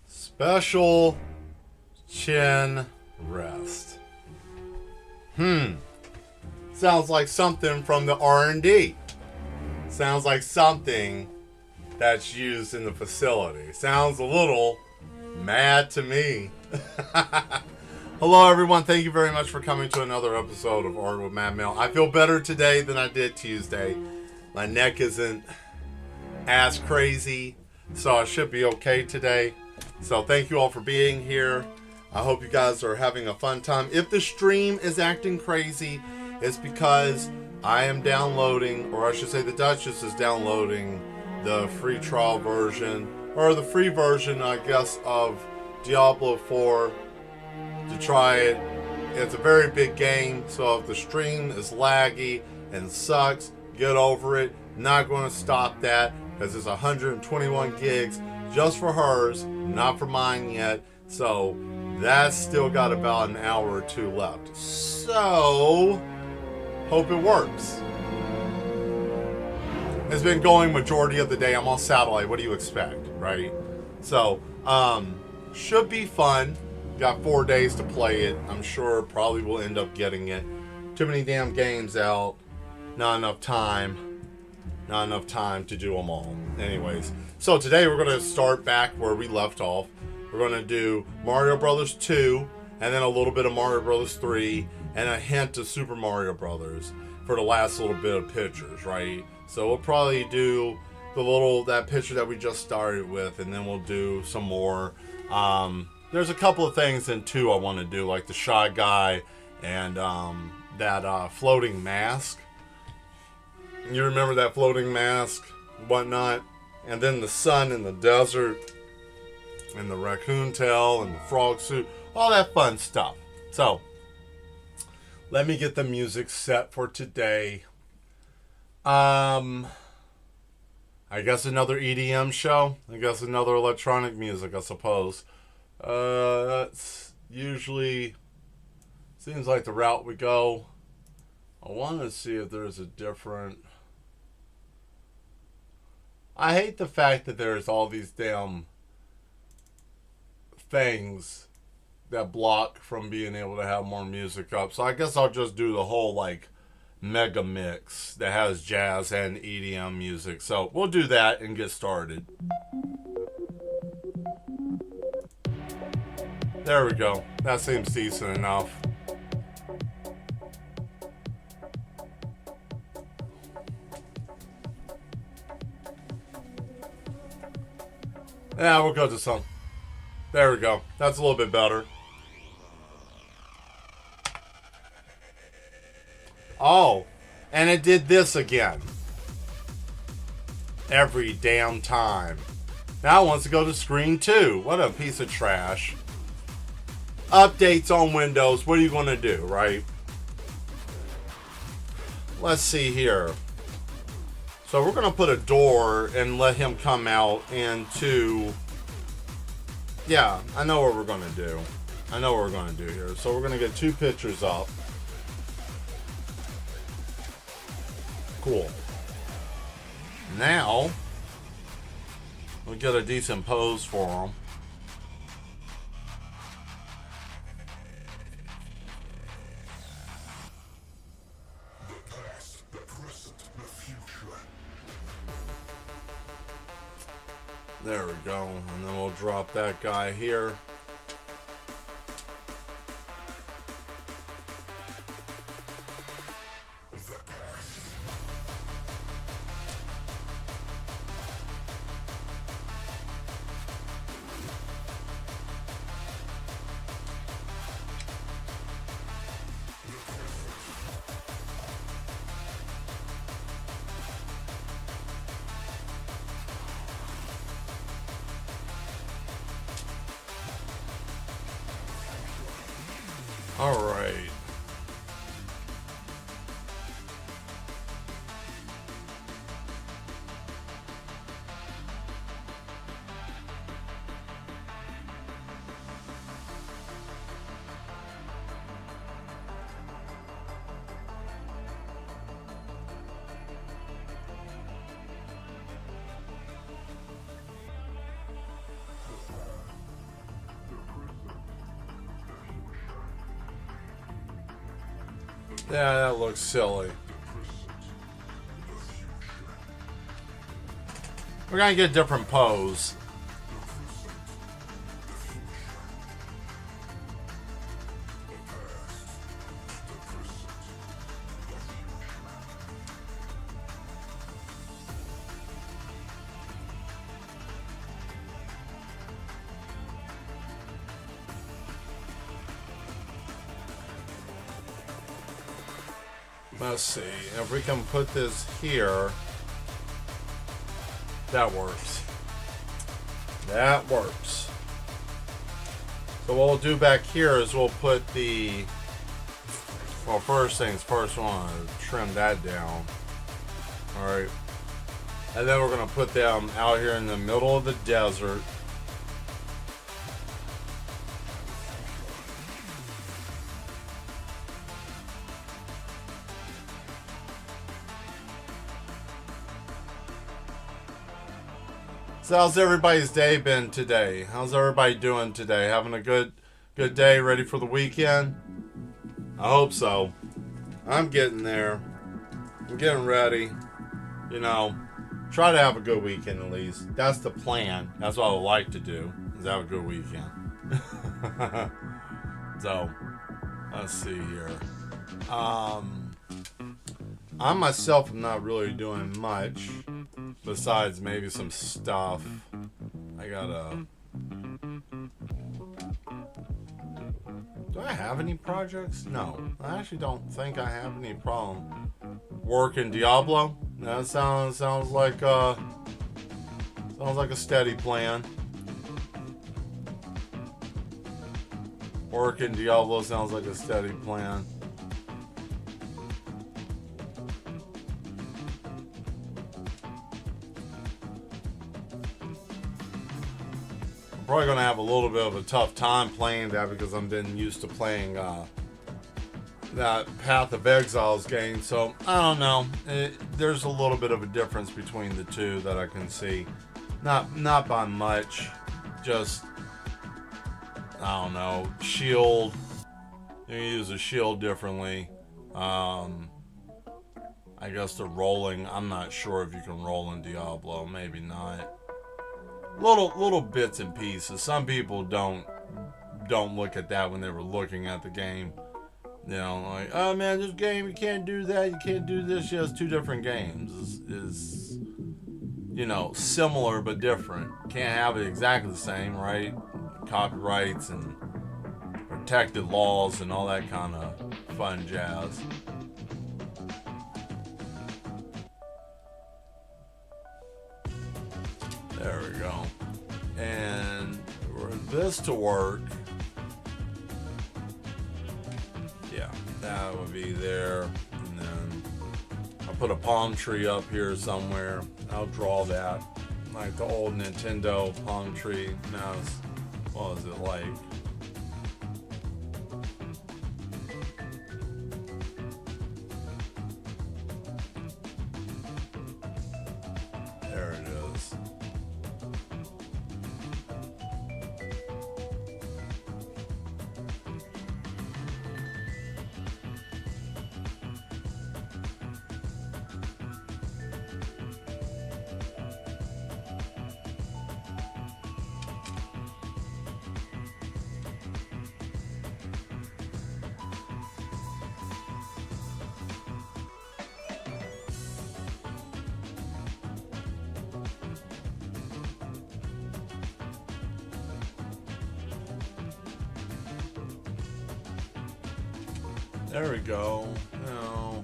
Special chin rest. Sounds like something from the R&D. Sounds like something that's used in the facility. Sounds a little mad to me. Hello everyone, thank you very much for coming to another episode of Art with Mad Mail. I feel better today than I did Tuesday. My neck isn't as crazy, so I should be okay today. So thank you all for being here. I hope you guys are having a fun time. If the stream is acting crazy, it's because I am downloading, or I should say the Duchess is downloading the free trial version, or the free version, I guess, of Diablo 4 to try it. It's a very big game, so if the stream is laggy and sucks, get over it. Not going to stop that, because it's 121 gigs just for hers, not for mine yet. So that's still got about an hour or two left. So hope it works. It's been going majority of the day. I'm on satellite. What do you expect, right? So should be fun. Got 4 days to play it. I'm sure probably will end up getting it. Too many damn games out. Not enough time. Not enough time to do them all. Anyways, so today we're going to start back where we left off. We're going to do Mario Brothers 2, and then a little bit of Mario Brothers 3, and a hint of Super Mario Brothers for the last little bit of pictures, right? So we'll probably do that picture that we just started with, and then we'll do some more. There's a couple of things in 2 I want to do, like the Shy Guy and that floating mask. You remember that floating mask, whatnot, and then the sun in the desert, and the raccoon tail, and the frog suit, all that fun stuff. So, let me get the music set for today. I guess another EDM show. I guess another electronic music, I suppose. That's usually seems like the route we go. I want to see if there's a different... I hate the fact that there's all these damn things that block from being able to have more music up. So I guess I'll just do the whole like mega mix that has jazz and EDM music. So we'll do that and get started. There we go. That seems decent enough. Yeah, we'll go to some. There we go. That's a little bit better. Oh, and it did this again. Every damn time. Now it wants to go to screen 2. What a piece of trash. Updates on Windows. What are you going to do, right? Let's see here. So we're going to put a door and let him come out into... Yeah, I know what we're going to do. I know what we're going to do here. So we're going to get 2 pictures up. Cool. Now, We'll get a decent pose for them. There we go. And then we'll drop that guy here. All right. Yeah, that looks silly. We're gonna get a different pose. Let's see, if we can put this here, that works. That works. So what we'll do back here is we'll put the, well, first things first, we want to trim that down. Alright. And then we're going to put them out here in the middle of the desert. So how's everybody's day been today? How's everybody doing today? Having a good day, ready for the weekend? I hope so. I'm getting there. I'm getting ready. You know, try to have a good weekend at least. That's the plan. That's what I would like to do, is have a good weekend. So, let's see here. I myself am not really doing much. Besides maybe some stuff. I gotta... Do I have any projects? No. I actually don't think I have any problem. Work in Diablo? That sounds like a steady plan. Work in Diablo sounds like a steady plan. Probably gonna have a little bit of a tough time playing that because I've been used to playing that Path of Exiles game. So I don't know. There's a little bit of a difference between the two that I can see. Not by much. Just I don't know. Shield. You use a shield differently. I guess the rolling. I'm not sure if you can roll in Diablo. Maybe not. Little bits and pieces. Some people don't look at that when they were looking at the game. You know, like, oh man, this game, you can't do that, you can't do this. Yeah, it's two different games. Is you know, similar but different. Can't have it exactly the same, right? Copyrights and protected laws and all that kind of fun jazz. There we go. And for this to work, yeah, that would be there. And then I'll put a palm tree up here somewhere. I'll draw that. Like the old Nintendo palm tree. Now, what was it like? There it is. There we go. No.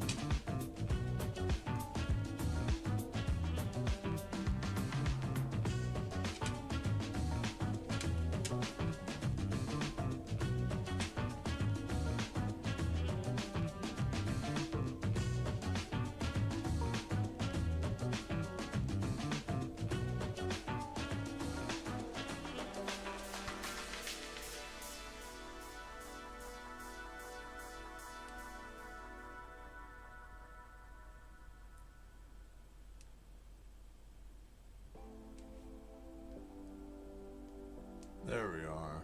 There we are.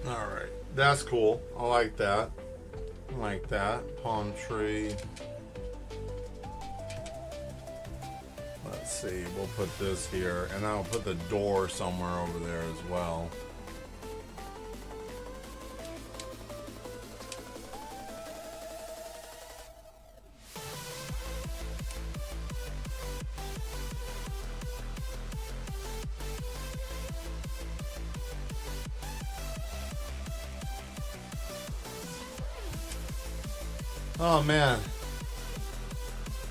All right, that's cool. I like that. I like that. Palm tree. Let's see, we'll put this here, and I'll put the door somewhere over there as well. Oh man,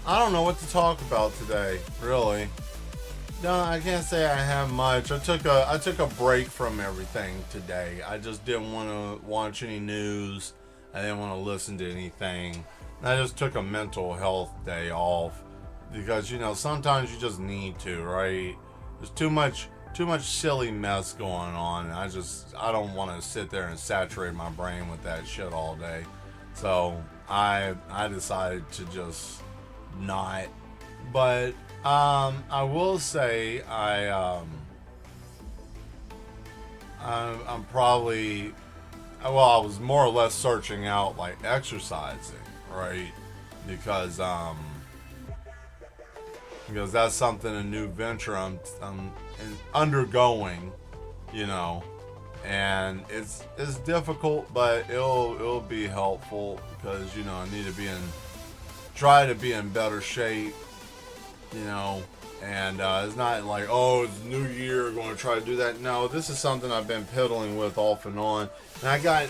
I don't know what to talk about today, really. No, I can't say I have much. I took a break from everything today. I just didn't want to watch any news. I didn't want to listen to anything. I just took a mental health day off because sometimes you just need to, right? There's too much silly mess going on. And I don't want to sit there and saturate my brain with that shit all day. So I decided to just not. But I will say I'm probably, well, I was more or less searching out like exercising, right? Because that's something, a new venture I'm undergoing, and it's difficult, but it'll be helpful because I need to try to be in better shape, and it's not like, oh, it's New Year, going to try to do that. No, this is something I've been piddling with off and on, and I got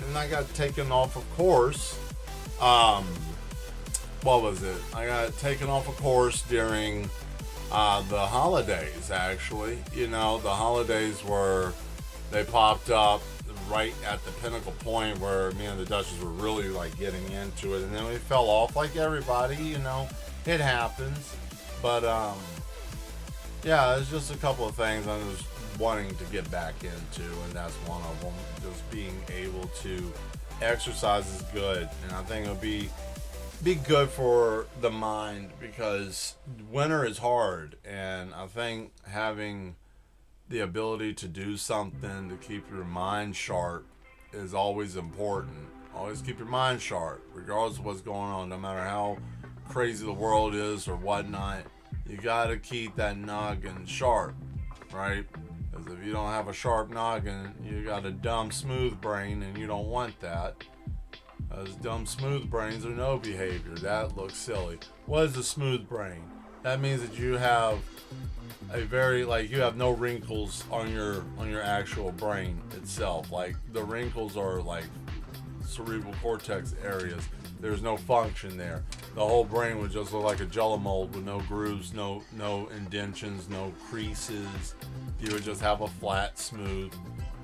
taken off of course. What was it? I got taken off of course during the holidays. Actually, the holidays they popped up right at the pinnacle point where me and the Duchess were really like getting into it, and then we fell off like everybody. It happens. But yeah, it's just a couple of things I was wanting to get back into, and that's one of them. Just being able to exercise is good, and I think it'll be good for the mind because winter is hard, and I think having the ability to do something to keep your mind sharp is always important. Always keep your mind sharp, regardless of what's going on, no matter how crazy the world is or whatnot. You gotta keep that noggin sharp, right? Because if you don't have a sharp noggin, you got a dumb smooth brain, and you don't want that. Because dumb smooth brains are no behavior. That looks silly. What is a smooth brain? That means that you have you have no wrinkles on your actual brain itself. Like the wrinkles are like cerebral cortex areas. There's no function there. The whole brain would just look like a jello mold with no grooves, no indentions, no creases. You would just have a flat, smooth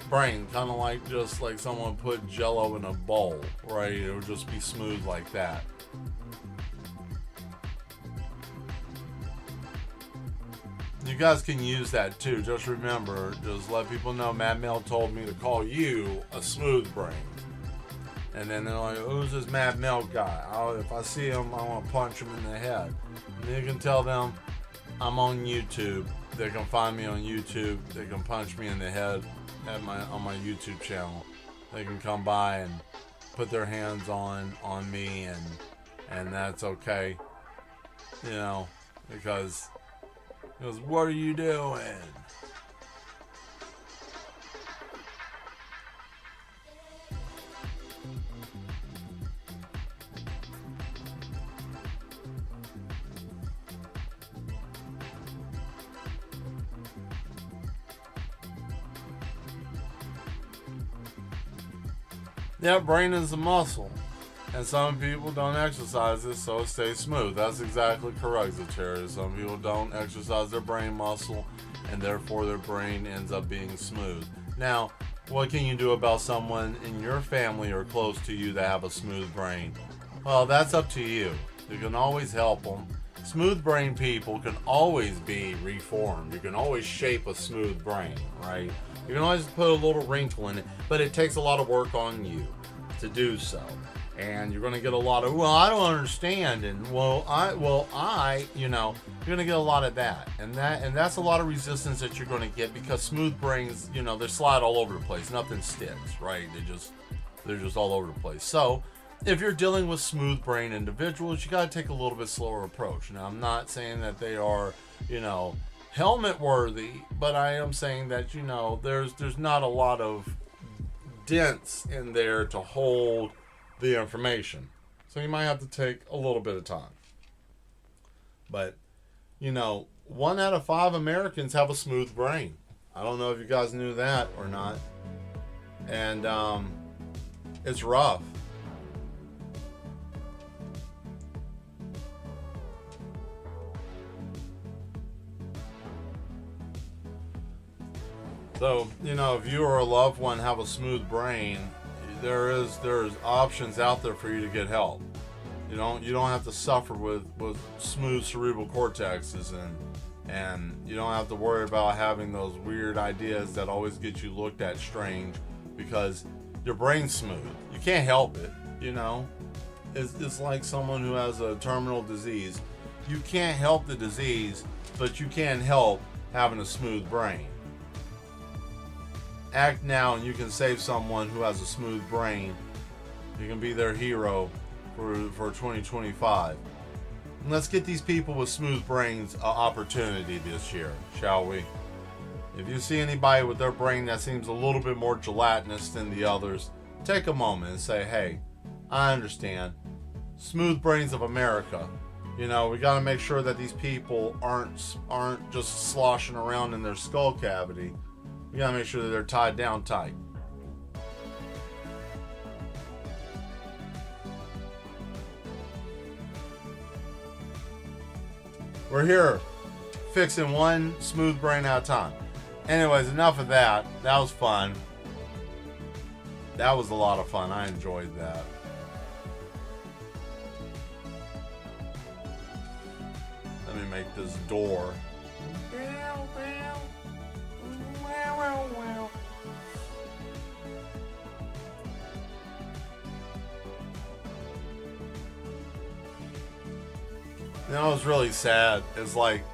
brain, kind of like just like someone put jello in a bowl, right? It would just be smooth like that. You guys can use that too. Just remember, just let people know Matt Mel told me to call you a smooth brain. And then they're like, who's this Matt Mel guy? If I see him, I want to punch him in the head. And you can tell them I'm on YouTube. They can find me on YouTube. They can punch me in the head on my YouTube channel. They can come by and put their hands on me, and that's okay. Because what are you doing? Yeah, brain is a muscle. And some people don't exercise it, so it stays smooth. That's exactly correct, Zatara. Some people don't exercise their brain muscle, and therefore their brain ends up being smooth. Now, what can you do about someone in your family or close to you that have a smooth brain? Well, that's up to you. You can always help them. Smooth brain people can always be reformed. You can always shape a smooth brain, right? You can always put a little wrinkle in it, but it takes a lot of work on you to do so. And you're going to get a lot of, well, I don't understand, and you know, you're going to get a lot of that, and that's a lot of resistance that you're going to get, because smooth brains, you know, they slide all over the place. Nothing sticks, right? They're just all over the place. So if you're dealing with smooth brain individuals, you got to take a little bit slower approach. Now, I'm not saying that they are, you know, helmet worthy, but I am saying that, you know, there's not a lot of dents in there to hold the information. So you might have to take a little bit of time. But, you know, 1 out of 5 Americans have a smooth brain. I don't know if you guys knew that or not. And it's rough. So, you know, if you or a loved one have a smooth brain, there's options out there for you to get help. You don't have to suffer with smooth cerebral cortexes, and you don't have to worry about having those weird ideas that always get you looked at strange because your brain's smooth. You can't help it, you know. It's like someone who has a terminal disease. You can't help the disease, but you can help having a smooth brain. Act now and you can save someone who has a smooth brain. You can be their hero for 2025. And let's get these people with smooth brains an opportunity this year, shall we? If you see anybody with their brain that seems a little bit more gelatinous than the others, take a moment and say, hey, I understand. Smooth brains of America. You know, we got to make sure that these people aren't just sloshing around in their skull cavity. We gotta make sure that they're tied down tight. We're here fixing one smooth brain at a time. Anyways, enough of that. That was fun. That was a lot of fun. I enjoyed that. Let me make this door. You know, it was really sad. It's like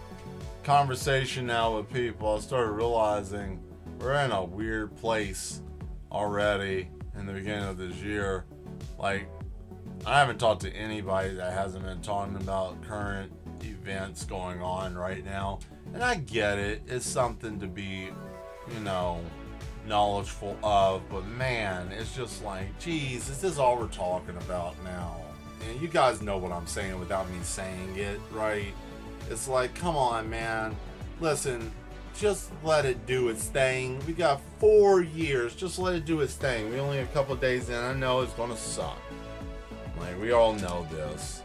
conversation now with people. I started realizing we're in a weird place already in the beginning of this year. Like, I haven't talked to anybody that hasn't been talking about current events going on right now. And I get it. It's something to be, you know, knowledgeable of. But man, it's just like, geez, this is all we're talking about now. And you guys know what I'm saying without me saying it, right? It's like, come on, man. Listen, just let it do its thing. We got 4 years. Just let it do its thing. We only a couple days in. I know it's gonna suck. Like, we all know this.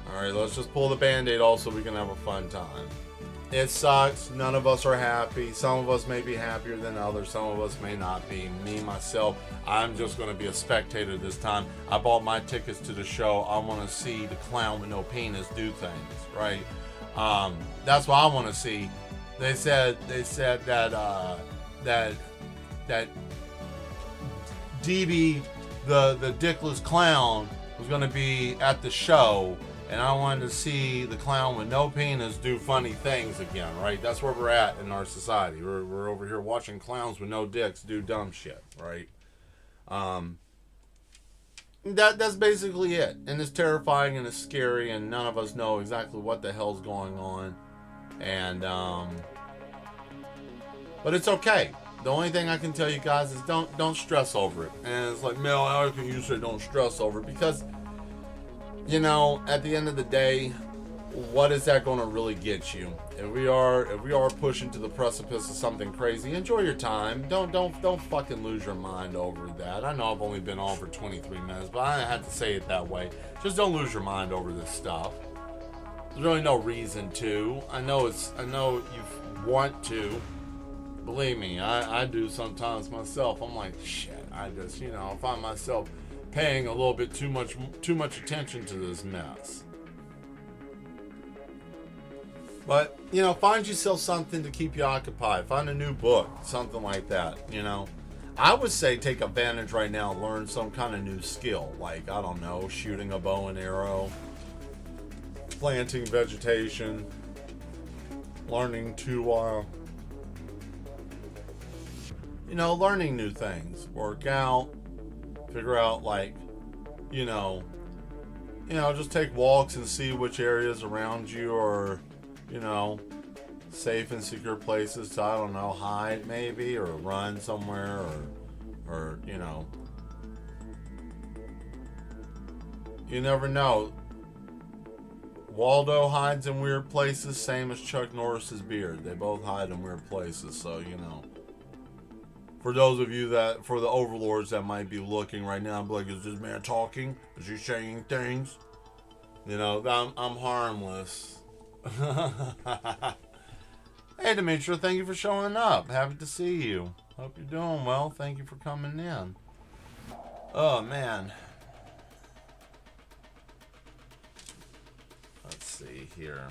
Alright, let's just pull the band-aid off so we can have a fun time. It sucks. None of us are happy. Some of us may be happier than others. Some of us may not be. Me, myself, I'm just going to be a spectator this time. I bought my tickets to the show. I want to see the clown with no penis do things, right? That's what I want to see. They said that DB, the dickless clown, was going to be at the show. And I wanted to see the clown with no penis do funny things again, right? That's where we're at in our society. We're over here watching clowns with no dicks do dumb shit, right? That's basically it. And it's terrifying and it's scary, and none of us know exactly what the hell's going on. And but it's okay. The only thing I can tell you guys is don't stress over it. And it's like, Mel, how can you say don't stress over it? Because, you know, at the end of the day, what is that going to really get you? If we are pushing to the precipice of something crazy, enjoy your time. Don't fucking lose your mind over that. I know I've only been on for 23 minutes, but I had to say it that way. Just don't lose your mind over this stuff. There's really no reason to. I know you want to. Believe me, I do sometimes myself. I'm like, shit. I just, I find myself paying a little bit too much attention to this mess. But, find yourself something to keep you occupied. Find a new book, something like that, I would say take advantage right now and learn some kind of new skill. Like, I don't know, shooting a bow and arrow, planting vegetation, learning to, learning new things. Work out, figure out, like, just take walks and see which areas around you are, safe and secure places to, I don't know, hide maybe, or run somewhere, or you never know. Waldo hides in weird places, same as Chuck Norris's beard. They both hide in weird places, so, For those of you for the overlords that might be looking right now, I'm like, is this man talking? Is he saying things? I'm harmless. Hey, Demetra, thank you for showing up. Happy to see you. Hope you're doing well. Thank you for coming in. Oh, man. Let's see here.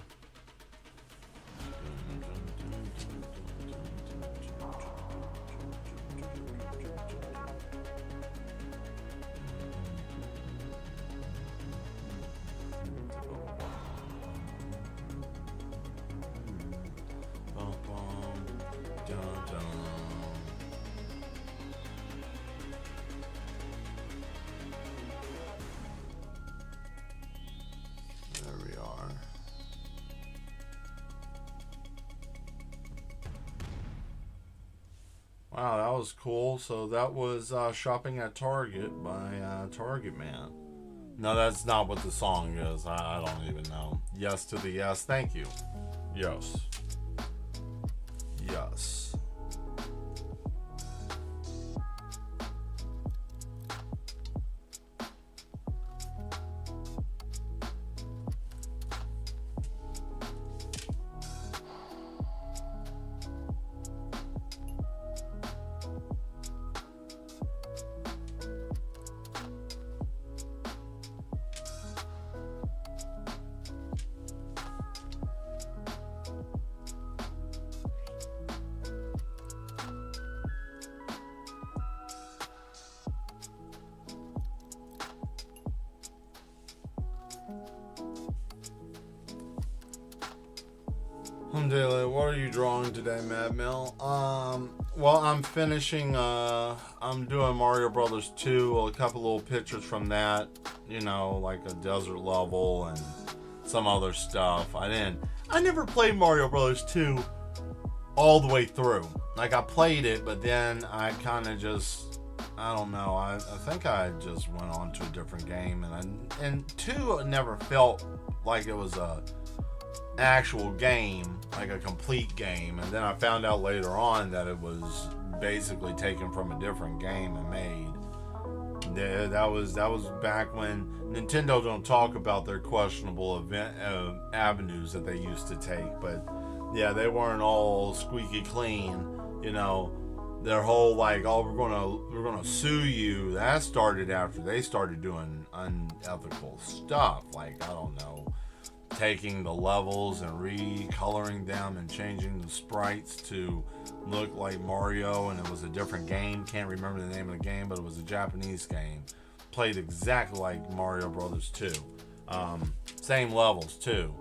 Wow, that was cool. So that was Shopping at Target by Target Man. No, that's not what the song is. I don't even know. Yes to the yes. Thank you. Yes. Yes. What are you drawing today, Mad Mill? Well, I'm finishing, I'm doing Mario Brothers 2, a couple little pictures from that, like a desert level and some other stuff. I never played Mario Brothers 2 all the way through. Like, I played it, but then I kind of just, I don't know, I think I just went on to a different game, and 2 never felt like it was a actual game, like a complete game, and then I found out later on that it was basically taken from a different game and made. That was back when Nintendo don't talk about their questionable avenues that they used to take, but yeah, they weren't all squeaky clean. Their whole like, oh, we're gonna sue you. That started after they started doing unethical stuff, like, I don't know, taking the levels and recoloring them and changing the sprites to look like Mario, and it was a different game. Can't remember the name of the game, but it was a Japanese game. Played exactly like Mario Brothers 2. Same levels too.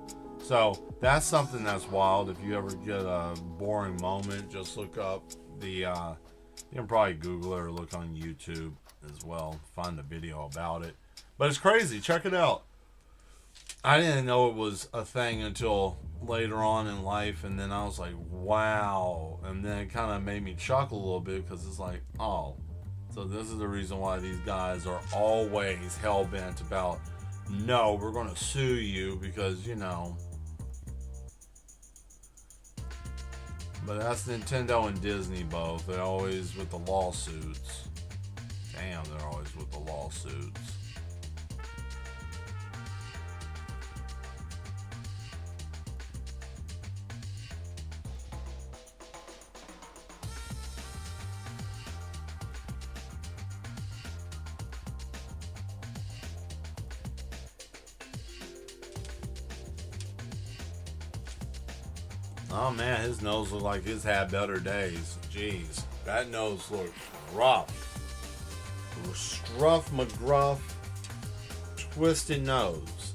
So that's something that's wild. If you ever get a boring moment, just look up you can probably Google it or look on YouTube as well. Find a video about it. But it's crazy. Check it out. I didn't know it was a thing until later on in life, and then I was like, wow. And then it kind of made me chuckle a little bit, because it's like, oh, so this is the reason why these guys are always hell-bent about, no, we're going to sue you because, But that's Nintendo and Disney both. They're always with the lawsuits. Damn, they're always with the lawsuits. Oh man, his nose looked like he's had better days. Jeez, that nose looked rough. Scruff McGruff, twisted nose.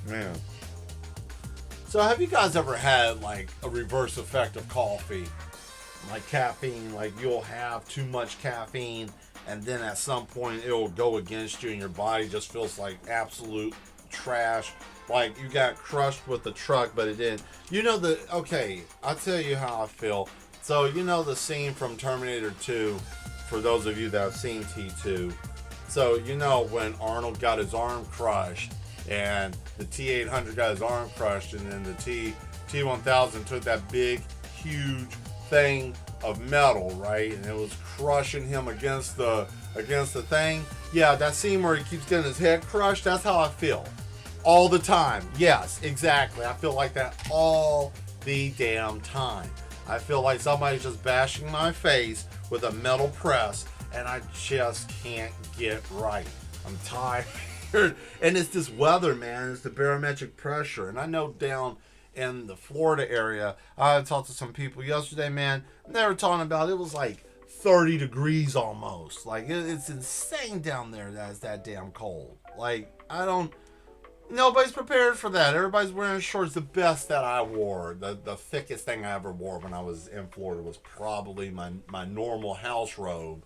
Man. So have you guys ever had like a reverse effect of coffee? Like caffeine, like you'll have too much caffeine and then at some point it'll go against you and your body just feels like absolute trash. Like you got crushed with the truck, but it didn't. You know okay, I'll tell you how I feel. So you know the scene from Terminator 2, for those of you that have seen T2. So you know when Arnold got his arm crushed and the T-800 got his arm crushed and then the T-1000 took that big, huge thing of metal, right? And it was crushing him against the thing. Yeah, that scene where he keeps getting his head crushed, that's how I feel. All the time. Yes, exactly. I feel like that all the damn time. I feel like somebody's just bashing my face with a metal press and I just can't get right. I'm tired. And it's this weather, man. It's the barometric pressure. And I know down in the Florida area, I talked to some people yesterday, man. They were talking about it was like 30 degrees almost. Like it's insane down there. That's that damn cold. Like nobody's prepared for that. Everybody's wearing shorts. The best that I wore, the thickest thing I ever wore when I was in Florida was probably my normal house robe.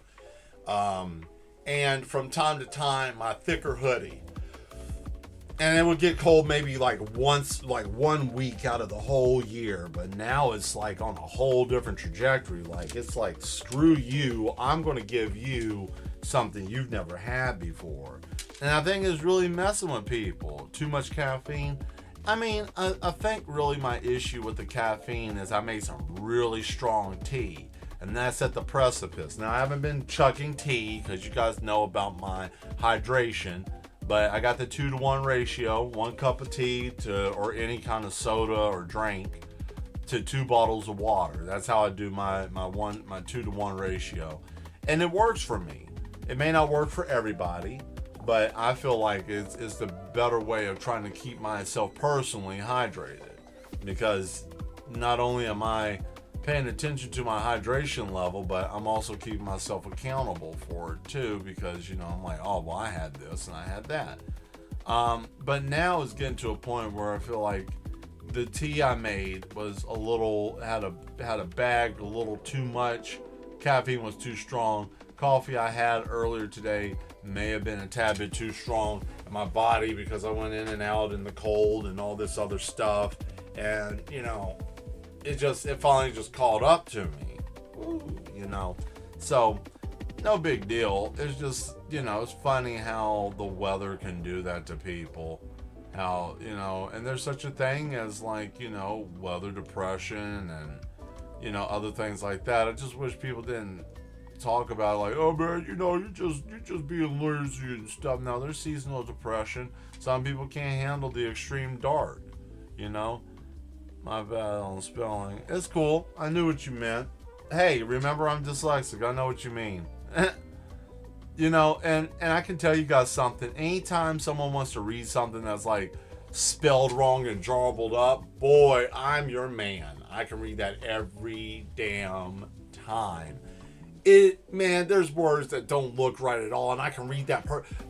And from time to time, my thicker hoodie. And it would get cold maybe like once, like 1 week out of the whole year. But now it's like on a whole different trajectory. Like it's like, screw you. I'm going to give you something you've never had before. And I think it's really messing with people. Too much caffeine. I mean, I think really my issue with the caffeine is I made some really strong tea. And that's at the precipice. Now, I haven't been chugging tea because you guys know about my hydration. But I got the 2-to-1 ratio, 1 cup of tea or any kind of soda or drink to 2 bottles of water. That's how I do my 2-to-1 ratio. And it works for me. It may not work for everybody, but I feel like it's the better way of trying to keep myself personally hydrated. Because not only am I paying attention to my hydration level, but I'm also keeping myself accountable for it too, because I'm like, oh well, I had this and I had that. But now it's getting to a point where I feel like the tea I made was had a bag a little too much. Caffeine was too strong. Coffee I had earlier today may have been a tad bit too strong in my body because I went in and out in the cold and all this other stuff, and it finally just caught up to me. So no big deal. It's just, it's funny how the weather can do that to people. How, and there's such a thing as like, weather depression and, other things like that. I just wish people didn't talk about like, oh man, you're just being lazy and stuff. No, there's seasonal depression. Some people can't handle the extreme dark, My bad on spelling. It's cool. I knew what you meant. Hey, remember I'm dyslexic. I know what you mean. And I can tell you guys something. Anytime someone wants to read something that's like spelled wrong and jarbled up, boy, I'm your man. I can read that every damn time. There's words that don't look right at all, and I can read that.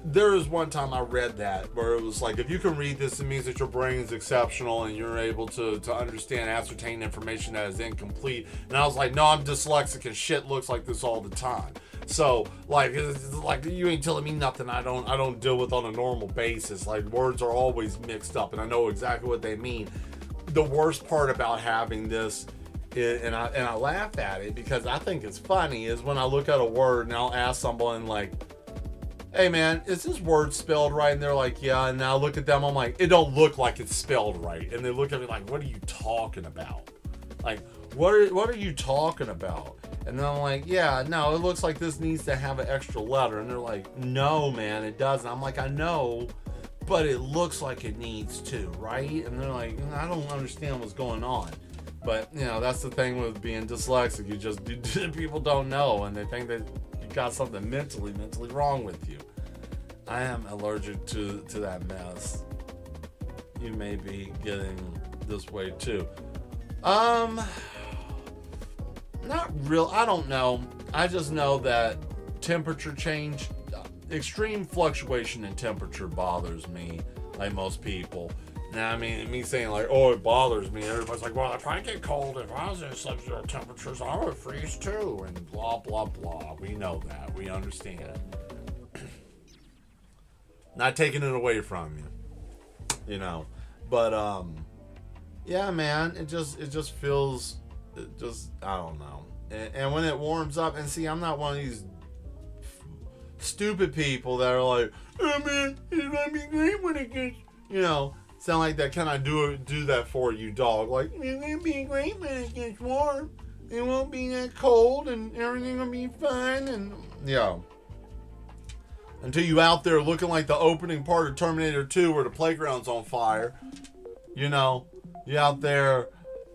There was one time I read that where it was like, if you can read this, it means that your brain is exceptional and you're able to understand, ascertain information that is incomplete. And I was like, no, I'm dyslexic and shit looks like this all the time. So like, it's like you ain't telling me nothing I don't deal with on a normal basis. Like words are always mixed up, and I know exactly what they mean. The worst part about having this, and I laugh at it because I think it's funny, is when I look at a word and I'll ask someone like, hey man, is this word spelled right? And they're like, yeah. And now I look at them, I'm like, it don't look like it's spelled right. And they look at me like, what are you talking about? Like, what are you talking about? And then I'm like, yeah, no, it looks like this needs to have an extra letter. And they're like, no, man, it doesn't. I'm like, I know, but it looks like it needs to, right? And they're like, I don't understand what's going on. But, you know, that's the thing with being dyslexic. You just, people don't know, and they think that you got something mentally wrong with you. I am allergic to that mess. You may be getting this way too. Not real. I don't know. I just know that temperature change, extreme fluctuation in temperature bothers me, like most people. Now, I mean, me saying like, oh, it bothers me. Everybody's like, well, if I get cold, if I was in such temperatures, I would freeze too, and blah blah blah. We know that. We understand. Not taking it away from you, you know. But yeah, man, it just feels, I don't know. And when it warms up, and see, I'm not one of these stupid people that are like, oh man, it might be great when it gets, you know, sound like that. Can I do that for you, dog? Like, it'll be great when it gets warm. It won't be that cold, and everything will be fine. And yeah, until you out there looking like the opening part of Terminator 2, where the playground's on fire. You know, you out there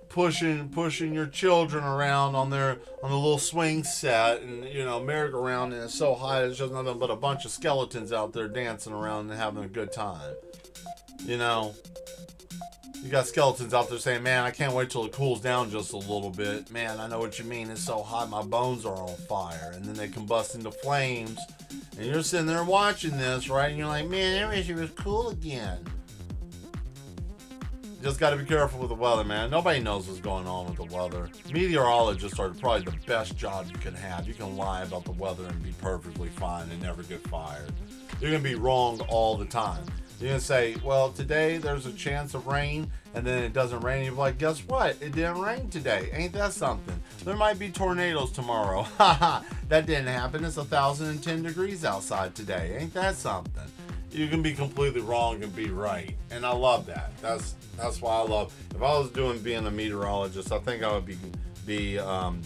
pushing your children around on the little swing set, and you know, merry-go-round, and it's so high it's just nothing but a bunch of skeletons out there dancing around and having a good time. You know, you got skeletons out there saying, man, I can't wait till it cools down just a little bit. Man, I know what you mean, it's so hot my bones are on fire. And then they combust into flames, and you're sitting there watching this, right? And you're like, man, I wish it was cool again. Just got to be careful with the weather, man. Nobody knows what's going on with the weather. Meteorologists are probably the best job you can have. You can lie about the weather and be perfectly fine and never get fired. You're going to be wrong all the time. You're going to say, well, today there's a chance of rain, and then it doesn't rain. You're like, guess what? It didn't rain today. Ain't that something? There might be tornadoes tomorrow. Haha, that didn't happen. It's 1,010 degrees outside today. Ain't that something? You can be completely wrong and be right. And I love that. That's why I love. If I was being a meteorologist, I think I would be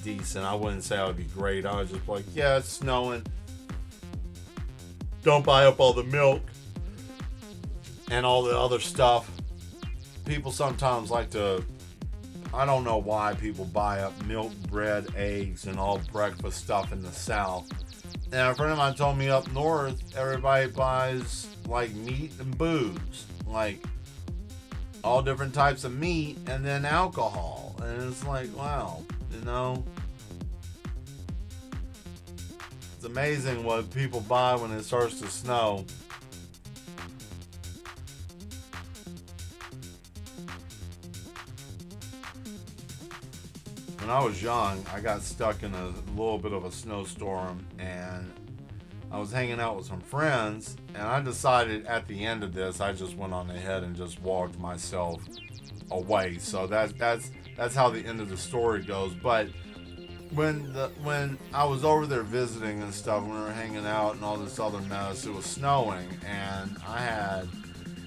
decent. I wouldn't say I would be great. I would just be like, yeah, it's snowing. Don't buy up all the milk and all the other stuff. People sometimes like to, I don't know why people buy up milk, bread, eggs, and all breakfast stuff in the South. And a friend of mine told me up north, everybody buys like meat and booze, like all different types of meat, and then alcohol. And it's like, wow, you know, it's amazing what people buy when it starts to snow. When I was young, I got stuck in a little bit of a snowstorm, and I was hanging out with some friends, and I decided at the end of this, I just went on ahead and just walked myself away. So that's how the end of the story goes. But when I was over there visiting and stuff, when we were hanging out and all this other mess, it was snowing, and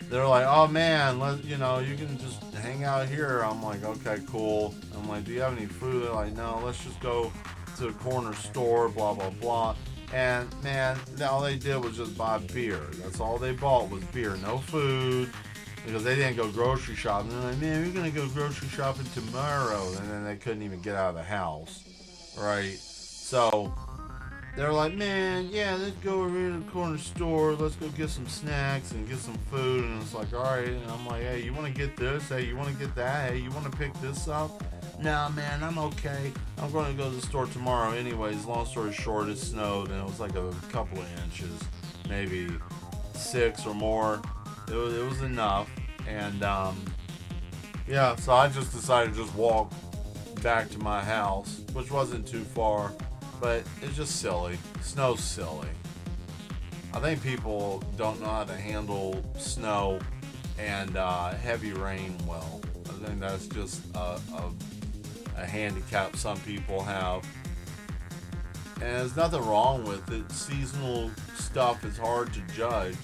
they were like, oh man, you can just hang out here. I'm like, okay, cool. I'm like, do you have any food? They're like, no, let's just go to the corner store, blah, blah, blah. And man, all they did was just buy beer. That's all they bought was beer, no food, because they didn't go grocery shopping. They're like, man, we're going to go grocery shopping tomorrow. And then they couldn't even get out of the house, right? So they're like, man, yeah, let's go over to the corner store. Let's go get some snacks and get some food. And it's like, all right. And I'm like, hey, you want to get this? Hey, you want to get that? Hey, you want to pick this up? No, man, I'm okay. I'm going to go to the store tomorrow. Anyways, long story short, it snowed, and it was like a couple of inches, maybe 6 or more. It was enough. And, yeah, so I just decided to just walk back to my house, which wasn't too far. But it's just silly. Snow's silly. I think people don't know how to handle snow and heavy rain well. I think that's just a handicap some people have. And there's nothing wrong with it. Seasonal stuff is hard to judge.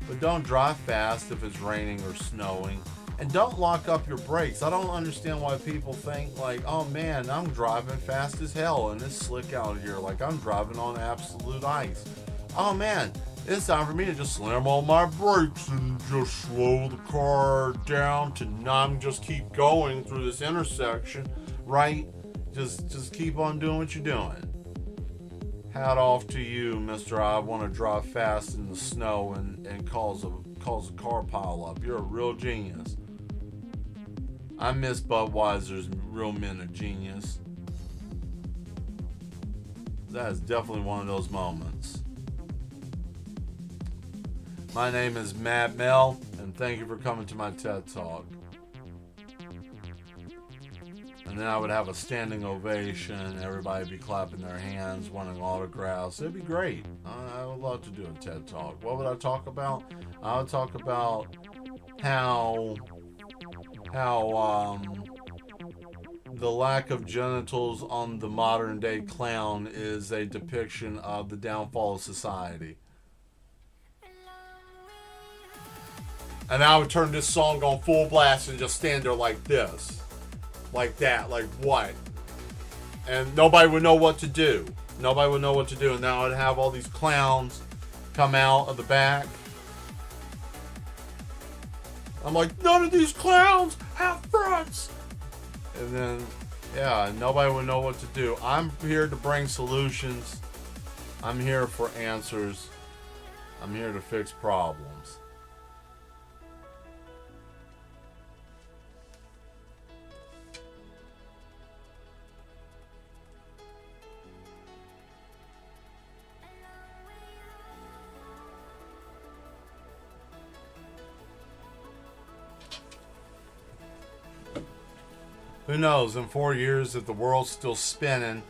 But don't drive fast if it's raining or snowing. And don't lock up your brakes. I don't understand why people think like, oh man, I'm driving fast as hell and it's slick out here. Like I'm driving on absolute ice. Oh man, it's time for me to just slam on my brakes and just slow the car down to not just keep going through this intersection, right? Just keep on doing what you're doing. Hat off to you, Mr. I want to drive fast in the snow and cause a car pile up. You're a real genius. I miss Budweiser's Real Men of Genius. That is definitely one of those moments. My name is Matt Mel, and thank you for coming to my TED Talk. And then I would have a standing ovation. Everybody would be clapping their hands, wanting autographs. It'd be great. I would love to do a TED Talk. What would I talk about? I would talk about how the lack of genitals on the modern day clown is a depiction of the downfall of society. And I would turn this song on full blast and just stand there like this. Like that. Like what? And nobody would know what to do. Nobody would know what to do. And now I'd have all these clowns come out of the back. I'm like, none of these clowns have fronts. And then, yeah, nobody would know what to do. I'm here to bring solutions. I'm here for answers. I'm here to fix problems. Who knows, in 4 years, if the world's still spinning,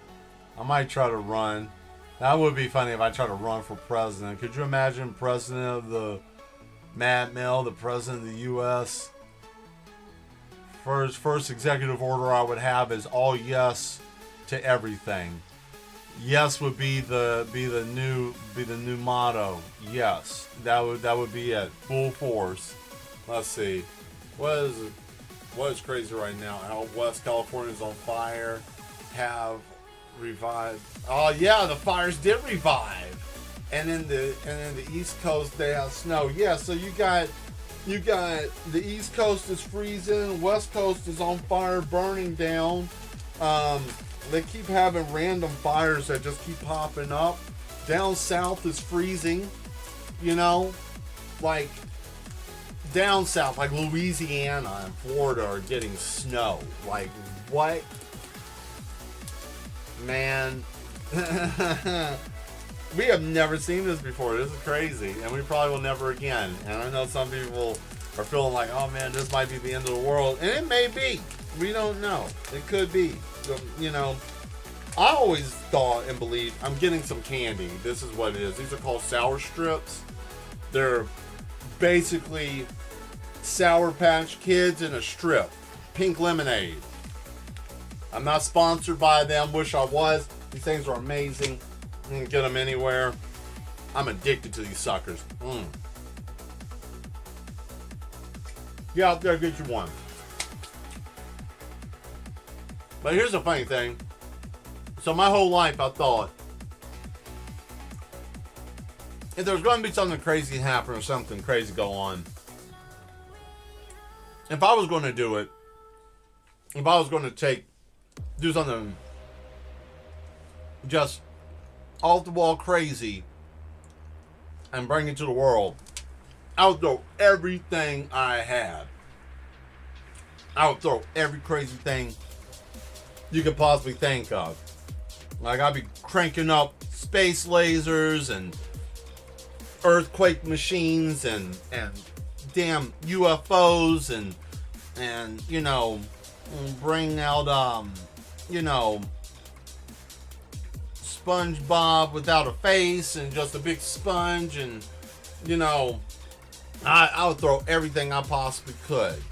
I might try to run. That would be funny if I tried to run for president. Could you imagine president of the Matt Mel, the president of the U.S.? First executive order I would have is all yes to everything. Yes would be the new motto. Yes, that would be it. Full force. Let's see, what is crazy right now? How West California is on fire. Have revived. Oh yeah, the fires did revive. And in the East Coast they have snow. Yeah, so you got the East Coast is freezing, West Coast is on fire, burning down. They keep having random fires that just keep popping up. Down south is freezing. You know, like down south, like Louisiana and Florida are getting snow. Like, what? Man. We have never seen this before. This is crazy. And we probably will never again. And I know some people are feeling like, oh man, this might be the end of the world. And it may be. We don't know. It could be. You know, I always thought and believed, I'm getting some candy. This is what it is. These are called Sour Strips. They're basically Sour Patch Kids in a strip. Pink lemonade. I'm not sponsored by them. Wish I was. These things are amazing. You can get them anywhere. I'm addicted to these suckers. Get out there, get you one. But here's the funny thing. So my whole life I thought, if there's going to be something crazy happen or something crazy go on, if I was going to do it, if I was going to do something just off the wall crazy and bring it to the world, I would throw everything I had. I would throw every crazy thing you could possibly think of. Like, I'd be cranking up space lasers and earthquake machines and damn UFOs and you know, bring out you know, SpongeBob without a face and just a big sponge, and you know, I would throw everything I possibly could.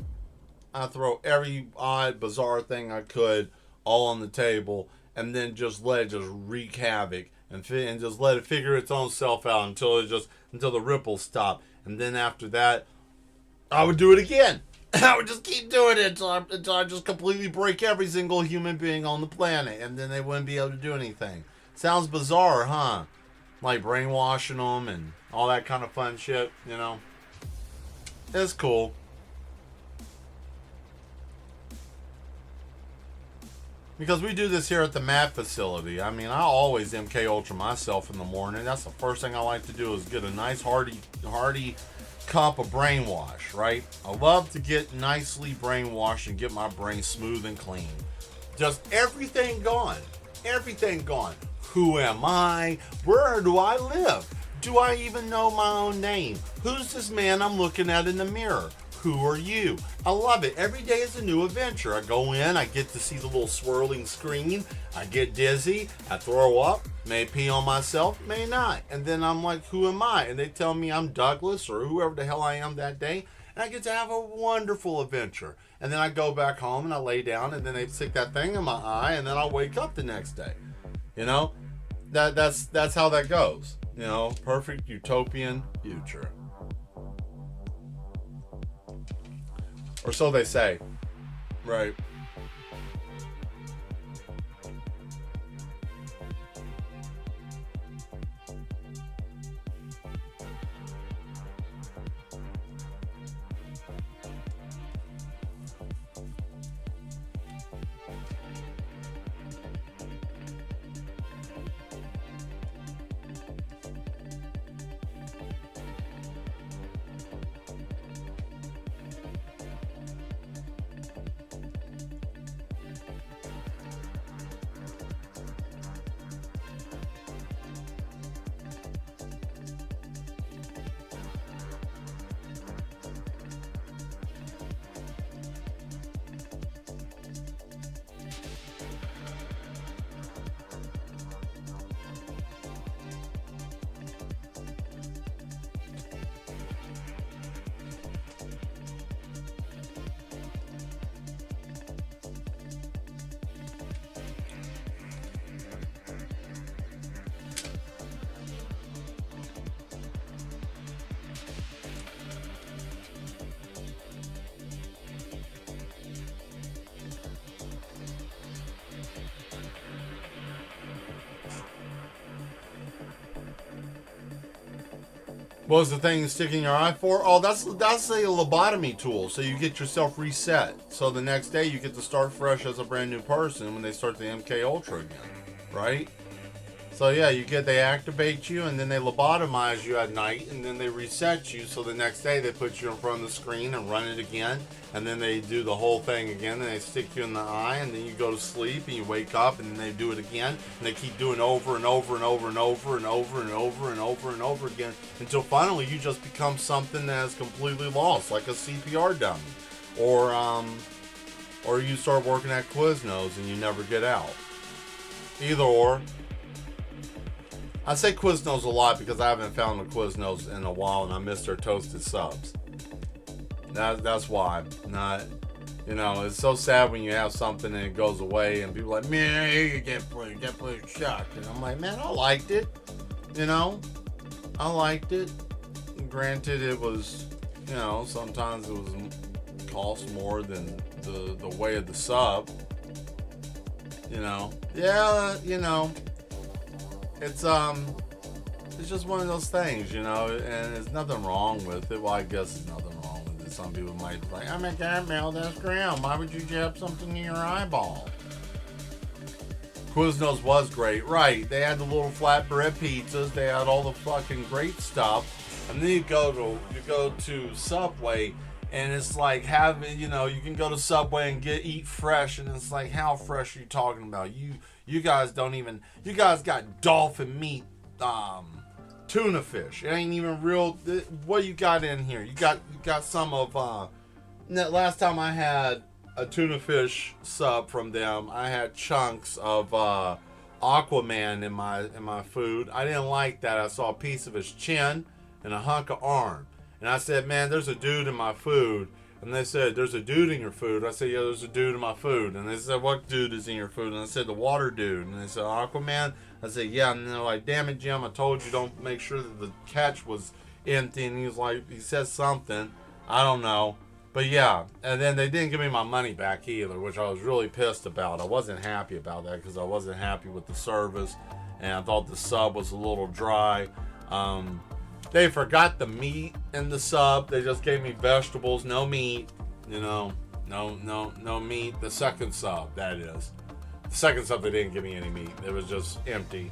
I'd throw every odd, bizarre thing I could all on the table and then just let it just wreak havoc and just let it figure its own self out until the ripples stop. And then after that, I would do it again. I would just keep doing it until I just completely break every single human being on the planet, and then they wouldn't be able to do anything. Sounds bizarre, huh? Like brainwashing them and all that kind of fun shit, you know? It's cool. Because we do this here at the MAT facility. I mean, I always MK Ultra myself in the morning. That's the first thing I like to do is get a nice hearty cup of brainwash, right? I love to get nicely brainwashed and get my brain smooth and clean. Just everything gone. Everything gone. Who am I? Where do I live? Do I even know my own name? Who's this man I'm looking at in the mirror? Who are you? I love it. Every day is a new adventure. I go in, I get to see the little swirling screen, I get dizzy, I throw up, may pee on myself, may not. And then I'm like, who am I? And they tell me I'm Douglas or whoever the hell I am that day. And I get to have a wonderful adventure. And then I go back home and I lay down and then they stick that thing in my eye and then I wake up the next day. You know? That's how that goes. You know, perfect utopian future. Or so they say. Right. What was the thing sticking your eye for? Oh, that's a lobotomy tool. So you get yourself reset. So the next day you get to start fresh as a brand new person when they start the MK Ultra again, right? So yeah, they activate you and then they lobotomize you at night and then they reset you. So the next day they put you in front of the screen and run it again. And then they do the whole thing again and they stick you in the eye and then you go to sleep and you wake up and then they do it again. And they keep doing over and over and over and over and over and over and over and over again until finally you just become something that is completely lost, like a CPR dummy. Or you start working at Quiznos and you never get out. Either or. I say Quiznos a lot because I haven't found the Quiznos in a while and I miss their toasted subs. That's why. Not, it's so sad when you have something and it goes away and people are like, man, you get put shocked. And I'm like, man, I liked it. I liked it. Granted, it was, sometimes it was cost more than the way of the sub. It's just one of those things, and there's nothing wrong with it. Well, I guess there's nothing wrong with it. Some people might be like, I'm a caramel, that's ground. Why would you jab something in your eyeball? Quiznos was great, right? They had the little flatbread pizzas. They had all the fucking great stuff. And then you go to Subway, and it's like having, you can go to Subway and eat fresh, and it's like, how fresh are you talking about? You guys got dolphin meat, tuna fish. It ain't even real. What you got in here? You got some of, last time I had a tuna fish sub from them, I had chunks of, Aquaman in my food. I didn't like that. I saw a piece of his chin and a hunk of arm. And I said, man, there's a dude in my food And they said, there's a dude in your food. I said, yeah, there's a dude in my food. And they said, what dude is in your food? And I said, the water dude. And they said, Aquaman? I said, yeah. And they're like, damn it, Jim, I told you don't make sure that the catch was empty. And he was like, he said something. I don't know. But yeah, and then they didn't give me my money back either, which I was really pissed about. I wasn't happy about that because I wasn't happy with the service. And I thought the sub was a little dry. They forgot the meat in the sub. They just gave me vegetables, no meat. You know, no meat. The second sub, that is. The second sub, they didn't give me any meat. It was just empty.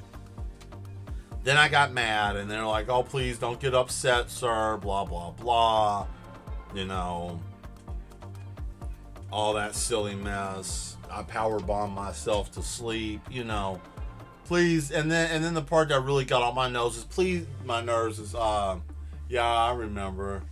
Then I got mad, and they're like, oh, please don't get upset, sir, blah, blah, blah. You know, all that silly mess. I powerbombed myself to sleep, you know. Please, and then the part that really got on my nerves is yeah, I remember.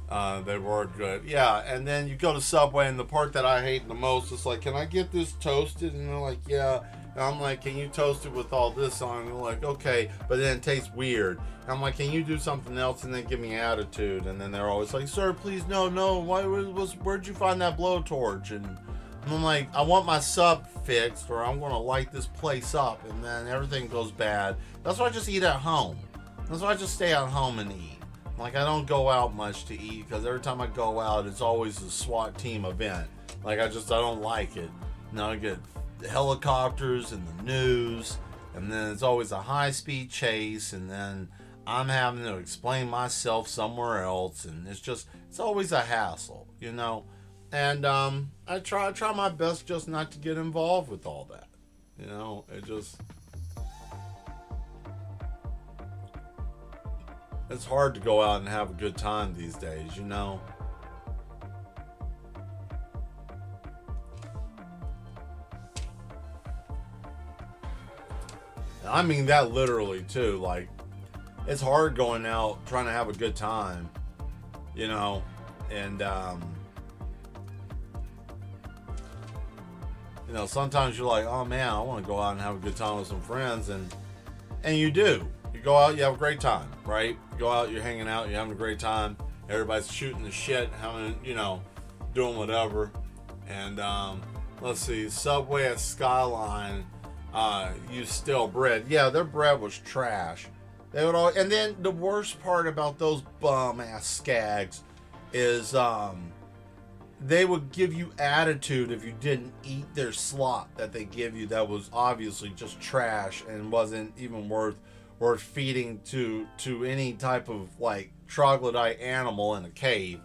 They were good. Yeah, and then you go to Subway, and the part that I hate the most is like, can I get this toasted? And they're like, yeah. And I'm like, can you toast it with all this on? And they're like, okay, but then it tastes weird. And I'm like, can you do something else and then give me attitude? And then they're always like, sir, please, no. Where'd you find that blowtorch? And I'm like, I want my sub fixed, or I'm going to light this place up, and then everything goes bad. That's why I just eat at home. That's why I just stay at home and eat. Like, I don't go out much to eat, because every time I go out, it's always a SWAT team event. Like, I don't like it. You know, I get helicopters and the news, and then it's always a high-speed chase, and then I'm having to explain myself somewhere else, and it's always a hassle, you know? And I try my best just not to get involved with all that. You know, it's hard to go out and have a good time these days, you know. I mean that literally too. Like, it's hard going out trying to have a good time, you know, and you know, sometimes you're like, oh man, I want to go out and have a good time with some friends, and you do. You go out, you have a great time, right? You go out, you're hanging out, you're having a great time. Everybody's shooting the shit, having, you know, doing whatever. And let's see, Subway at Skyline used stale bread. Yeah, their bread was trash. They would all, and then the worst part about those bum ass skags is they would give you attitude if you didn't eat their slop that they give you that was obviously just trash and wasn't even worth feeding to any type of like troglodyte animal in a cave.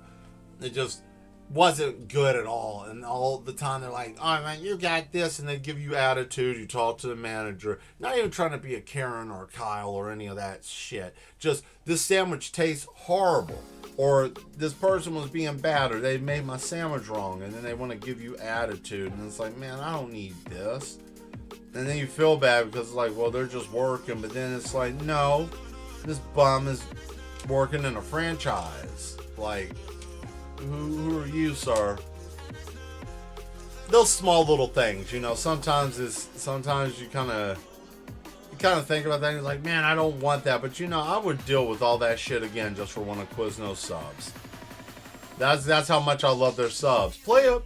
It just wasn't good at all. And all the time they're like, oh man, you got this, and they give you attitude. You talk to the manager, not even trying to be a Karen or Kyle or any of that shit. Just, this sandwich tastes horrible, or this person was being bad, or they made my sandwich wrong, and then they want to give you attitude, and it's like, man, I don't need this. And then you feel bad because it's like, well, they're just working, but then it's like, no, this bum is working in a franchise. Like, who are you, sir? Those small little things, you know, sometimes you kind of think about things like, man, I don't want that, but you know, I would deal with all that shit again just for one of Quiznos subs. That's how much I love their subs. Play it.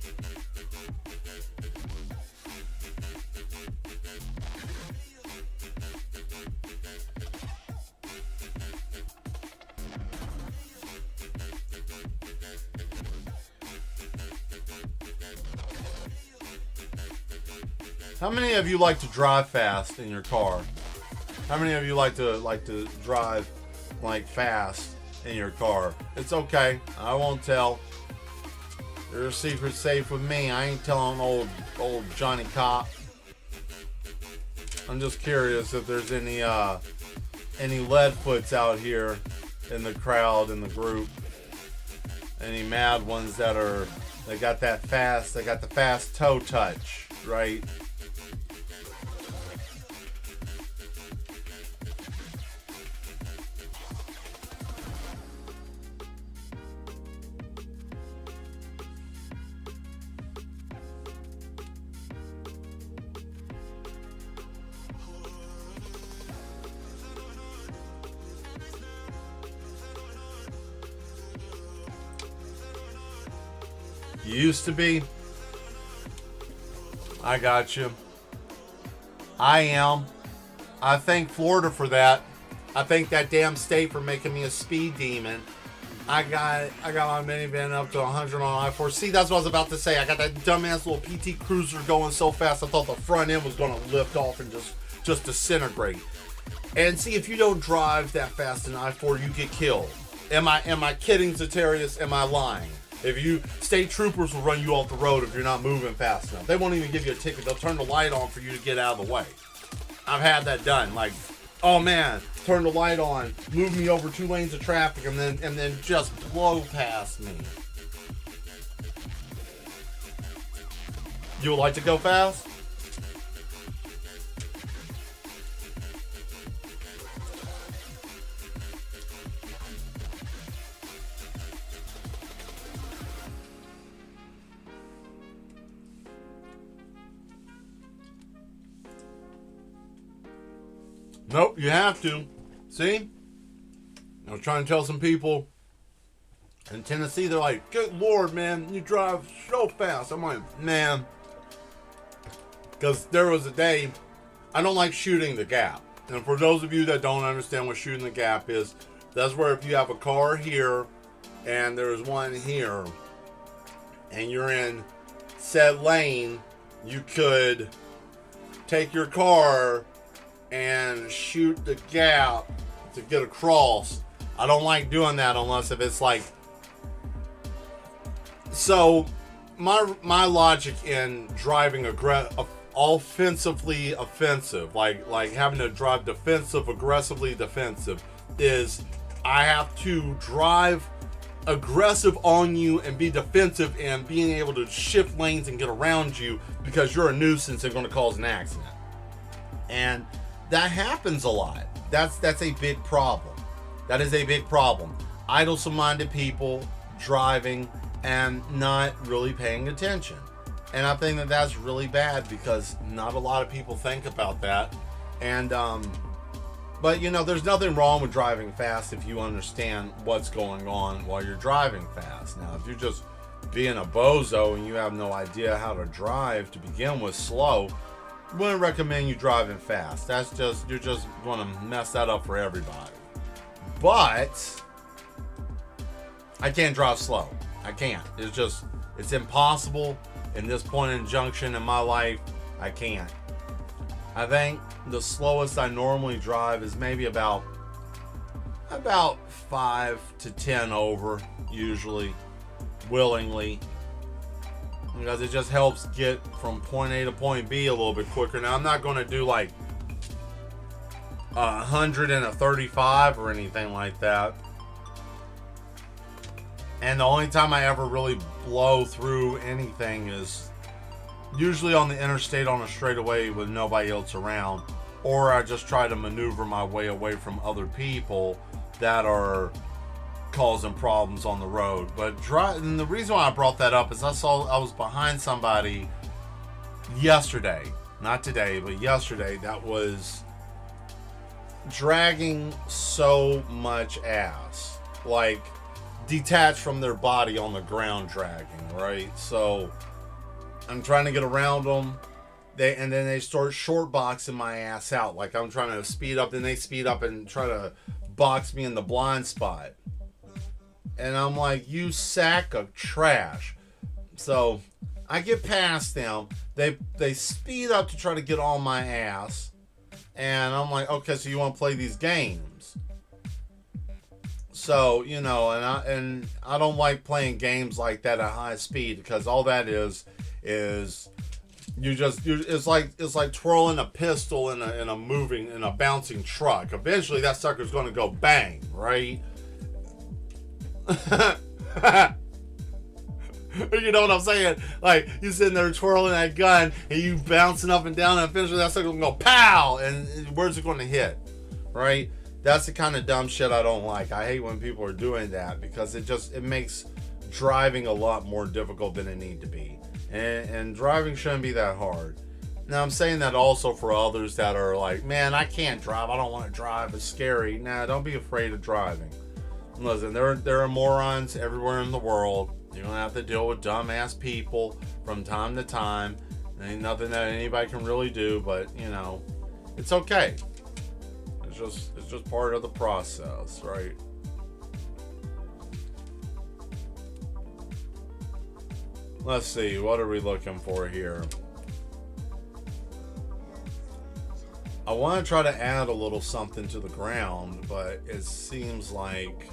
How many of you like to drive fast in your car? How many of you like to drive like fast in your car? It's okay. I won't tell. Your secret's safe with me. I ain't telling old Johnny Cop. I'm just curious if there's any leadfoots out here in the crowd, in the group. Any mad ones that got that fast, they got the fast toe touch, right? You used to be. I got you. I am. I thank Florida for that. I thank that damn state for making me a speed demon. I got my minivan up to 100 on I-4. See, that's what I was about to say. I got that dumbass little PT Cruiser going so fast, I thought the front end was going to lift off and just disintegrate. And see, if you don't drive that fast in I-4, you get killed. Am I kidding, Zatarius? Am I lying? If you, state troopers will run you off the road if you're not moving fast enough. They won't even give you a ticket. They'll turn the light on for you to get out of the way. I've had that done. Like, oh man, turn the light on, move me over 2 lanes of traffic, and then just blow past me. You would like to go fast? Nope, you have to. See? I was trying to tell some people in Tennessee, they're like, good Lord, man, you drive so fast. I'm like, man. Because there was a day, I don't like shooting the gap. And for those of you that don't understand what shooting the gap is, that's where if you have a car here and there's one here and you're in said lane, you could take your car and shoot the gap to get across. I don't like doing that unless if it's like, so my logic in driving offensively offensive, like having to drive defensive, aggressively defensive, is I have to drive aggressive on you and be defensive and being able to shift lanes and get around you because you're a nuisance and going to cause an accident. And that happens a lot. That's a big problem. That is a big problem. Idle-minded people driving and not really paying attention. And I think that that's really bad because not a lot of people think about that. And but you know, there's nothing wrong with driving fast if you understand what's going on while you're driving fast. Now, if you're just being a bozo and you have no idea how to drive to begin with slow, wouldn't recommend you driving fast. That's just, you're just going to mess that up for everybody. But I can't drive slow. I can't. It's impossible in this point in junction in my life. I can't. I think the slowest I normally drive is maybe about 5 to 10 over, usually, willingly. Because it just helps get from point A to point B a little bit quicker. Now, I'm not going to do like 100 and a 35 or anything like that. And the only time I ever really blow through anything is usually on the interstate on a straightaway with nobody else around. Or I just try to maneuver my way away from other people that are causing problems on the road. But and the reason why I brought that up is I was behind somebody yesterday, not today, but yesterday, that was dragging so much ass, like detached from their body on the ground dragging, right? So I'm trying to get around them. And then they start short boxing my ass out. Like I'm trying to speed up, then they speed up and try to box me in the blind spot. And I'm like, you sack of trash. So I get past them. They speed up to try to get on my ass. And I'm like, okay, so you want to play these games? So, you know, and I don't like playing games like that at high speed because all that is it's like twirling a pistol in a bouncing truck. Eventually that sucker's going to go bang, right? You know what I'm saying? Like, you sitting there twirling that gun and you bouncing up and down, and eventually that sucker's going to go pow, and where's it going to hit, right? That's the kind of dumb shit I don't like. I hate when people are doing that because it makes driving a lot more difficult than it need to be. And driving shouldn't be that hard. Now, I'm saying that also for others that are like, man, I can't drive. I don't want to drive. It's scary. Nah, don't be afraid of driving. Listen, there are morons everywhere in the world. You're gonna have to deal with dumbass people from time to time. Ain't nothing that anybody can really do, but you know, it's okay. It's just part of the process, right? Let's see, what are we looking for here? I want to try to add a little something to the ground, but it seems like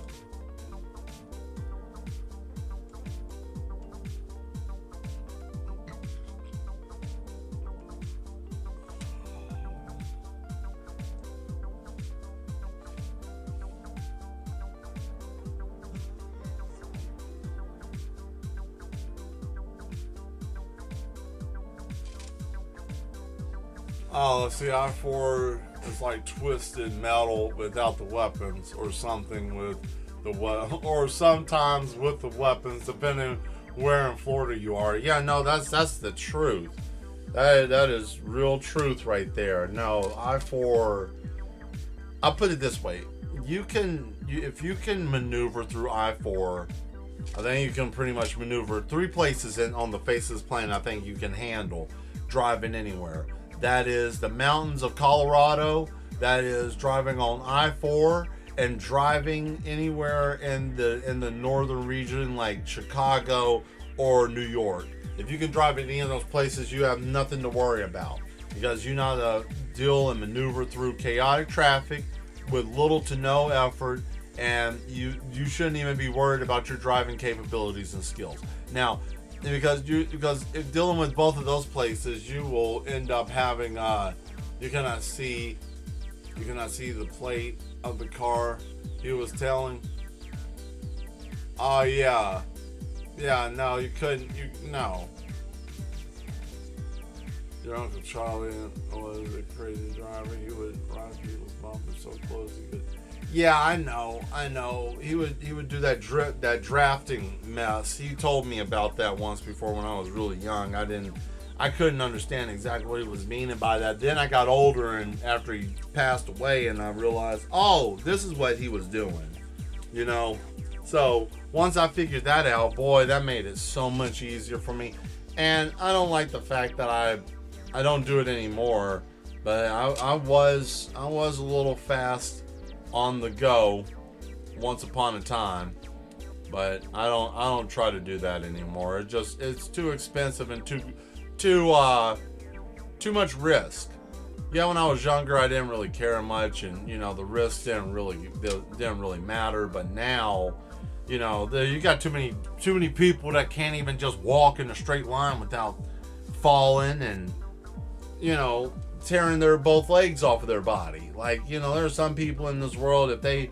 oh, let's see, I-4 is like twisted metal without the weapons, or something with the or sometimes with the weapons, depending where in Florida you are. Yeah, no, that's the truth. That is real truth right there. No, I-4. I'll put it this way: if you can maneuver through I-4, I think you can pretty much maneuver 3 places on the face of this planet. I think you can handle driving anywhere. That is the mountains of Colorado. That is driving on I-4 and driving anywhere in the northern region like Chicago or New York. If you can drive in any of those places, you have nothing to worry about, because you know how to deal and maneuver through chaotic traffic with little to no effort, and you shouldn't even be worried about your driving capabilities and skills. Now, because if dealing with both of those places, you will end up having you cannot see the plate of the car he was telling. Oh yeah, no, you couldn't. No. Your Uncle Charlie was a crazy driver. He would ride people's bumpers so close he could. Yeah, I know. He would do that drafting mess. He told me about that once before when I was really young. I couldn't understand exactly what he was meaning by that. Then I got older, and after he passed away, and I realized, oh, this is what he was doing. You know? So once I figured that out, boy, that made it so much easier for me. And I don't like the fact that I don't do it anymore, but I was a little fast on the go once upon a time, but I don't try to do that anymore. It's too expensive and too much risk. Yeah, when I was younger, I didn't really care much, and you know, the risks didn't really matter. But now, you know, you got too many people that can't even just walk in a straight line without falling and, you know, tearing their both legs off of their body. Like, you know, there are some people in this world, if they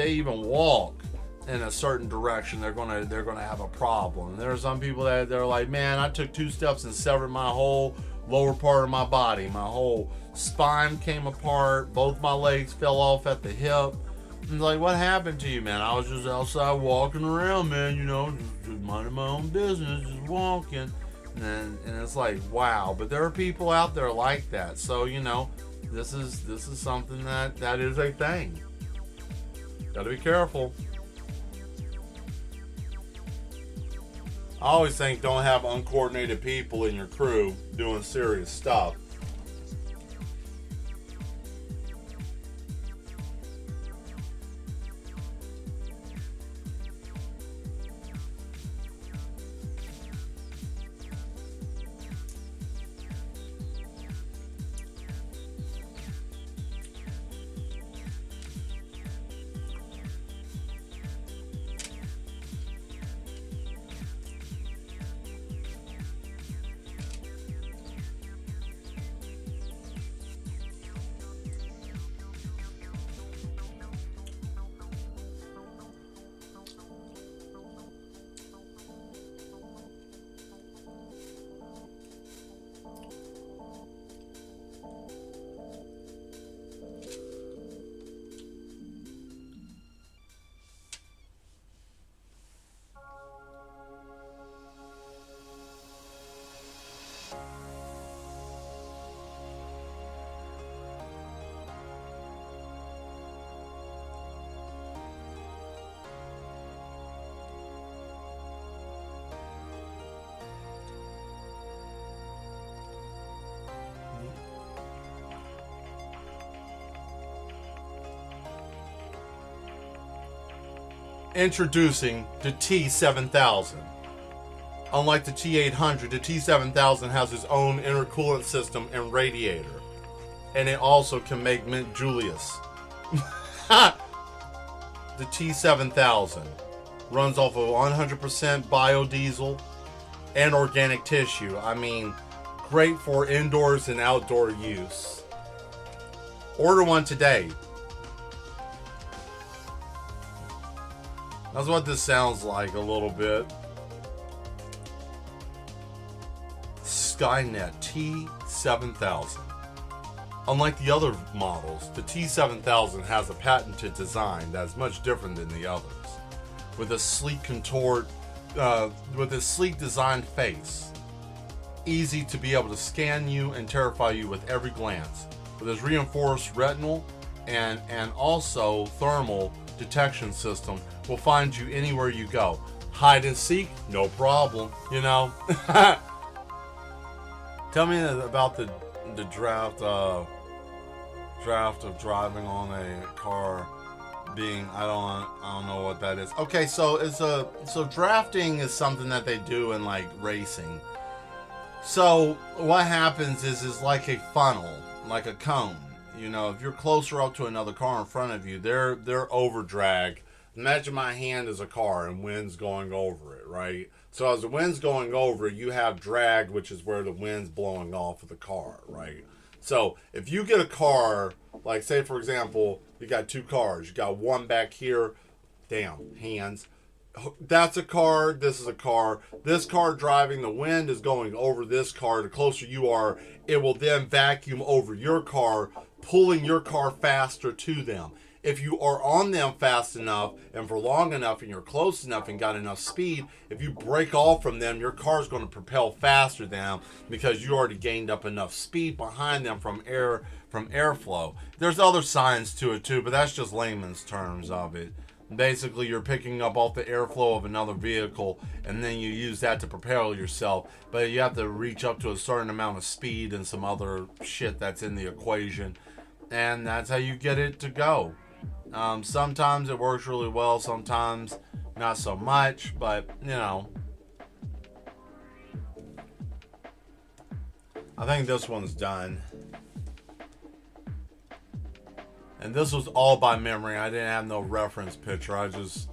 even walk in a certain direction, they're gonna have a problem. And there are some people that they're like, man, I took 2 steps and severed my whole lower part of my body. My whole spine came apart. Both my legs fell off at the hip. And like, what happened to you, man? I was just outside walking around, man. You know, just minding my own business, just walking. And it's like, wow. But there are people out there like that. So, you know, this is something that is a thing. Gotta be careful. I always think don't have uncoordinated people in your crew doing serious stuff. Introducing the T7000. Unlike the T800, the T7000 has its own intercoolant system and radiator. And it also can make Mint Julius. The T7000 runs off of 100% biodiesel and organic tissue. I mean, great for indoors and outdoor use. Order one today. That's what this sounds like a little bit. Skynet T7000. Unlike the other models, the T7000 has a patented design that is much different than the others. With a sleek with a sleek designed face, easy to be able to scan you and terrify you with every glance. With its reinforced retinal and also thermal detection system, will find you anywhere you go. Hide and seek, no problem. You know. Tell me about the draft of driving on a car being I don't know what that is. Okay, so drafting is something that they do in like racing. So what happens is like a funnel, like a cone. You know, if you're closer up to another car in front of you, they're over drag. Imagine my hand is a car and wind's going over it, right? So as the wind's going over it, you have drag, which is where the wind's blowing off of the car, right? So if you get a car, like say for example, you got two cars, you got one back here, damn, hands. That's a car, this is a car. This car driving, the wind is going over this car. The closer you are, it will then vacuum over your car, pulling your car faster to them. If you are on them fast enough and for long enough and you're close enough and got enough speed, if you break off from them, your car is going to propel faster than them because you already gained up enough speed behind them from airflow. There's other science to it too, but that's just layman's terms of it. Basically, you're picking up off the airflow of another vehicle and then you use that to propel yourself. But you have to reach up to a certain amount of speed and some other shit that's in the equation. And that's how you get it to go. Sometimes it works really well, sometimes not so much, but you know. I think this one's done. And this was all by memory. I didn't have no reference picture. I just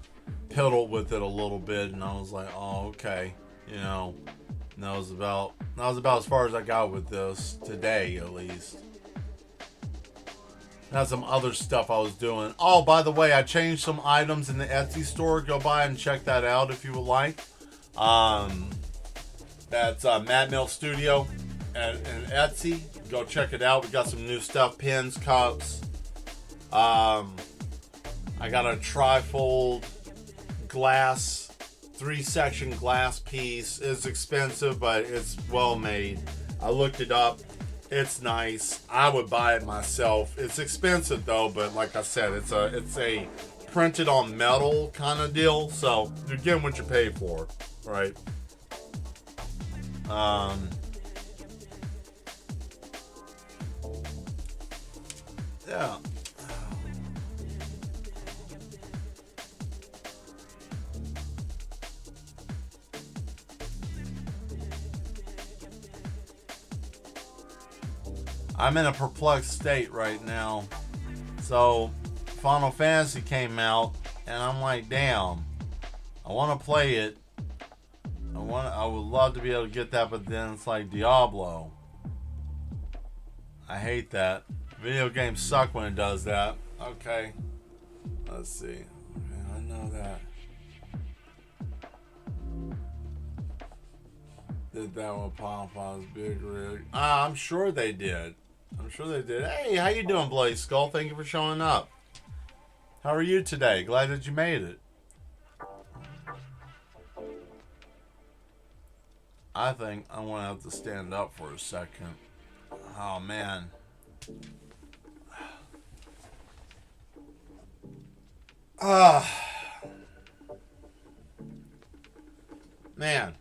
piddled with it a little bit and I was like, oh, okay. You know, and that was about as far as I got with this today, at least. Had some other stuff I was doing. Oh, by the way, I changed some items in the Etsy store. Go by and check that out if you would like. That's Mad Mill Studio and Etsy. Go check it out. We got some new stuff: pins, cups. I got a trifold glass, 3-section glass piece. It's expensive, but it's well made. I looked it up. It's nice. I would buy it myself. It's expensive though, but like I said, it's a printed on metal kind of deal. So you're getting what you pay for, right? Yeah. I'm in a perplexed state right now. So, Final Fantasy came out, and I'm like, damn, I want to play it. I would love to be able to get that, but then it's like Diablo. I hate that. Video games suck when it does that. Okay. Let's see. Man, I know that. Did that one Pompons Big Rig? I'm sure they did. I'm sure they did. Hey, how you doing, Bloody Skull? Thank you for showing up. How are you today? Glad that you made it. I think I'm going to have to stand up for a second. Oh, man. Man.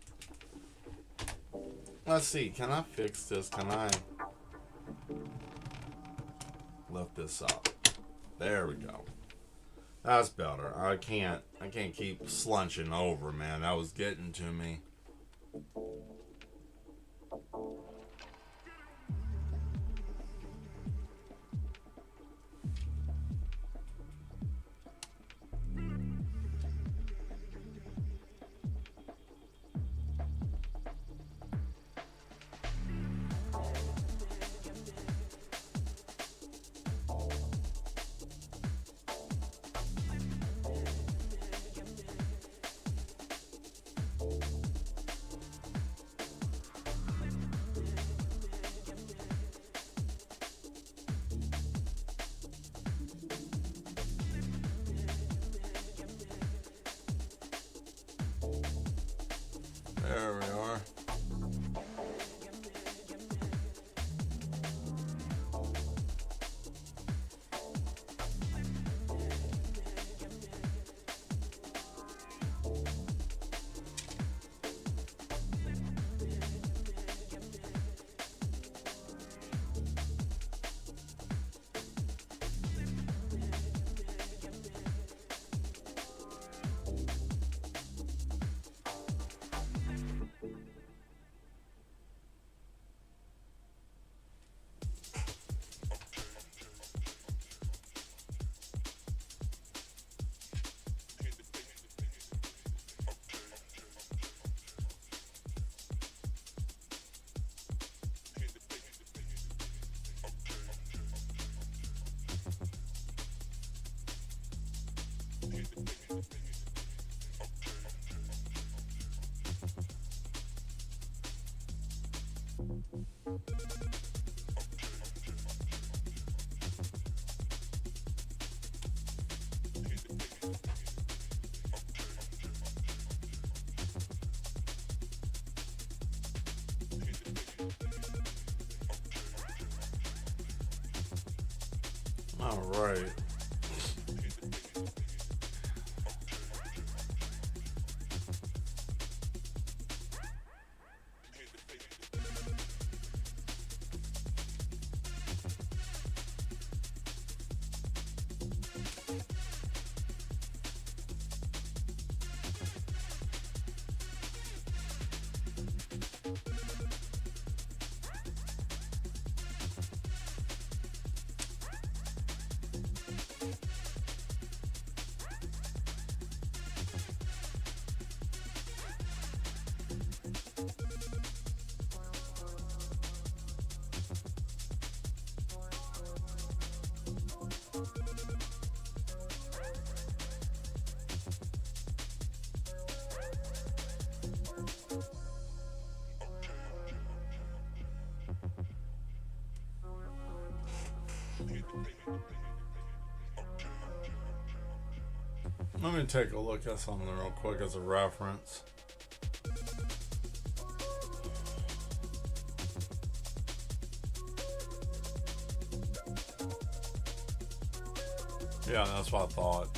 Let's see. Can I fix this? Can I lift this up? There we go. That's better. I can't keep slunching over, man. That was getting to me. There we are. All right. Let me take a look at something real quick as a reference. Yeah, that's what I thought.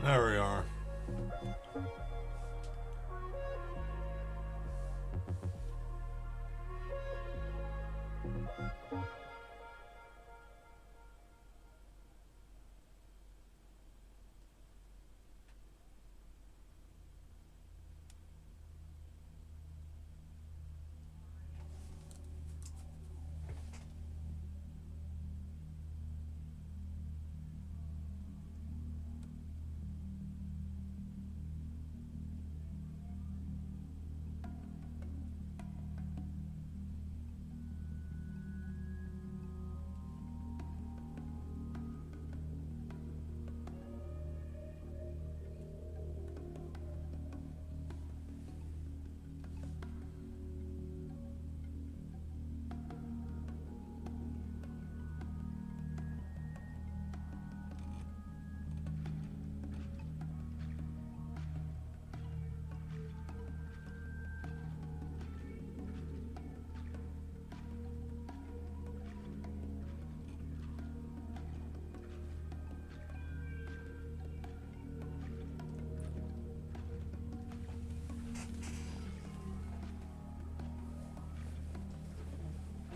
There we are.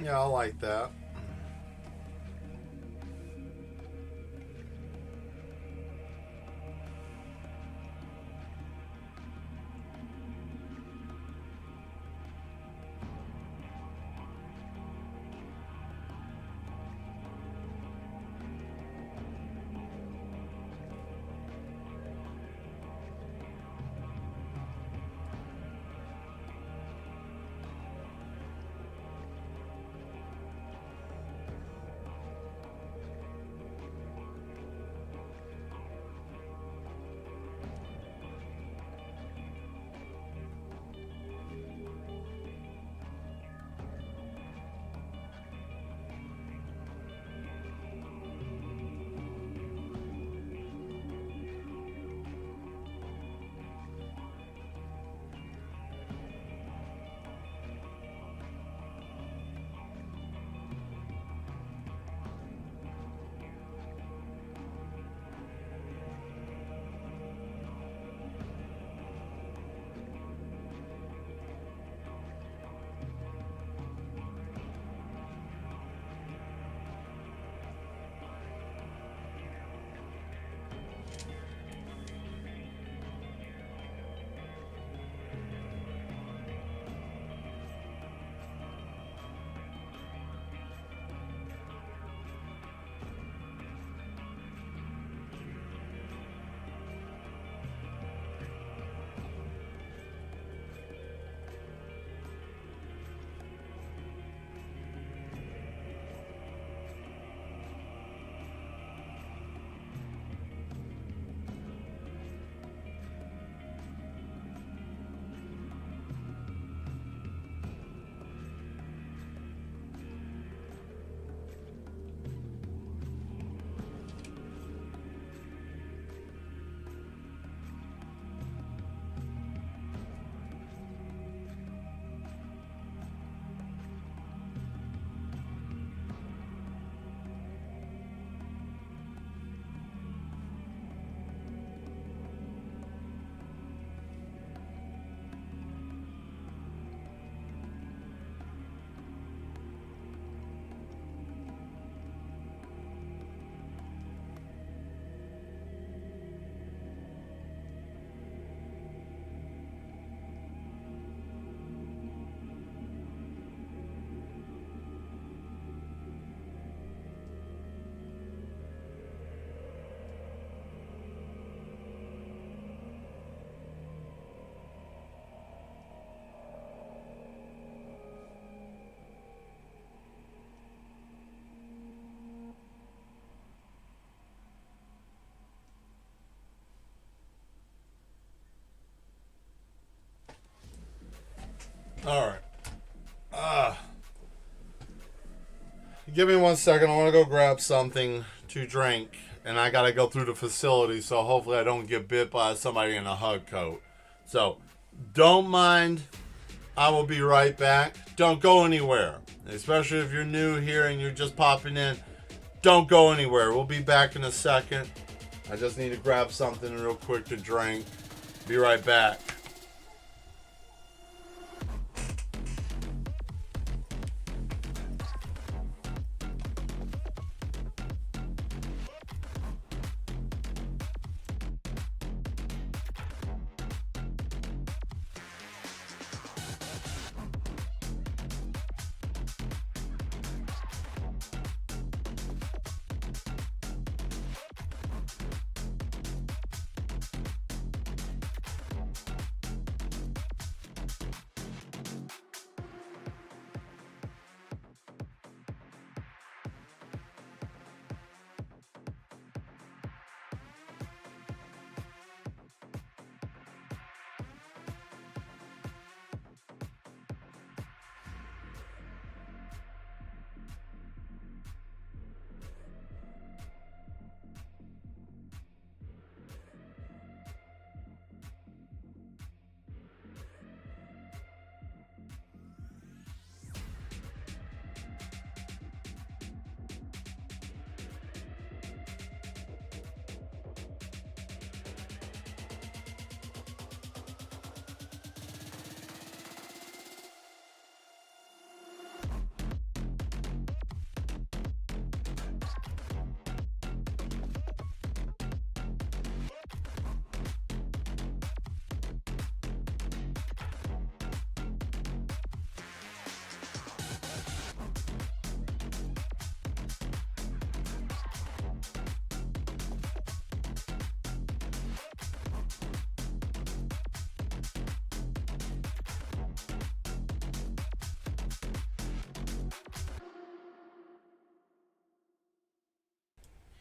Yeah, I like that. All right. Give me 1 second. I want to go grab something to drink, and I gotta go through the facility. So hopefully I don't get bit by somebody in a hug coat. So don't mind. I will be right back. Don't go anywhere, especially if you're new here and you're just popping in. Don't go anywhere. We'll be back in a second. I just need to grab something real quick to drink. Be right back.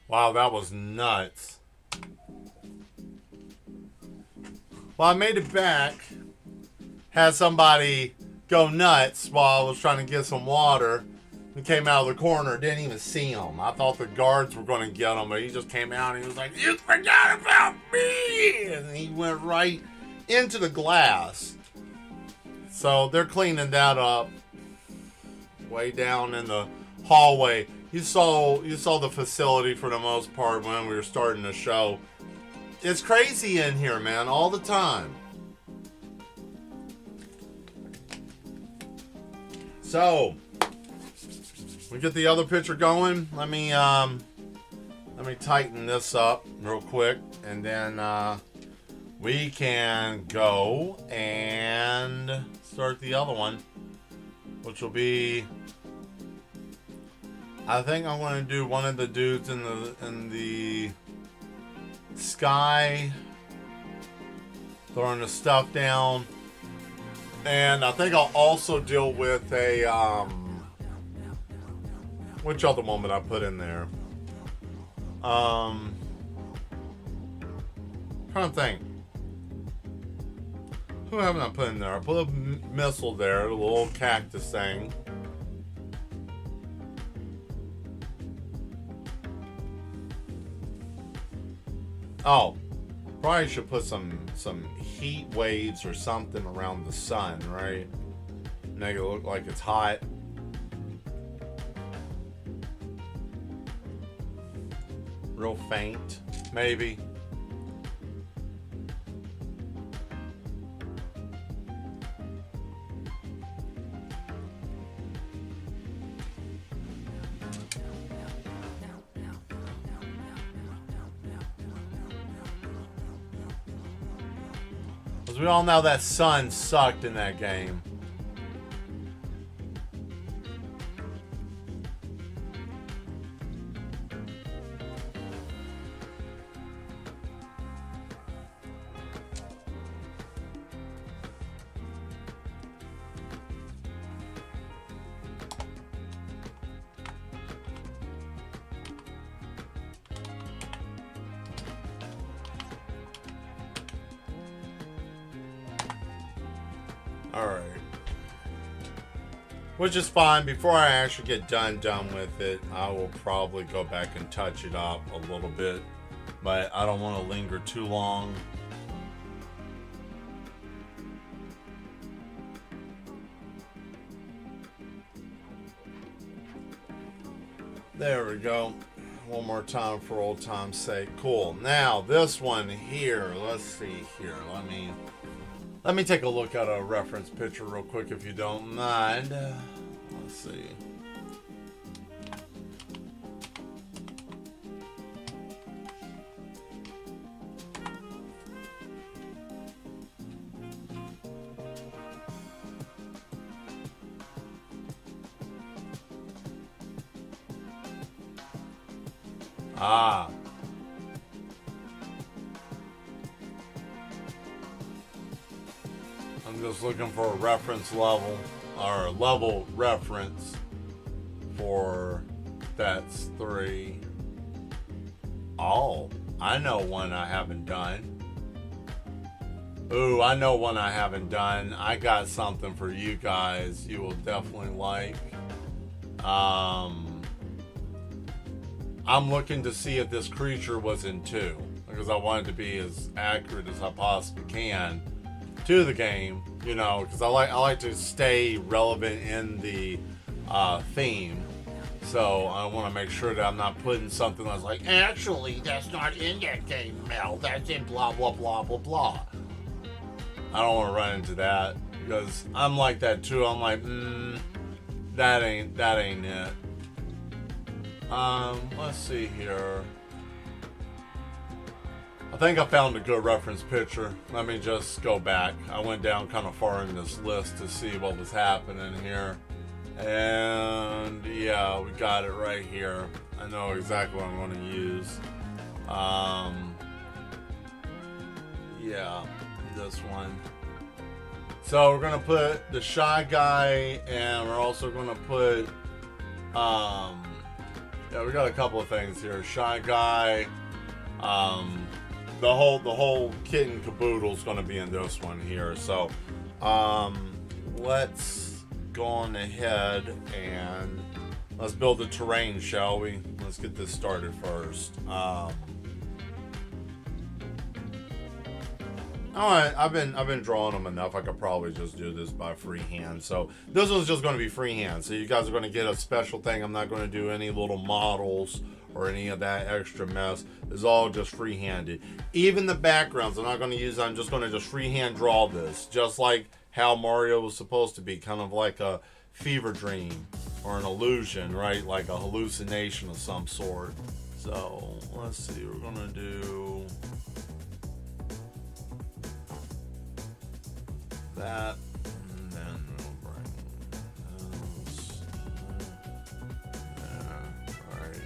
Wow, that was nuts. Well, I made it back. Had somebody go nuts while I was trying to get some water. He came out of the corner, didn't even see him. I thought the guards were going to get him, but he just came out and he was like, "You forgot about me!" And he went right into the glass. So they're cleaning that up. Way down in the hallway. You saw the facility for the most part when we were starting the show. It's crazy in here, man, all the time. So we get the other picture going. Let me tighten this up real quick, and then we can go and start the other one, which will be, I think I'm going to do one of the dudes in the sky throwing the stuff down, and I think I'll also deal with a which other one did I put in there? Trying to think. Who haven't I put in there? I put a missile there, a little cactus thing. Oh, probably should put some heat waves or something around the sun, right? Make it look like it's hot. Real faint, maybe. As we all know, that sun sucked in that game. Alright. Which is fine. Before I actually get done with it, I will probably go back and touch it up a little bit. But I don't want to linger too long. There we go. One more time for old time's sake. Cool. Now, this one here. Let's see here. Let me take a look at a reference picture real quick if you don't mind. Let's see. Ah. I'm just looking for a reference level, or a level reference for That's 3. Oh, I know one I haven't done. Ooh, I know one I haven't done. I got something for you guys you will definitely like. I'm looking to see if this creature was in 2, because I wanted to be as accurate as I possibly can to the game, you know, because I like to stay relevant in the theme. So I want to make sure that I'm not putting something that's like, actually, that's not in that game, Mel. That's in blah, blah, blah, blah, blah. I don't want to run into that, because I'm like that too. I'm like, that ain't it. Let's see here. I think I found a good reference picture. Let me just go back. I went down kind of far in this list to see what was happening here. And yeah, we got it right here. I know exactly what I'm going to use. Yeah, this one. So we're going to put the Shy Guy, and we're also going to put Yeah, we got a couple of things here. Shy Guy. The whole kit and caboodle is going to be in this one here. So, let's go on ahead and let's build the terrain, shall we? Let's get this started first. Alright, I've been drawing them enough. I could probably just do this by freehand. So this one's just going to be freehand. So you guys are going to get a special thing. I'm not going to do any little models or any of that extra mess. It's all just freehanded. Even the backgrounds, I'm not going to use. I'm just going to just freehand draw this, just like how Mario was supposed to be, kind of like a fever dream or an illusion, right? Like a hallucination of some sort. So let's see. We're going to do that, and then we'll bring those there. Alright.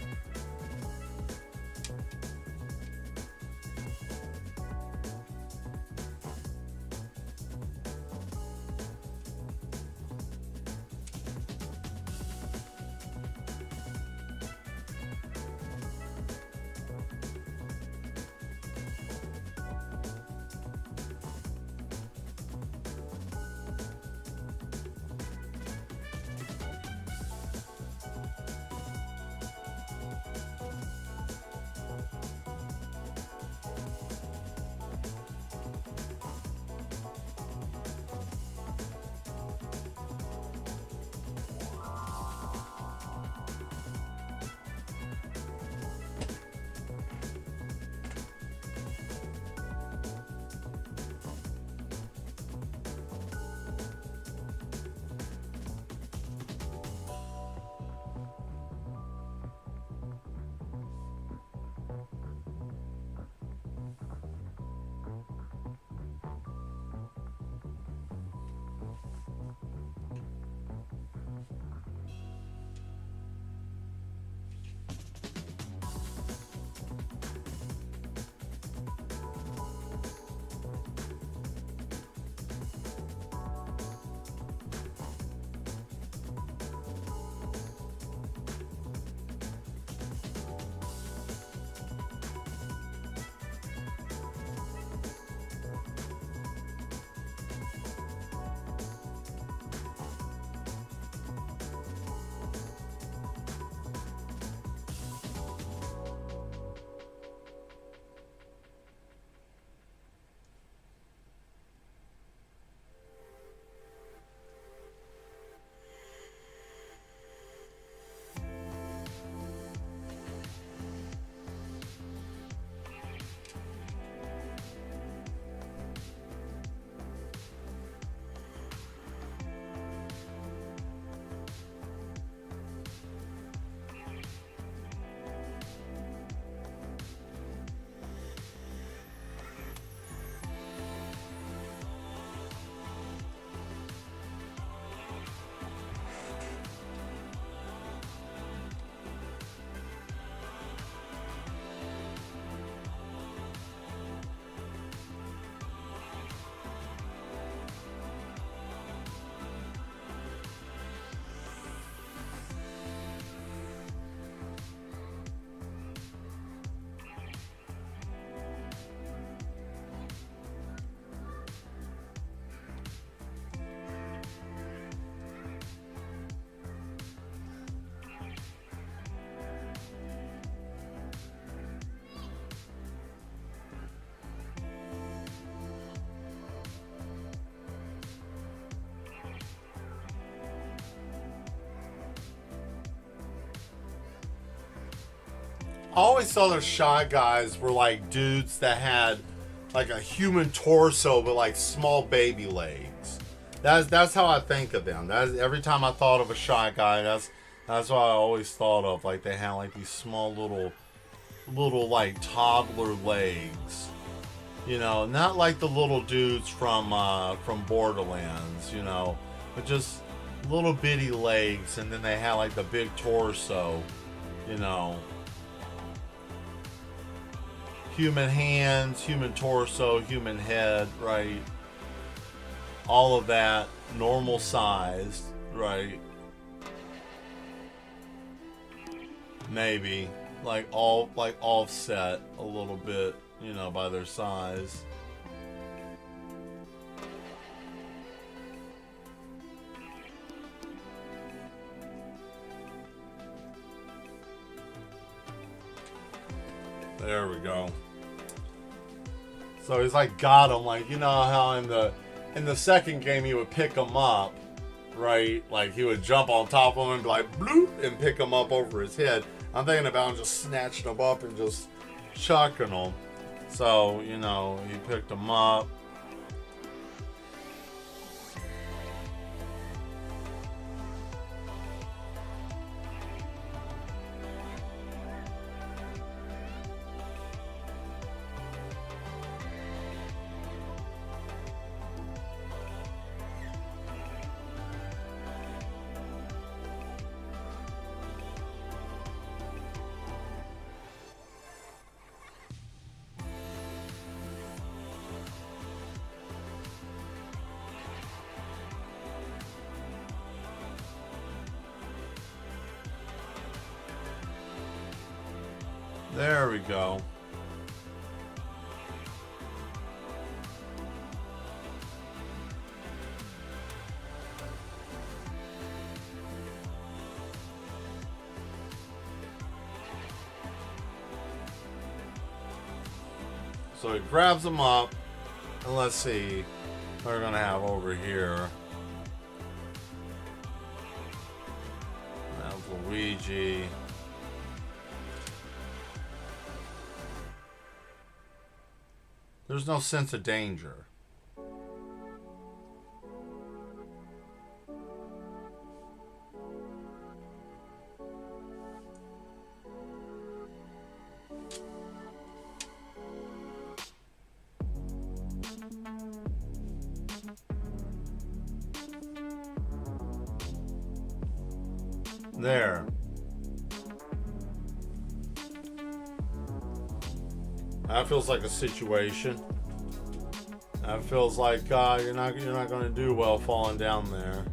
I always thought the Shy Guys were like dudes that had like a human torso but like small baby legs. That's how I think of them. That's every time I thought of a Shy Guy. That's what I always thought of. Like they had like these small little like toddler legs. You know, not like the little dudes from Borderlands. You know, but just little bitty legs, and then they had like the big torso. You know. Human hands, human torso, human head, right? All of that normal sized, right? maybe like offset a little bit, you know, by their size. There we go. So he's like got him, like, you know how in the second game he would pick him up, right? Like he would jump on top of him and be like bloop and pick him up over his head. I'm thinking about him just snatching him up and just chucking him. So, you know, he picked him up. There we go. So he grabs him up, and let's see what we're gonna have over here. That's Luigi. There's no sense of danger. There. That feels like a situation. That feels like you're not going to do well falling down there.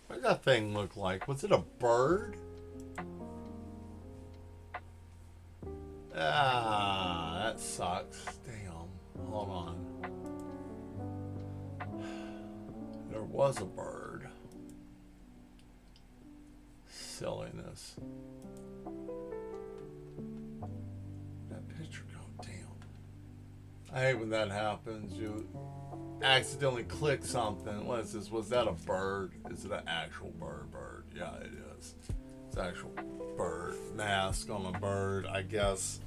What did that thing look like? Was it a bird? Ah, that sucks. Damn. Hold on. There was a bird. Silliness. picture go? Damn. I hate when that happens. You accidentally click something. What is this? Was that a bird? Is it an actual bird? Yeah, it is. It's an actual bird. Mask on a bird, I guess.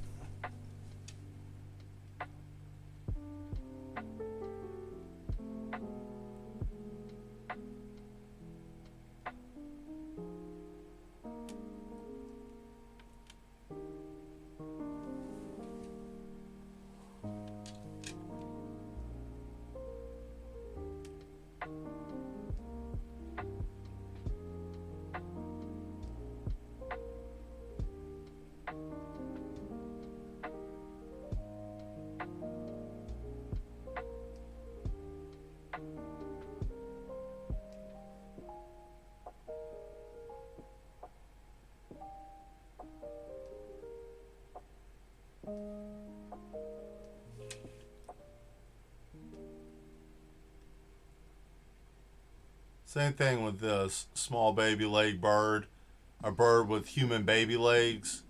Same thing with this small baby leg bird, a bird with human baby legs.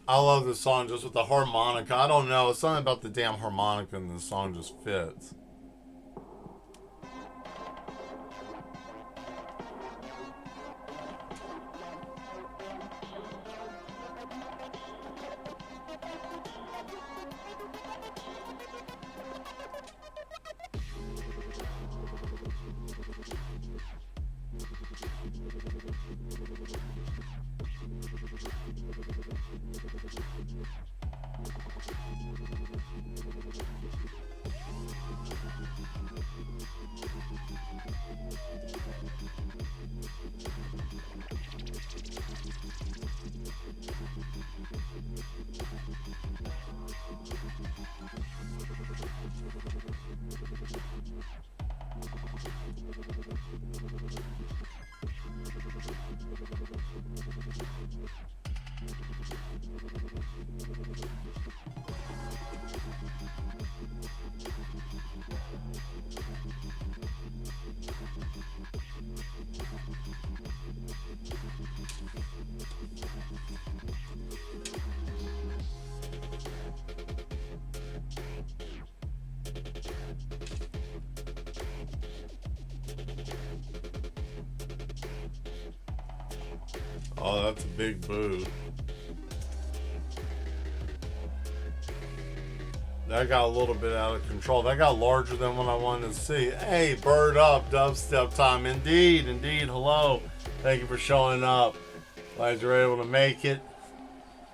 I love this song just with the harmonica. I don't know, something about the damn harmonica in this song just fits. Oh, that's a big boot. That got a little bit out of control. That got larger than what I wanted to see. Hey, bird up, dubstep time. Indeed, indeed. Hello. Thank you for showing up. Glad you're able to make it.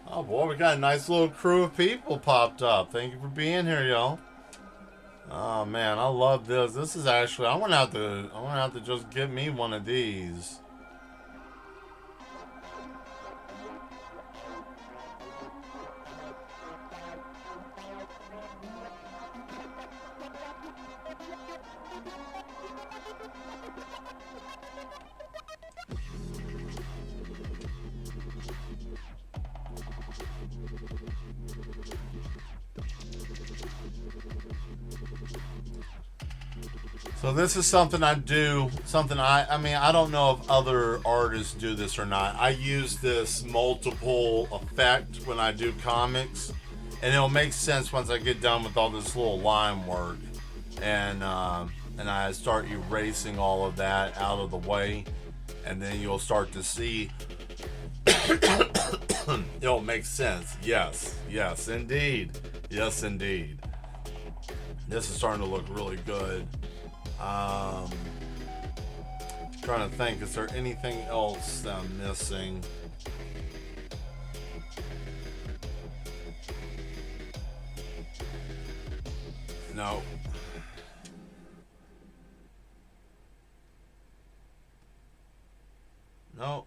Oh boy, we got a nice little crew of people popped up. Thank you for being here, y'all. Oh man, I love this. This is actually I'm gonna have to just get me one of these. So this is something I do, I mean, I don't know if other artists do this or not. I use this multiple effect when I do comics, and it'll make sense once I get done with all this little line work, and I start erasing all of that out of the way, and then you'll start to see it'll make sense. Yes, indeed. Yes, indeed. This is starting to look really good. Trying to think, is there anything else that I'm missing? No. No.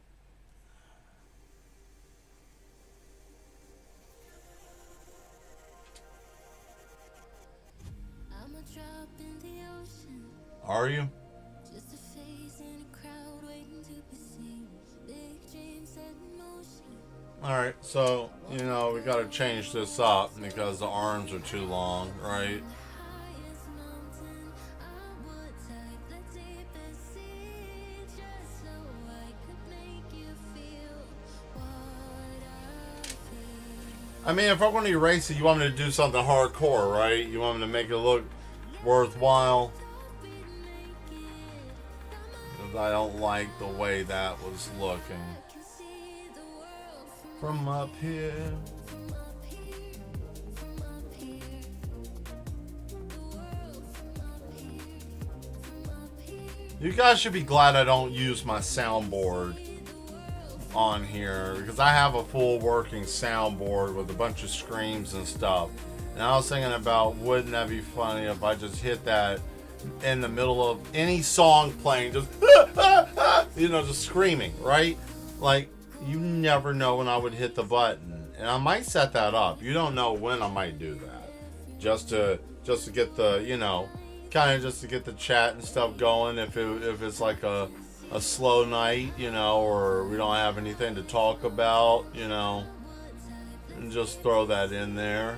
Are you? Alright, so, you know, we gotta change this up because the arms are too long, right? I mean, if I'm going to erase it, you want me to do something hardcore, right? You want me to make it look worthwhile? Because I don't like the way that was looking. From up here. You guys should be glad I don't use my soundboard on here, because I have a full working soundboard with a bunch of screams and stuff. And I was thinking about, wouldn't that be funny if I just hit that in the middle of any song playing, just just screaming, right? Like, you never know when I would hit the button, and I might set that up. You don't know when I might do that, just to get the kind of just to get the chat and stuff going. If it's like a slow night, or we don't have anything to talk about, and just throw that in there.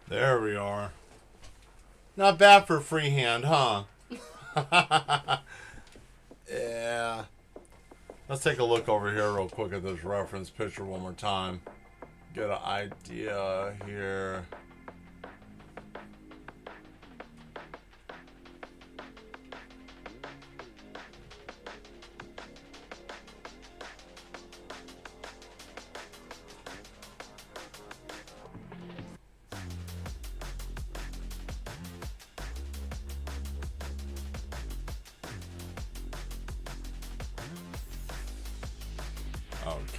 There we are. Not bad for freehand, huh? Yeah. Let's take a look over here real quick at this reference picture one more time. Get an idea here.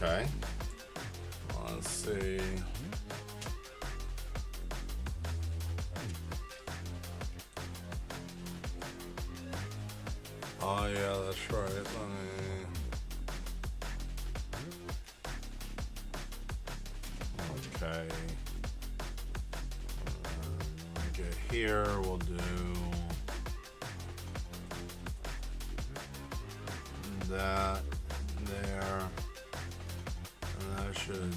Okay. Let's see. Oh yeah, that's right. Let me... Okay. Get here. We'll do that there. I should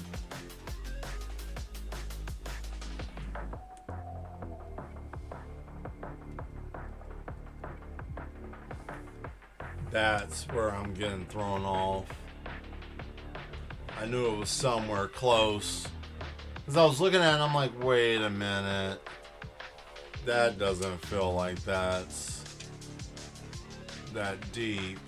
that's where I'm getting thrown off. I knew it was somewhere close because I was looking at it and I'm like, wait a minute, that doesn't feel like that's that deep.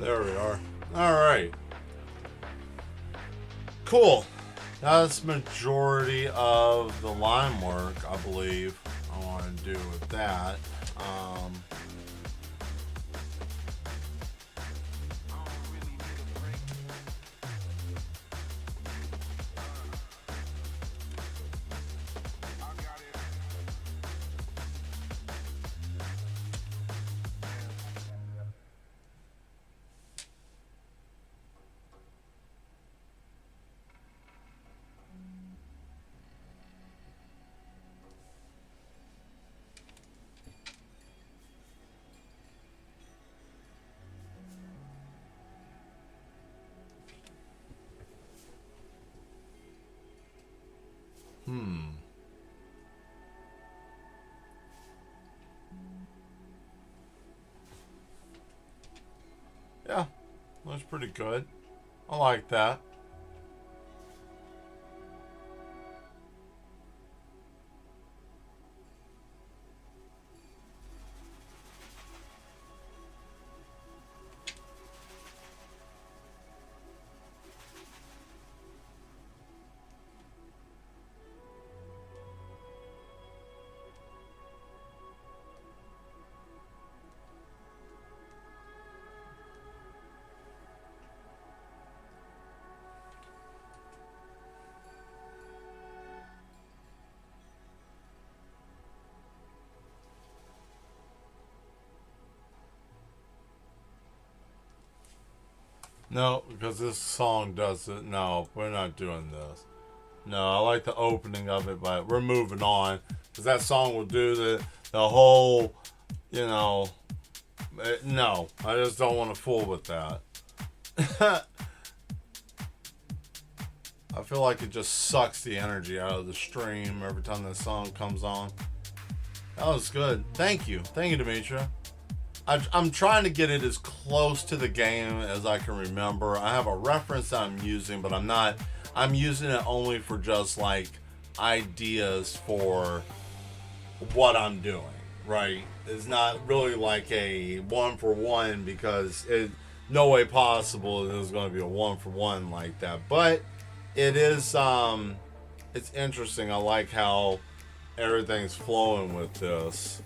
There we are. All right. Cool. That's majority of the line work, I believe, I want to do with that. Yeah, that's pretty good. I like that. No, because this song does it. No, we're not doing this. No, I like the opening of it, but we're moving on because that song will do the whole, you know. No, I just don't want to fool with that. I feel like it just sucks the energy out of the stream every time that song comes on. That was good. Thank you, Demetria. I'm trying to get it as close to the game as I can remember. I have a reference that I'm using, but I'm using it only for just like ideas for what I'm doing, right? It's not really like a one for one because no way possible there's going to be a one for one like that. But it is, it's interesting. I like how everything's flowing with this.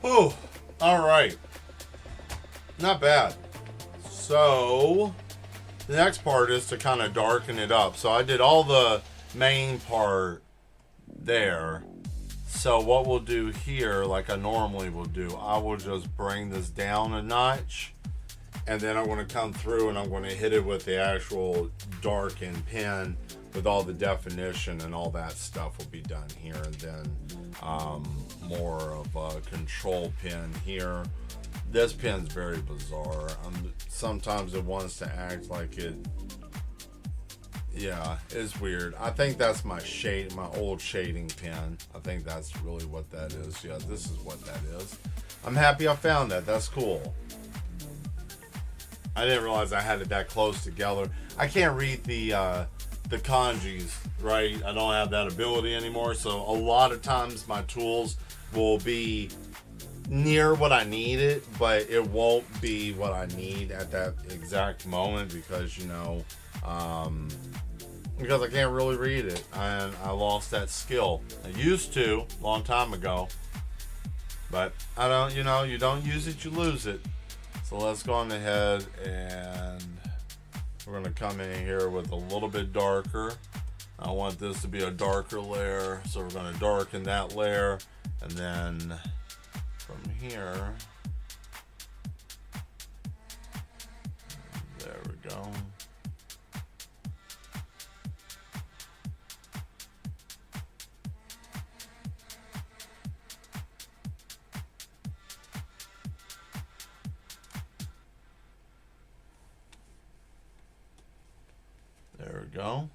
Oh, all right. Not bad. So, The next part is to kind of darken it up. So I did all the main part there. So what we'll do here, like I normally will do, I will just bring this down a notch, and then I'm going to come through and I'm going to hit it with the actual darkened pen with all the definition, and all that stuff will be done here. And then more of a control pen here. This pen's very bizarre. Sometimes it wants to act like it. Yeah, it's weird. I think that's my old shading pen. I think that's really what that is. Yeah, this is what that is. I'm happy I found that. That's cool. I didn't realize I had it that close together. I can't read the kanjis, right? I don't have that ability anymore. So a lot of times my tools will be near what I need it, but it won't be what I need at that exact moment because, because I can't really read it, and I lost that skill. I used to, long time ago, but I don't, you don't use it, you lose it. So let's go on ahead, and we're going to come in here with a little bit darker. I want this to be a darker layer, so we're going to darken that layer, and then from here, there we go. There we go.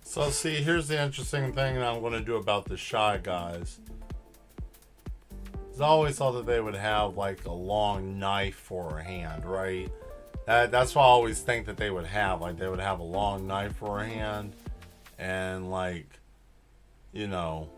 So see, here's the interesting thing that I'm going to do about the Shy Guys. I always thought that they would have like a long knife for a hand, right? That's what I always think that they would have. Like they would have a long knife for a hand, and like, you know.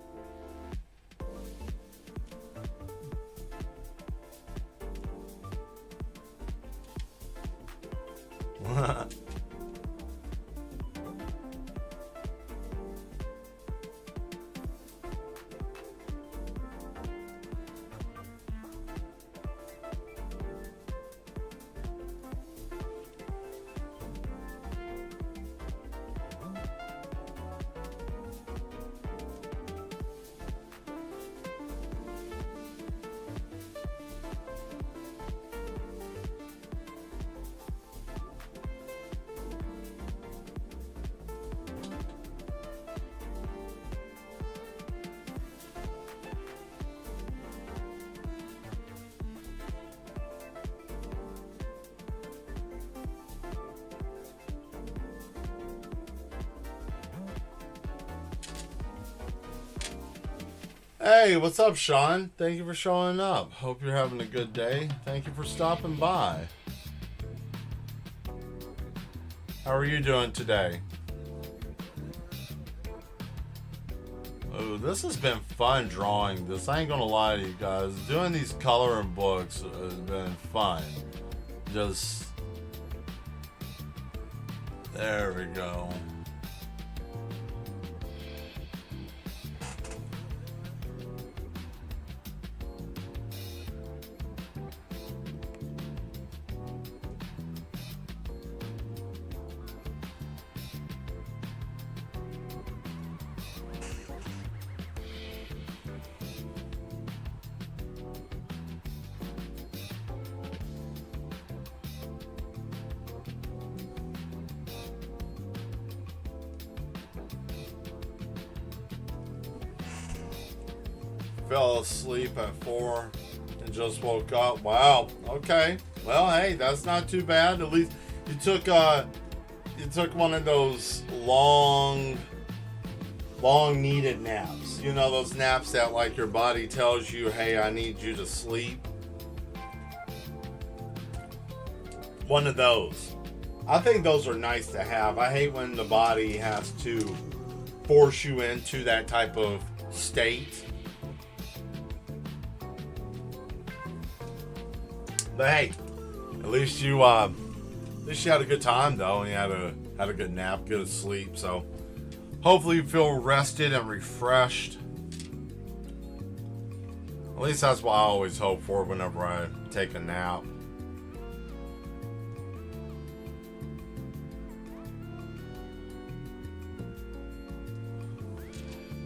Hey, what's up, Sean? Thank you for showing up. Hope you're having a good day. Thank you for stopping by. How are you doing today? Oh, this has been fun drawing this. I ain't gonna lie to you guys. Doing these coloring books has been fun. Just... There we go. Fell asleep at 4 and just woke up. Wow. Okay. Well, hey, that's not too bad. At least you took one of those long needed naps. You know, those naps that like your body tells you, hey, I need you to sleep. One of those. I think those are nice to have. I hate when the body has to force you into that type of state. But hey, at least you had a good time though, and you had a good nap, good sleep. So hopefully you feel rested and refreshed. At least that's what I always hope for whenever I take a nap.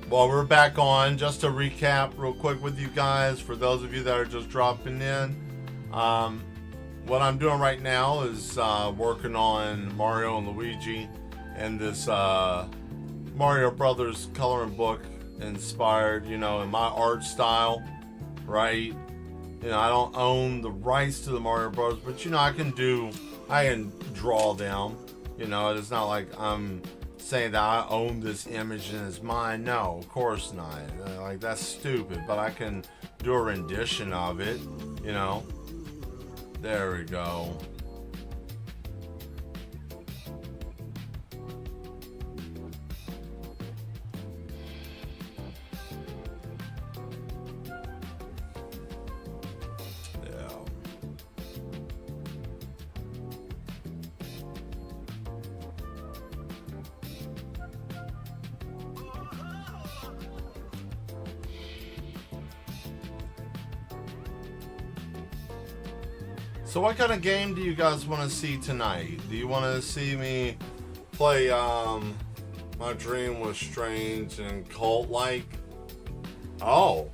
Well, we're back on. Just to recap real quick with you guys, for those of you that are just dropping in. What I'm doing right now is working on Mario and Luigi and this Mario Brothers coloring book inspired, you know, in my art style, right? You know, I don't own the rights to the Mario Brothers, but you know, I can draw them. You know, it's not like I'm saying that I own this image and it's mine. No, of course not. Like, that's stupid, but I can do a rendition of it, you know. There we go. Yeah. So what kind of game do you guys want to see tonight? Do you want to see me play My Dream Was Strange and Cult-like? Oh.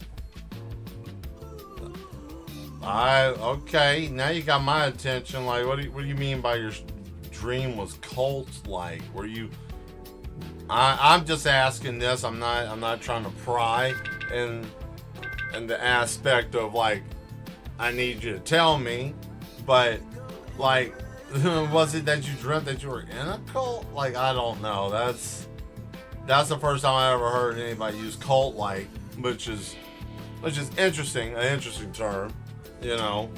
Okay, now you got my attention. Like, what do you mean by your dream was cult-like? Were you... I'm just asking this. I'm not trying to pry in the aspect of, like, I need you to tell me. But, like, was it that you dreamt that you were in a cult? Like, I don't know. That's the first time I ever heard anybody use cult-like, which is interesting, an interesting term, you know.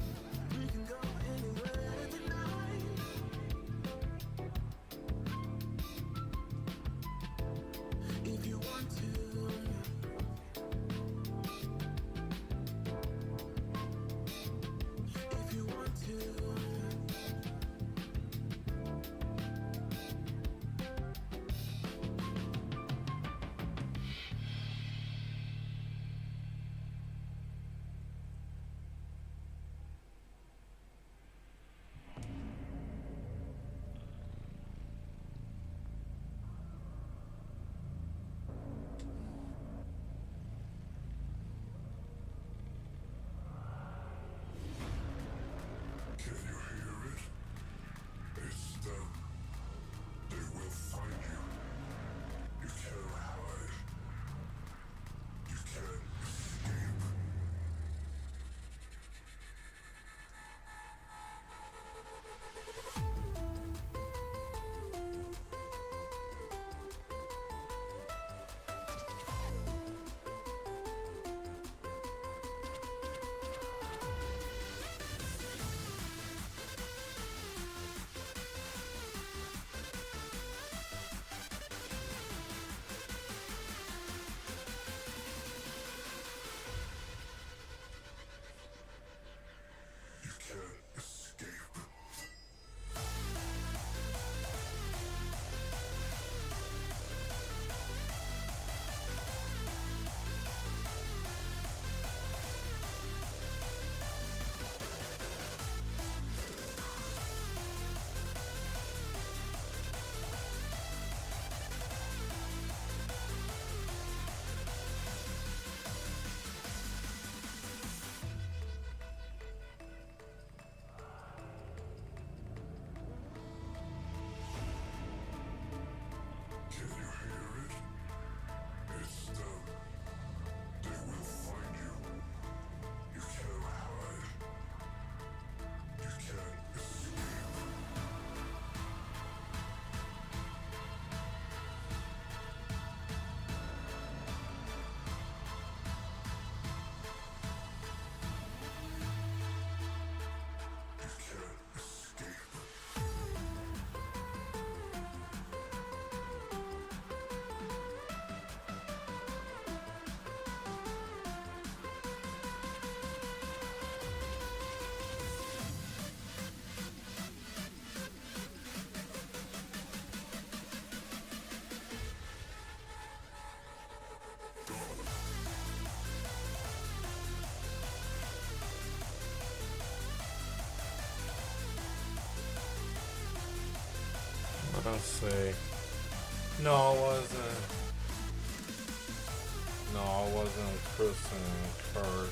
Let's see. No, I wasn't. No, I wasn't Kristen Kirk.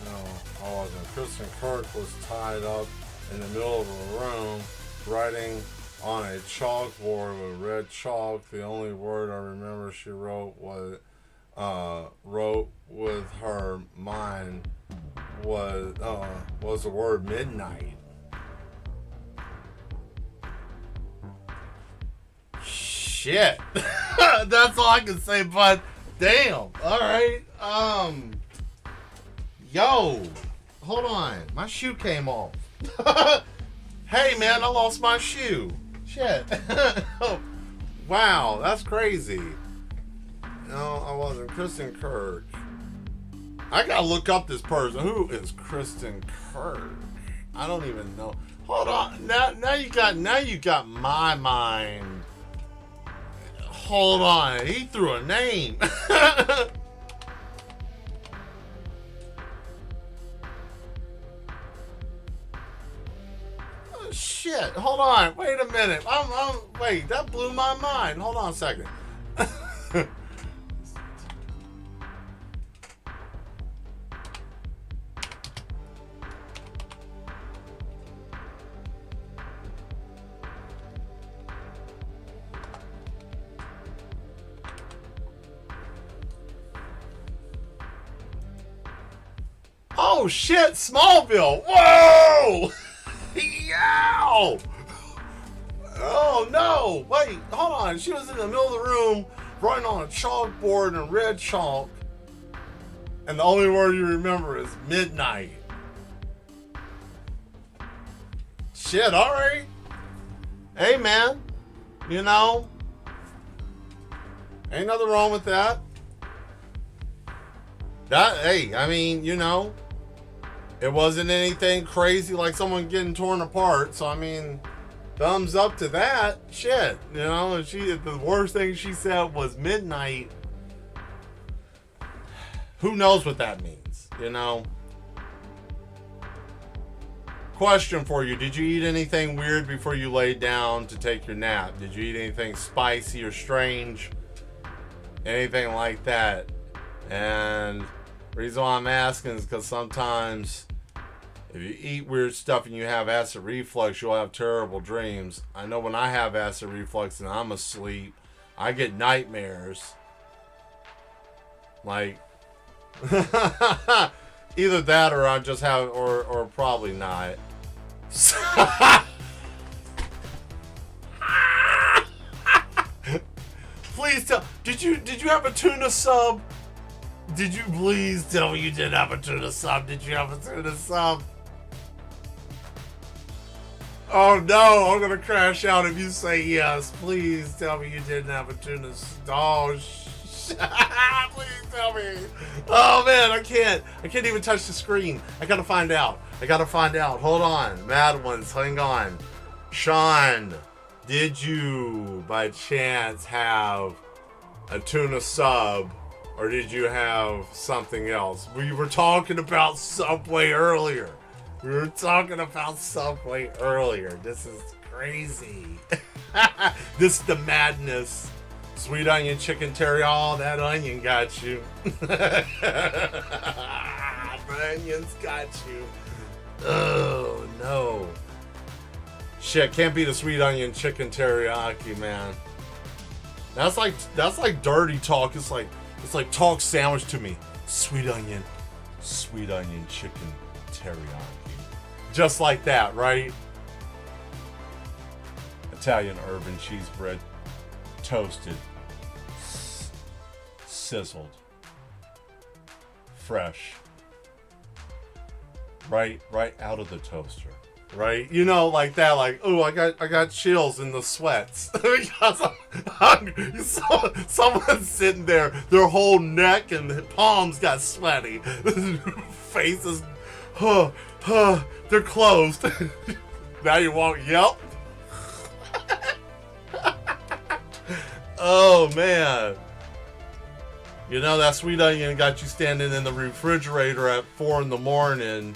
No, I wasn't. Kristen Kirk was tied up in the middle of a room, writing on a chalkboard with red chalk. The only word I remember she wrote with her mind was the word midnight. Shit. That's all I can say, but damn. Alright. Yo. Hold on. My shoe came off. Hey man, I lost my shoe. Shit. Wow, that's crazy. No, I wasn't. Kristen Kirk. I gotta look up this person. Who is Kristen Kirk? I don't even know. Hold on. Now you got my mind. Hold on. He threw a name. Shit. Hold on. Wait a minute. Wait, that blew my mind. Hold on a second. Oh shit, Smallville. Whoa! Yow! Oh no! Wait, hold on. She was in the middle of the room writing on a chalkboard in red chalk. And the only word you remember is midnight. Shit, alright. Hey man, you know, ain't nothing wrong with that. Hey, I mean, you know, it wasn't anything crazy like someone getting torn apart. So, I mean, thumbs up to that. Shit, you know, if the worst thing she said was midnight, who knows what that means, you know? Question for you. Did you eat anything weird before you laid down to take your nap? Did you eat anything spicy or strange? Anything like that? And the reason why I'm asking is because sometimes if you eat weird stuff and you have acid reflux, you'll have terrible dreams. I know when I have acid reflux and I'm asleep, I get nightmares. Like, either that or I just have, or probably not. Please tell. Did you have a tuna sub? Did you please tell me you didn't have a tuna sub? Did you have a tuna sub? Oh no, I'm gonna crash out if you say yes. Please tell me you didn't have a tuna sub. Oh, please tell me. Oh man, I can't even touch the screen. I gotta find out. Hold on. Mad ones, hang on. Sean, did you by chance have a tuna sub? Or did you have something else? We were talking about Subway earlier. This is crazy. This is the madness. Sweet onion chicken teriyaki. Oh, that onion got you. The onions got you. Oh, no. Shit, can't be the sweet onion chicken teriyaki, man. That's like dirty talk. It's like talk sandwich to me. Sweet onion chicken teriyaki. Just like that, right? Italian urban cheese bread, toasted, sizzled, fresh, right out of the toaster. Right, you know, like that, like, oh, I got chills in the sweats because I'm hungry. Someone's sitting there, their whole neck and palms got sweaty, faces, they're closed. Now you won't yelp. Oh man, you know that sweet onion got you standing in the refrigerator at 4 a.m.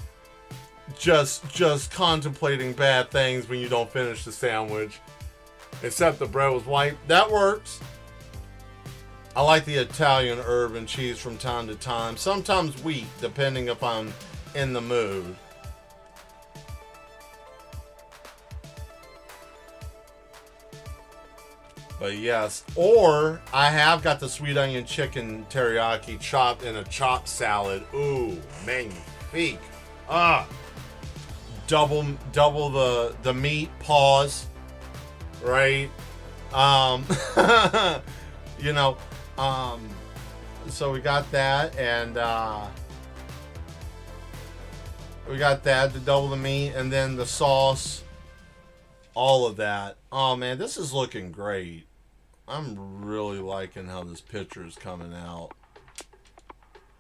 Just contemplating bad things when you don't finish the sandwich. Except the bread was white. That works. I like the Italian herb and cheese from time to time. Sometimes wheat, depending if I'm in the mood. But yes, or I have got the sweet onion chicken teriyaki chopped in a chopped salad. Ooh, magnifique. Ah, double the meat. Pause. Right. You know. So we got that, and we got that to double the meat, and then the sauce. All of that. Oh man, this is looking great. I'm really liking how this picture is coming out.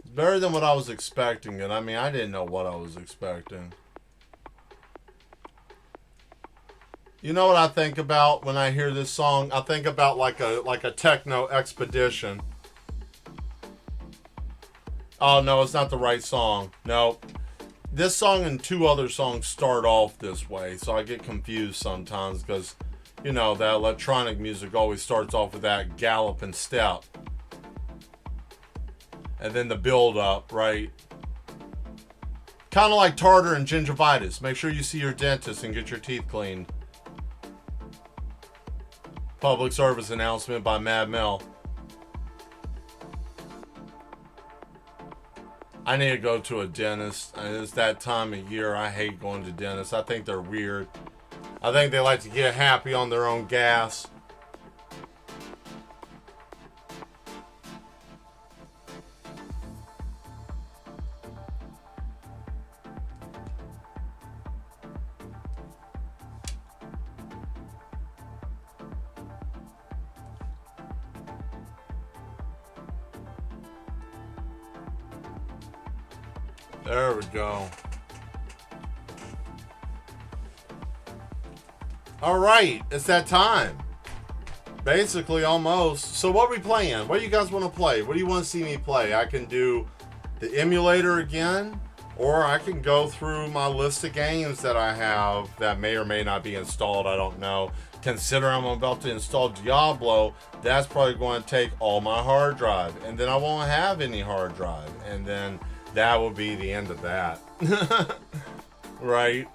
It's better than what I was expecting. And I mean, I didn't know what I was expecting. You know what I think about when I hear this song? I think about like a techno expedition. Oh no, it's not the right song. No. This song and two other songs start off this way, so I get confused sometimes because, you know, that electronic music always starts off with that gallop and step. And then the build up, right? Kind of like tartar and gingivitis. Make sure you see your dentist and get your teeth cleaned. Public service announcement by Mad Mel. I need to go to a dentist. It's that time of year. I hate going to dentists. I think they're weird. I think they like to get happy on their own gas. There we go. All right, it's that time. Basically, almost. So what are we playing? What do you guys want to play? What do you want to see me play? I can do the emulator again, or I can go through my list of games that I have that may or may not be installed. I don't know. Consider I'm about to install Diablo, that's probably going to take all my hard drive, and then I won't have any hard drive, and then that will be the end of that. Right?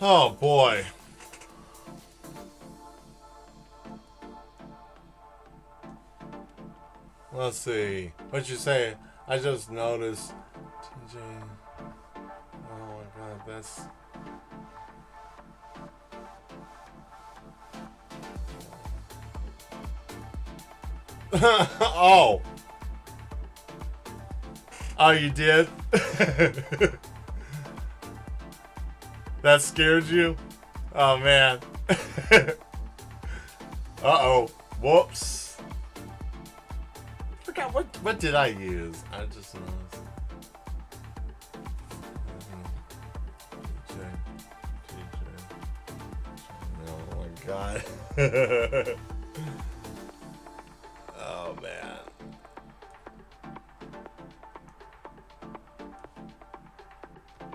Oh boy. Let's see. What'd you say? I just noticed. TJ. Oh my god, that's. Oh. Oh, you did? That scared you? Oh man. Uh-oh. Whoops. Forgot what did I use? I just noticed. TJ. Oh my god. Oh man.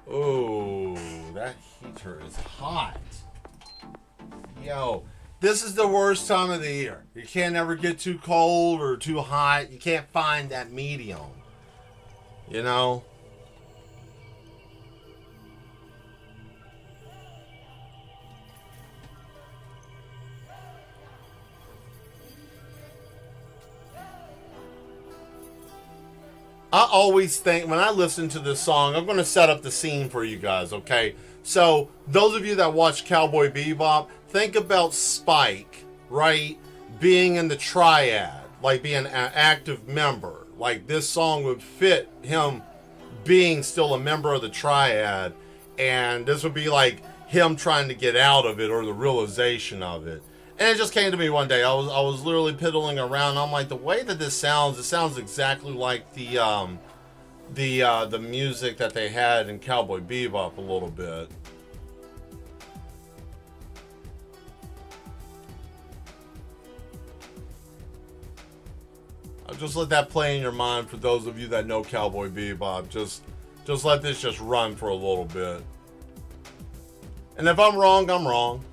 Oh, that heater is hot. Yo, this is the worst time of the year. You can't ever get too cold or too hot. You can't find that medium. You know? I always think when I listen to this song, I'm going to set up the scene for you guys, okay? So, those of you that watch Cowboy Bebop, think about Spike, right? Being in the triad, like being an active member. Like this song would fit him being still a member of the triad, and this would be like him trying to get out of it or the realization of it. And it just came to me one day. I was literally piddling around. I'm like, the way that this sounds, it sounds exactly like the music that they had in Cowboy Bebop a little bit. I'll just let that play in your mind for those of you that know Cowboy Bebop. Just let this just run for a little bit. And if I'm wrong, I'm wrong.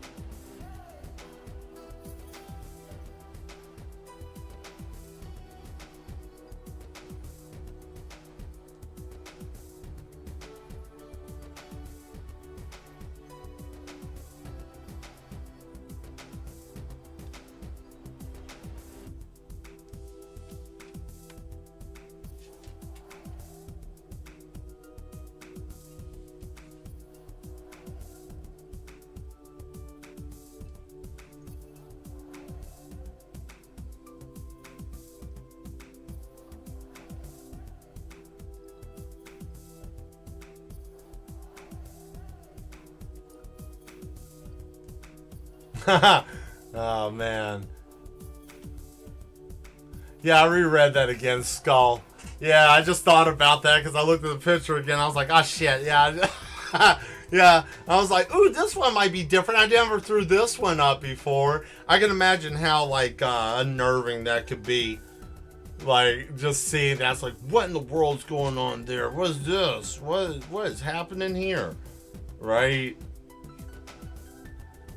Oh man. Yeah, I reread that again, Skull. Yeah, I just thought about that because I looked at the picture again. I was like, oh shit, yeah. Yeah, I was like, ooh, this one might be different. I never threw this one up before. I can imagine how, like, unnerving that could be. Like, just seeing that's like, what in the world's going on there? What's this? What is happening here? Right?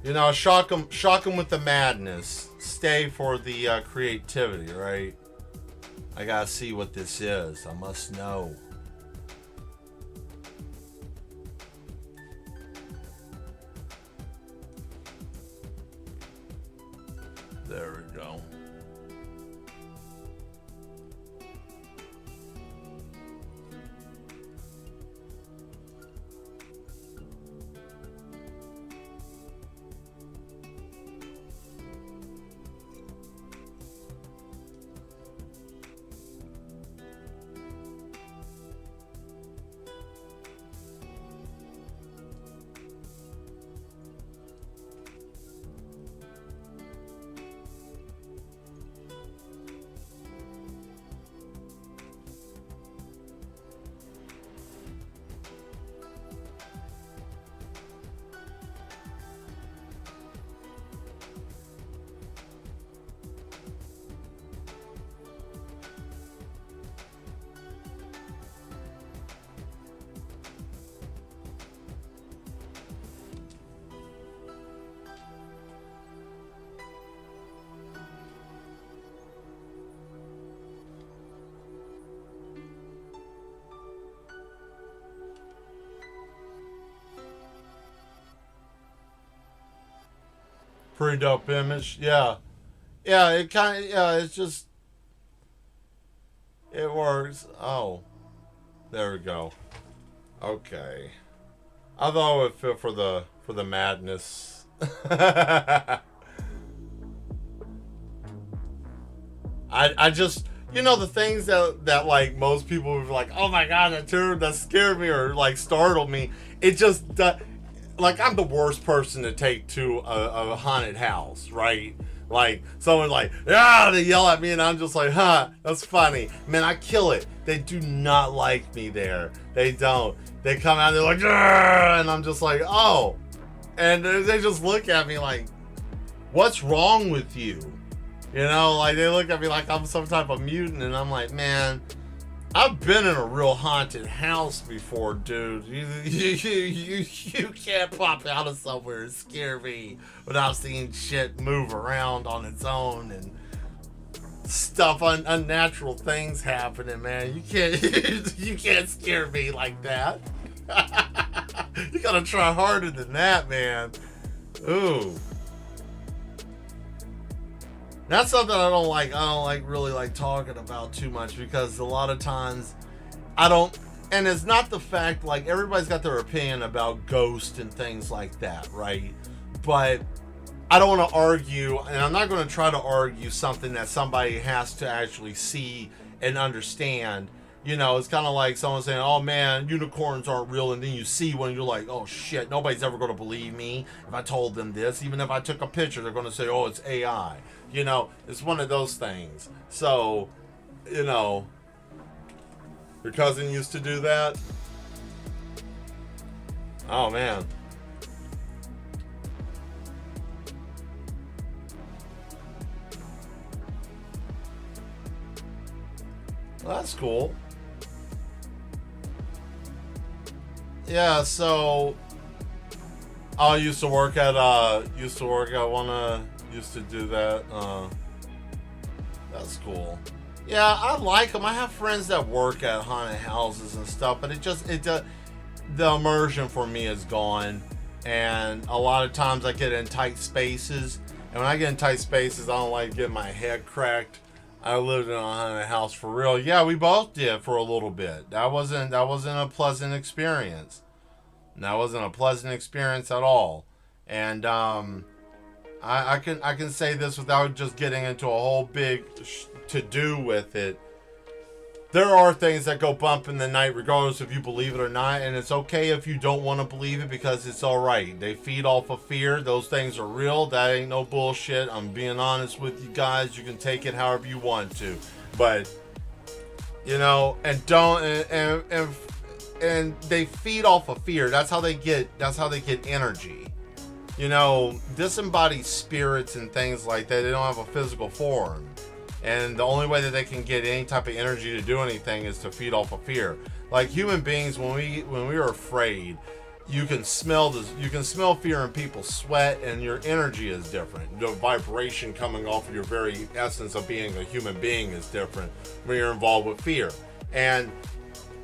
You know, shock them with the madness. Stay for the creativity, right? I gotta see what this is. I must know. There we go. Pretty dope image. Yeah. Yeah, it kind of, yeah, it's just, it works. Oh, there we go. Okay. I thought it would fit for the madness. I just, you know, the things that like most people would be like, oh my god, that scared me or like startled me. It just, like, I'm the worst person to take to a haunted house, right? Like, someone like, yeah, they yell at me and I'm just like, huh, that's funny. Man, I kill it. They do not like me there. They don't. They come out and they're like, argh! And I'm just like, oh. And they just look at me like, what's wrong with you? You know, like, they look at me like I'm some type of mutant and I'm like, man, I've been in a real haunted house before, dude. You can't pop out of somewhere and scare me without seeing shit move around on its own and stuff, unnatural things happening, man. You can't scare me like that. You gotta try harder than that, man. Ooh. That's something I don't like really like talking about too much because a lot of times I don't, and it's not the fact, like, everybody's got their opinion about ghosts and things like that, right? But I don't want to argue, and I'm not going to try to argue something that somebody has to actually see and understand. You know, it's kind of like someone saying, oh man, unicorns aren't real, and then you see one, you're like, oh shit, nobody's ever going to believe me if I told them this. Even if I took a picture, they're going to say, oh, it's AI. You know, it's one of those things. So, you know, your cousin used to do that. Oh man. Well, that's cool. Yeah, so I used to work at used to do that. That's cool. Yeah, I like them. I have friends that work at haunted houses and stuff, but the immersion for me is gone. And a lot of times I get in tight spaces, and when I get in tight spaces, I don't like getting my head cracked. I lived in a haunted house for real. Yeah, we both did for a little bit. That wasn't a pleasant experience. That wasn't a pleasant experience at all. And I can say this without just getting into a whole big to do with it. There are things that go bump in the night regardless if you believe it or not, and it's okay if you don't want to believe it because it's alright. They feed off of fear. Those things are real. That ain't no bullshit. I'm being honest with you guys. You can take it however you want to. But you know, and don't and they feed off of fear. That's how they get energy. You know, disembodied spirits and things like that, they don't have a physical form. And the only way that they can get any type of energy to do anything is to feed off of fear. Like human beings, when we are afraid, you can smell fear in people's sweat, and your energy is different. The vibration coming off of your very essence of being a human being is different when you're involved with fear. And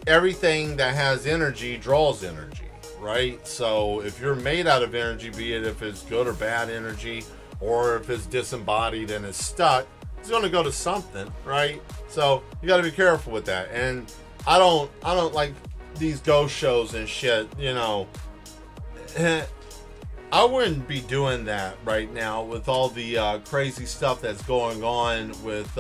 everything that has energy draws energy, right? So if you're made out of energy, be it if it's good or bad energy, or if it's disembodied and it's stuck, it's going to go to something, right? So you got to be careful with that. And I don't like these ghost shows and shit, you know. I wouldn't be doing that right now with all the crazy stuff that's going on with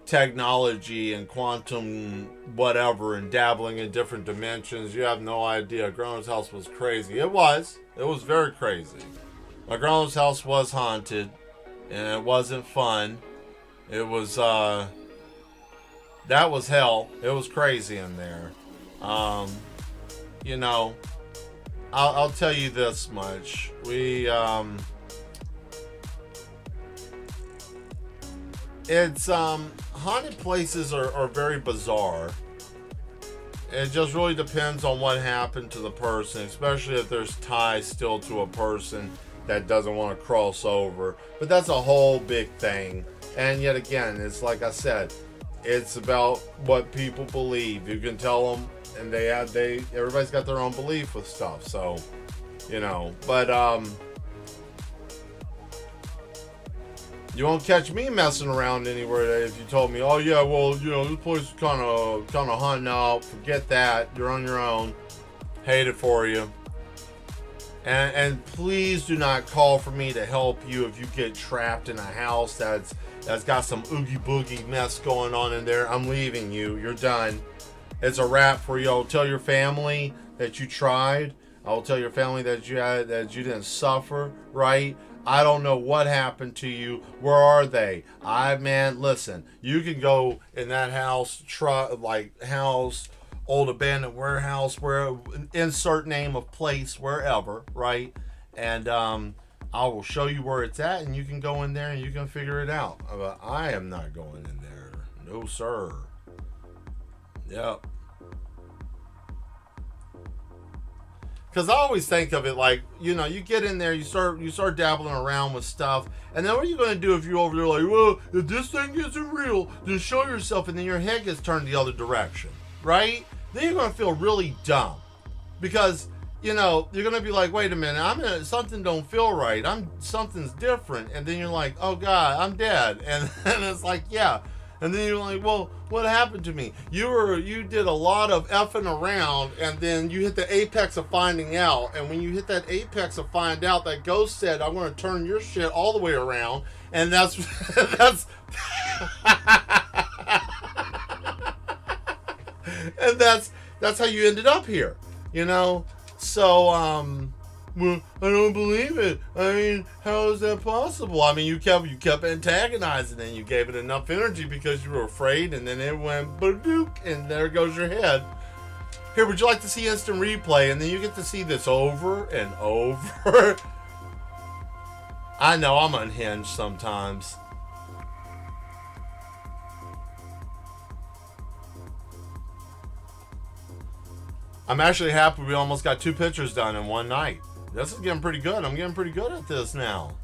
technology and quantum whatever and dabbling in different dimensions. You have no idea. Grandma's house was crazy. It was very crazy. My grandma's house was haunted. And it wasn't fun. It was, that was hell. It was crazy in there. You know, I'll tell you this much. Haunted places are very bizarre. It just really depends on what happened to the person, especially if there's ties still to a person that doesn't want to cross over. But that's a whole big thing. And yet again, it's like I said, it's about what people believe. You can tell them, and everybody's got their own belief with stuff. So, you know, but you won't catch me messing around anywhere if you told me, oh yeah, well, you know, this place is kind of haunted out. Forget that. You're on your own. Hate it for you. And please do not call for me to help you if you get trapped in a house that's got some oogie boogie mess going on in there. I'm leaving you. You're done. It's a wrap for you. I'll tell your family that you tried. I'll tell your family that you didn't suffer, right? I don't know what happened to you. Where are they? Listen, you can go in that house, old abandoned warehouse, where insert name of place, wherever, right? And I will show you where it's at, and you can go in there and you can figure it out. But I am not going in there. No, sir. Yep. Because I always think of it like, you know, you get in there, you start dabbling around with stuff, and then what are you going to do if you're over there like, well, if this thing isn't real, then show yourself, and then your head gets turned the other direction, right? Then you're going to feel really dumb. Because, you know, you're going to be like, wait a minute, something don't feel right. Something's different. And then you're like, oh God, I'm dead. And it's like, yeah. And then you're like, well, what happened to me? You did a lot of effing around, and then you hit the apex of finding out. And when you hit that apex of find out, that ghost said, I'm going to turn your shit all the way around. And that's that's how you ended up here, you know. So well, I don't believe it. I mean, how is that possible? I mean, you kept antagonizing it, and you gave it enough energy because you were afraid, and then it went badook, and there goes your head. Here, would you like to see instant replay? And then you get to see this over and over. I know I'm unhinged sometimes. I'm actually happy we almost got 2 pictures done in one night. This is getting pretty good. I'm getting pretty good at this now.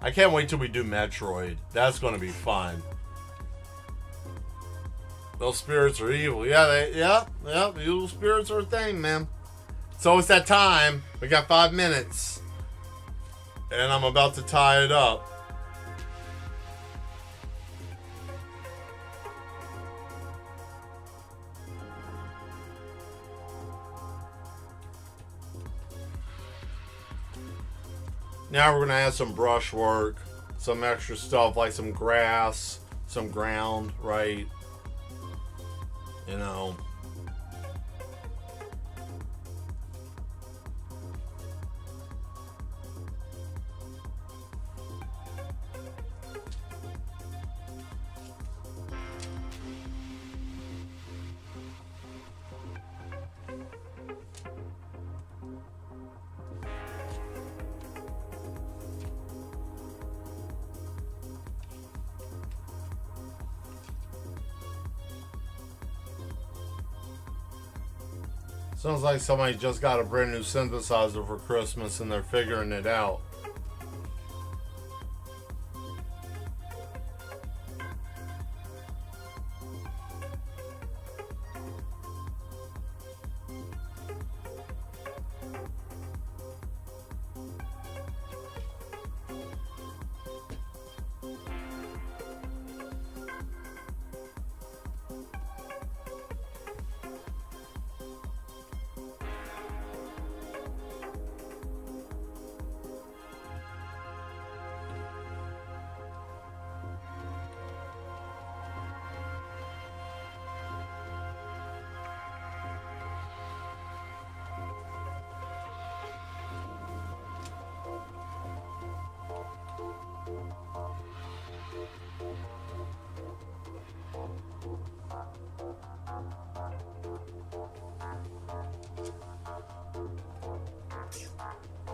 I can't wait till we do Metroid. That's going to be fun. Those spirits are evil. Yeah, evil spirits are a thing, man. So it's that time. We got 5 minutes. And I'm about to tie it up. Now we're going to add some brushwork, some extra stuff like some grass, some ground, right? You know. Sounds like somebody just got a brand new synthesizer for Christmas and they're figuring it out.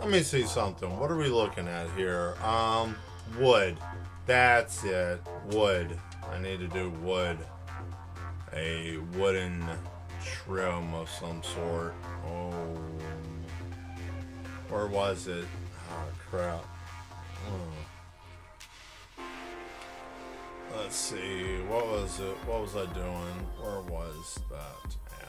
Let me see something. What are we looking at here? Wood. That's it. Wood. I need to do wood. A wooden trim of some sort. Oh. Where was it? Oh, crap. Let's see. What was it? What was I doing? Where was that at?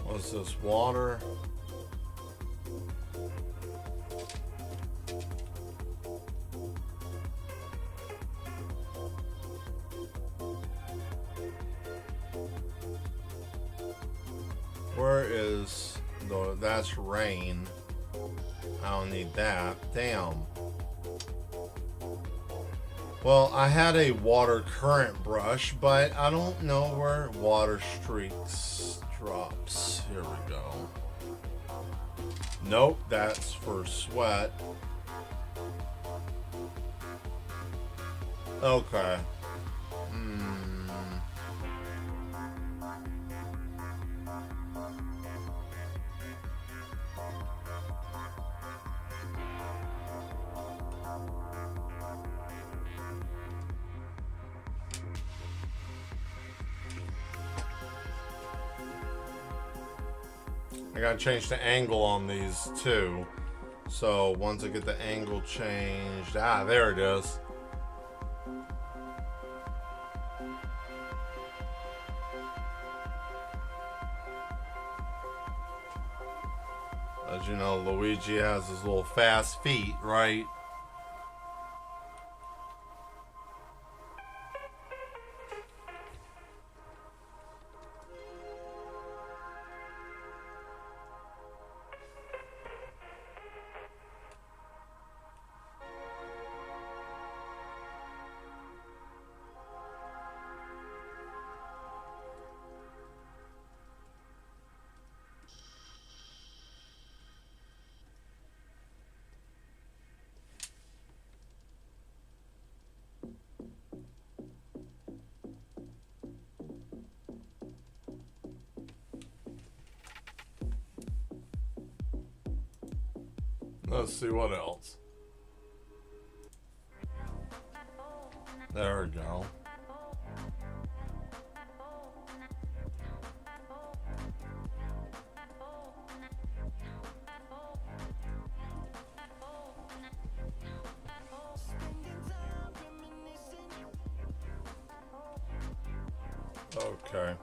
What's this? Water? Where is the... That's rain. I don't need that. Damn. Well, I had a water current brush, but I don't know where water streaks drops. Here we go. Nope, that's for sweat. Okay. I gotta change the angle on these too. So once I get the angle changed, there it is. As you know, Luigi has his little fast feet, right? Let's see what else. There we go. Okay.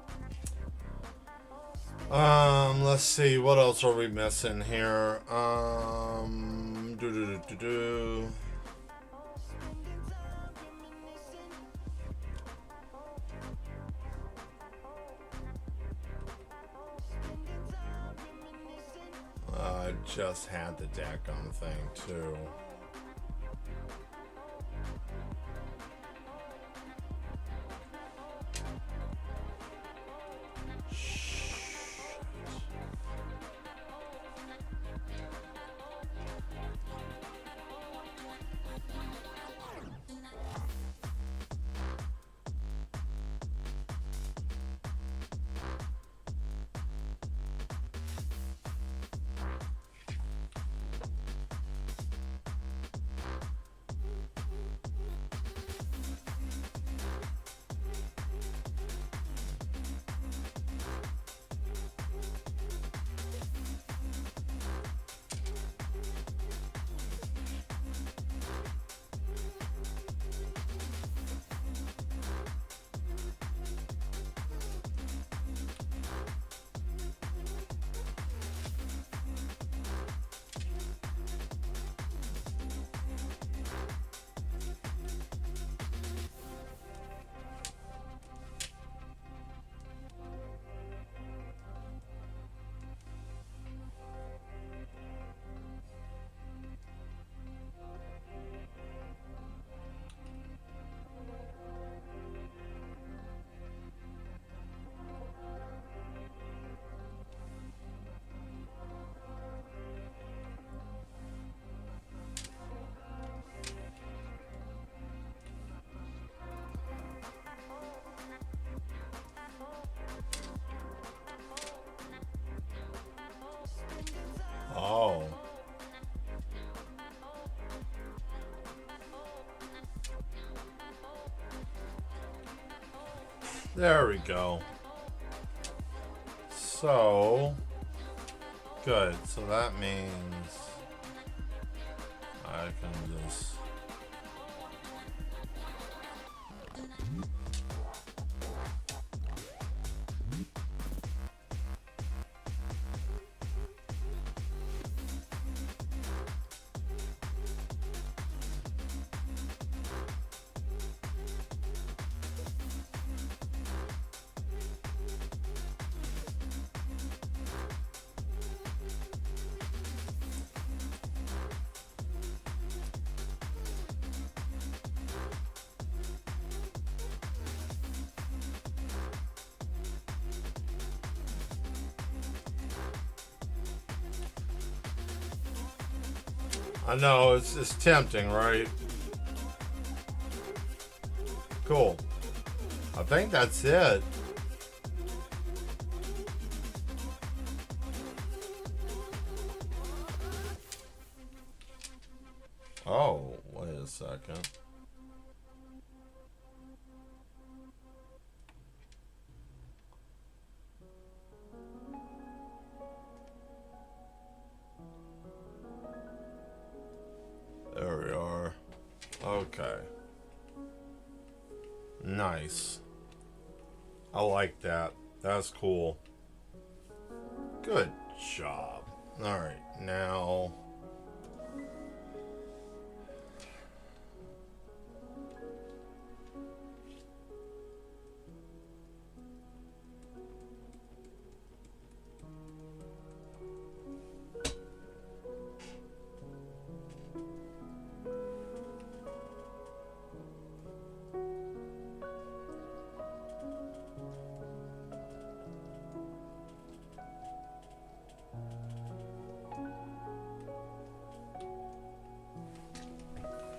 Let's see, what else are we missing here? I just had the Dagon thing too. Oh. There we go. So, good. So that means I can just... I know, it's tempting, right? Cool. I think that's it. Oh, wait a second. There we are. Okay. Nice. I like that. That's cool. Good job. All right, now.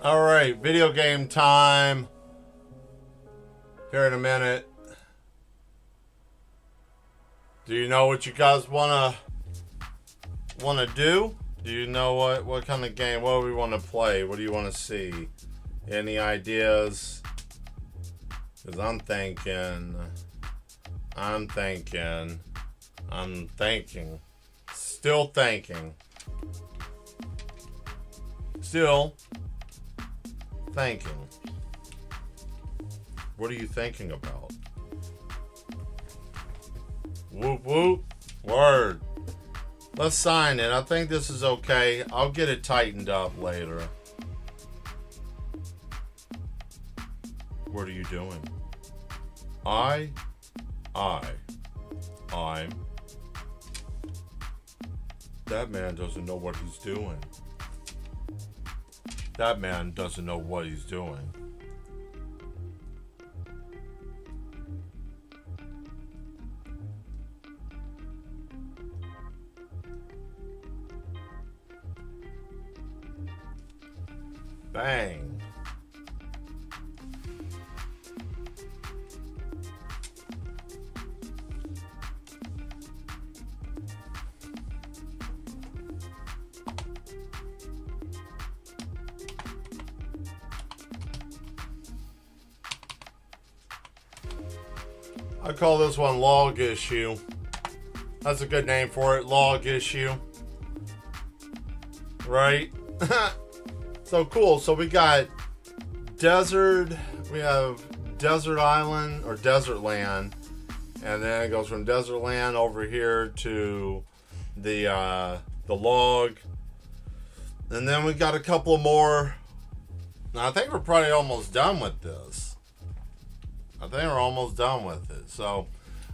All right, video game time. Here in a minute. Do you know what you guys wanna do? Do you know what kind of game? What do we want to play? What do you want to see? Any ideas? Because I'm thinking. Still thinking. What are you thinking about? Whoop whoop. Word. Let's sign it. I think this is okay. I'll get it tightened up later. What are you doing? I'm. That man doesn't know what he's doing. That man doesn't know what he's doing. Bang. I call this one log issue. That's a good name for it, log issue. Right? So cool. So we got desert. We have desert island or desert land, and then it goes from desert land over here to the log, and then we got a couple more. Now I think we're probably almost done with this. So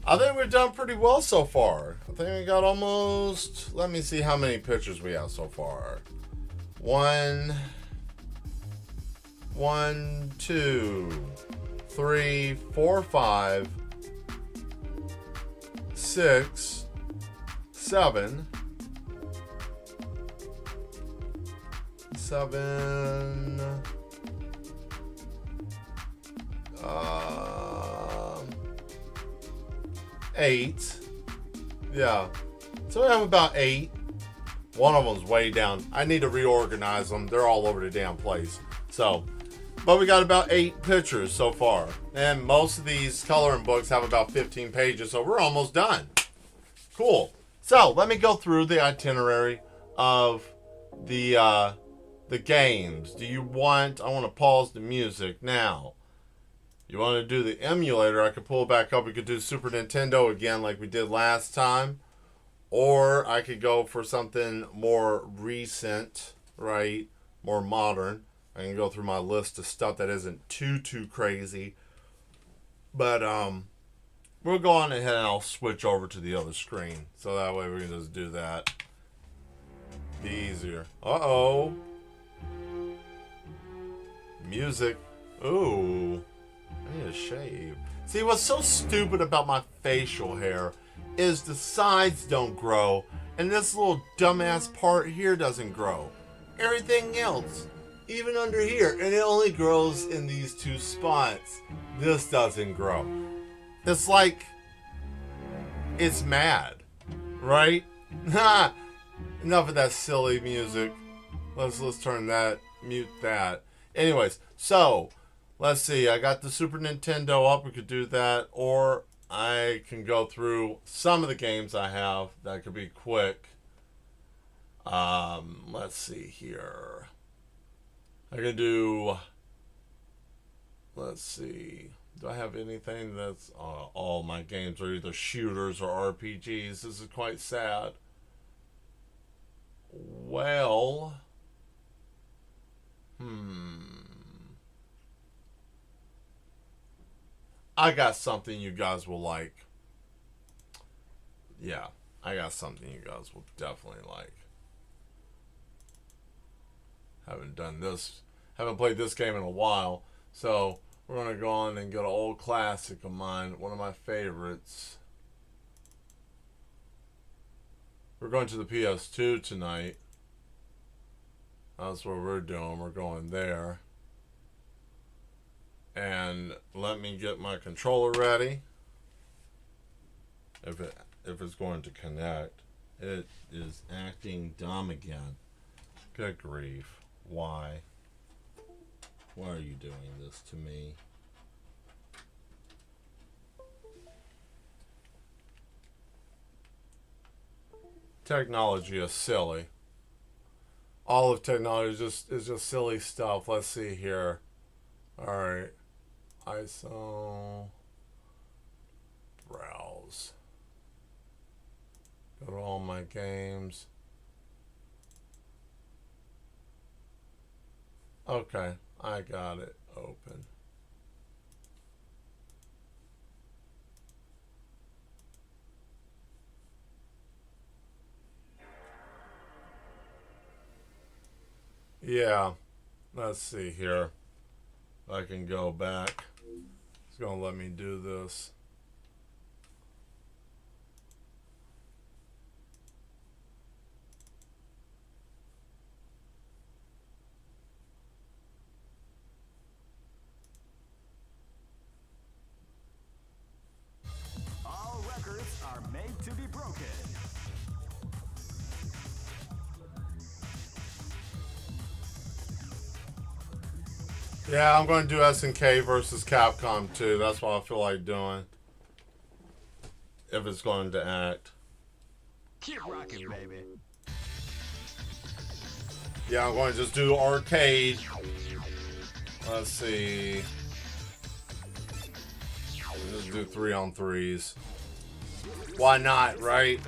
I think we've done pretty well so far. I think we got almost. Let me see how many pictures we have so far. One, 2, 3, 4, 5, 6, 7, 8. Yeah. So we have about 8. One of them's way down. I need to reorganize them. They're all over the damn place. So, but we got about 8 pictures so far. And most of these coloring books have about 15 pages, so we're almost done. Cool. So, let me go through the itinerary of the games. I want to pause the music now. You want to do the emulator, I could pull it back up. We could do Super Nintendo again like we did last time. Or I could go for something more recent, right? More modern. I can go through my list of stuff that isn't too crazy. But we'll go on ahead and I'll switch over to the other screen. So that way we can just do that. Be easier. Uh-oh. Music. Ooh. I need a shave. See, what's so stupid about my facial hair is the sides don't grow, and this little dumbass part here doesn't grow. Everything else, even under here, and it only grows in these 2 spots. This doesn't grow. It's like, it's mad, right? Enough of that silly music. Let's turn that, mute that. Anyways, so let's see. I got the Super Nintendo up. We could do that, or I can go through some of the games I have that could be quick. Let's see here. I can do. Let's see. Do I have anything that's all my games are either shooters or RPGs? This is quite sad. well, I got something you guys will like. Yeah, I got something you guys will definitely like. Haven't played this game in a while, so we're gonna go on and get an old classic of mine, one of my favorites. We're going to the PS2 tonight. That's what we're doing. We're going there. And let me get my controller ready. If it's going to connect. It is acting dumb again. Good grief. Why? Why are you doing this to me? Technology is silly. All of technology is just silly stuff. Let's see here. Alright. ISO. Browse. Go to all my games. Okay, I got it open. Yeah, let's see here. I can go back. It's gonna let me do this. All records are made to be broken. Yeah, I'm going to do SNK versus Capcom 2. That's what I feel like doing. If it's going to act. Keep rocking, baby. Yeah, I'm going to just do arcade. Let's see. Just do 3-on-3s. Why not, right?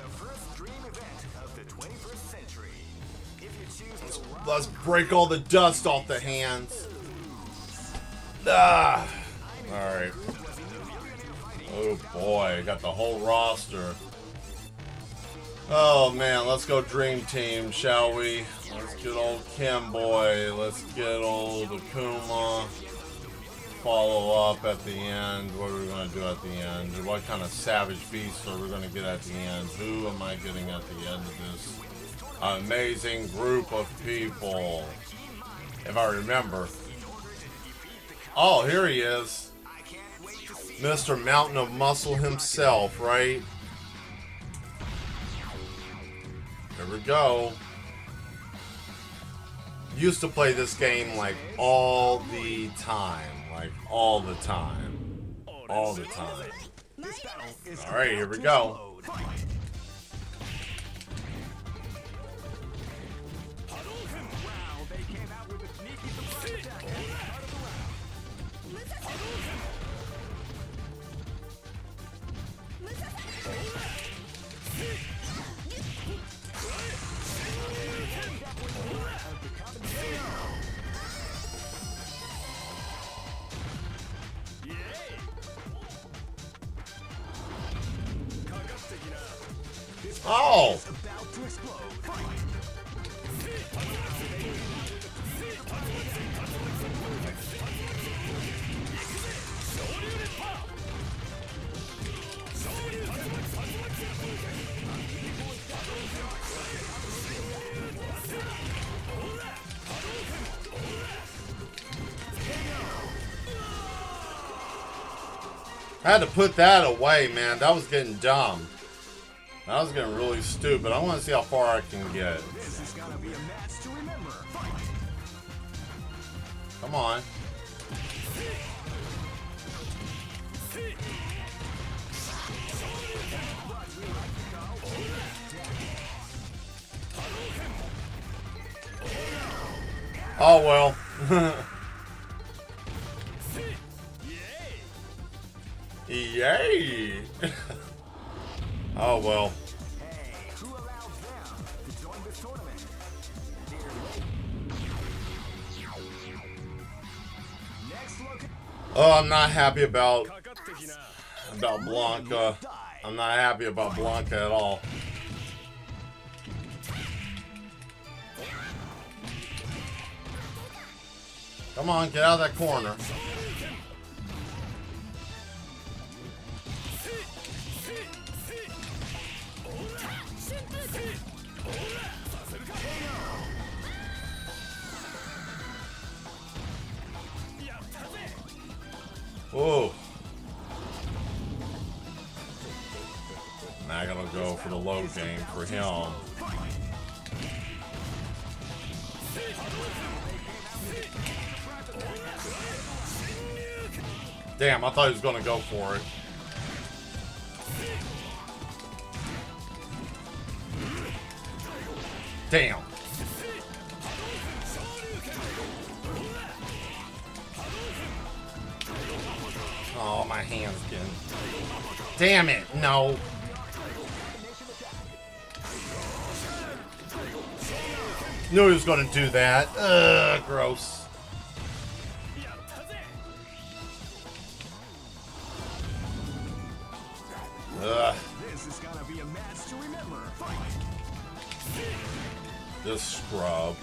Let's break all the dust off the hands. Ah. Alright. Oh boy, got the whole roster. Oh man, let's go Dream Team, shall we? Let's get old Kim Boy. Let's get old Akuma. Follow up at the end. What are we going to do at the end? What kind of savage beast are we going to get at the end? Who am I getting at the end of this amazing group of people? If I remember. Oh, here he is. Mr. Mountain of Muscle himself, right? There we go. Used to play this game like all the time. Like all the time. All the time. Alright, here we go. Oh! I had to put that away, man. That was getting dumb. That was getting really stupid. I want to see how far I can get. This is gonna be a match to remember. Come on. Oh well. Yay! Oh well. Hey, who allowed them to join this tournament? Oh, I'm not happy about Blanca. I'm not happy about Blanca at all. Come on, get out of that corner. Oh. Not gonna go for the low game for him. Damn, I thought he was gonna go for it. Damn. Oh, my hand's getting... Damn it, no. Knew he was gonna do that. Ugh, gross. Ugh. This is gonna be a match to remember. Fight. This scrub.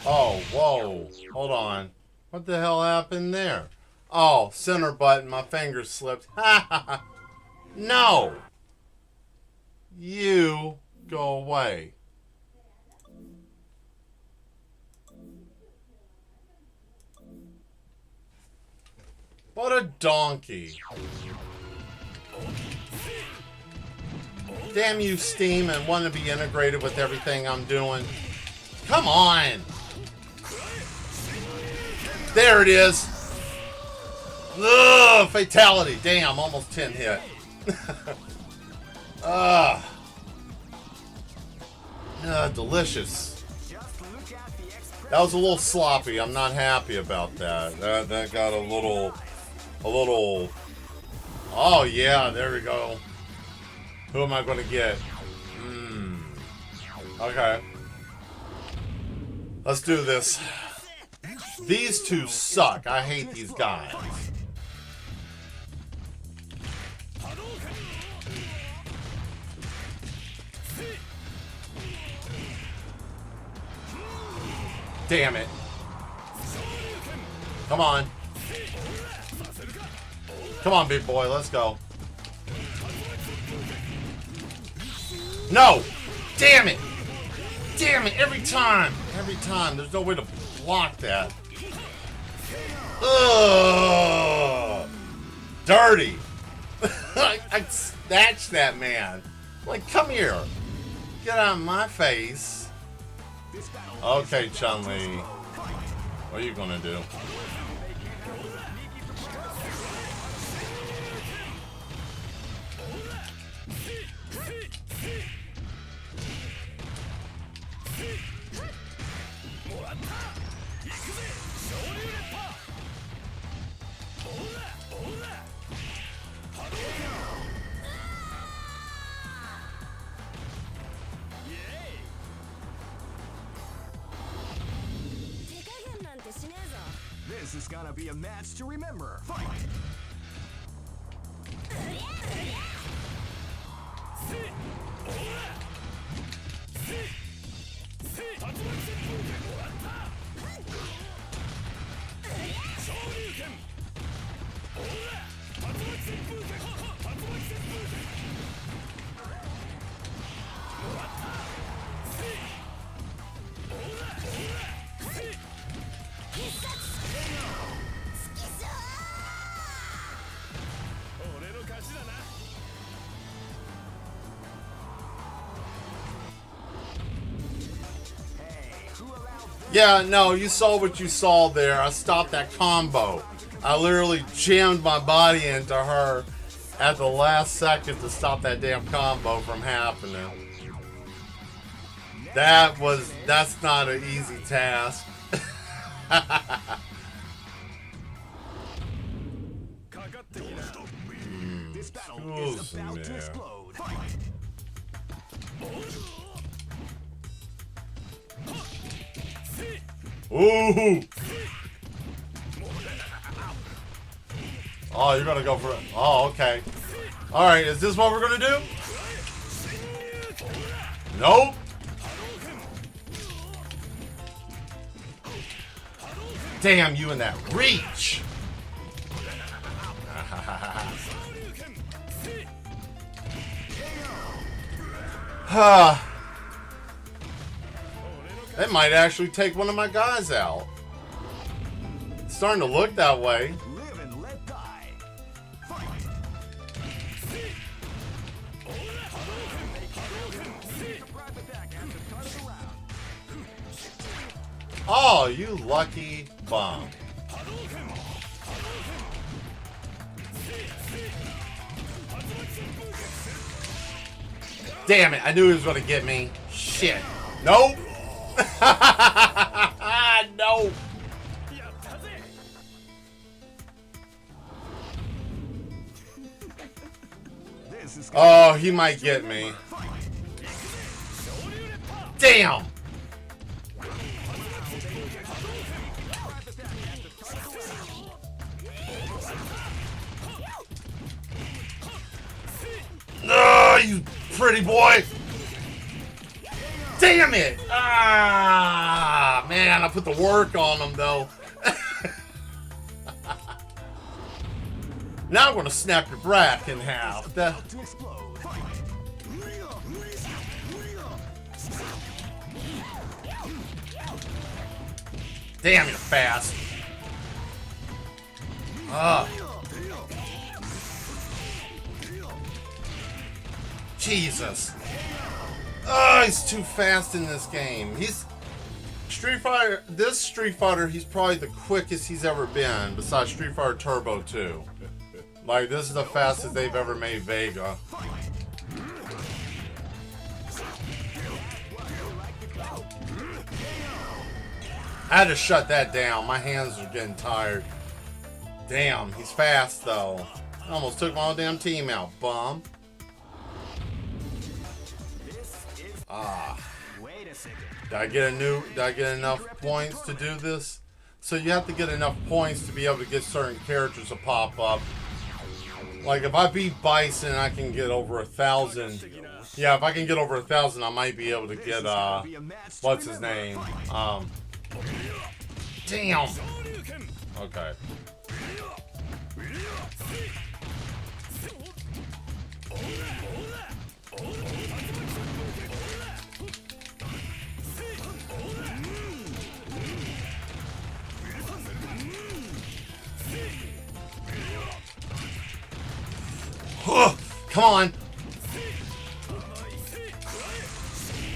Oh, whoa. Hold on. What the hell happened there? Oh, center button. My finger slipped. Ha ha ha. No. You go away. What a donkey. Damn you, Steam, and want to be integrated with everything I'm doing. Come on. There it is. Ugh, fatality. Damn, almost 10 hit. Delicious. That was a little sloppy. I'm not happy about that. That got a little. Oh yeah, there we go. Who am I going to get? Okay. Let's do this. These two suck. I hate these guys. Damn it. Come on. Come on, big boy. Let's go. No! Damn it! Damn it! Every time! Every time. There's no way to block that. Ugh! Dirty! I snatched that man. Like, come here. Get out of my face. Okay, Chun-Li. What are you gonna do? This is gonna be a match to remember. Fight! Yeah, no, you saw what you saw there. I stopped that combo. I literally jammed my body into her at the last second to stop that damn combo from happening. That's not an easy task. This battle is about to explode. Fight! Ooh. Oh, you're gonna go for it. Oh, okay. All right, is this what we're gonna do? Nope. Damn you and that reach. That might actually take one of my guys out. It's starting to look that way. Live and let die. Fight. Oh, you lucky bum. Damn it, I knew he was gonna get me. Shit. Nope. No. Oh, he might get me. Damn. Oh, you pretty boy. Damn it. Ah, man, I put the work on him, though. Now I'm going to snap your brack in half. Damn, you're fast. Jesus. Oh, he's too fast in this game. He's Street Fighter. This Street Fighter, he's probably the quickest he's ever been, besides Street Fighter Turbo 2. Like, this is the fastest they've ever made Vega. I had to shut that down. My hands are getting tired. Damn, he's fast though. I almost took my whole damn team out, bum. Did I get enough points to do this? So you have to get enough points to be able to get certain characters to pop up. Like if I beat Bison, I can get over 1,000. Yeah, if I can get over 1,000, I might be able to get what's his name? Damn. Okay. Come on.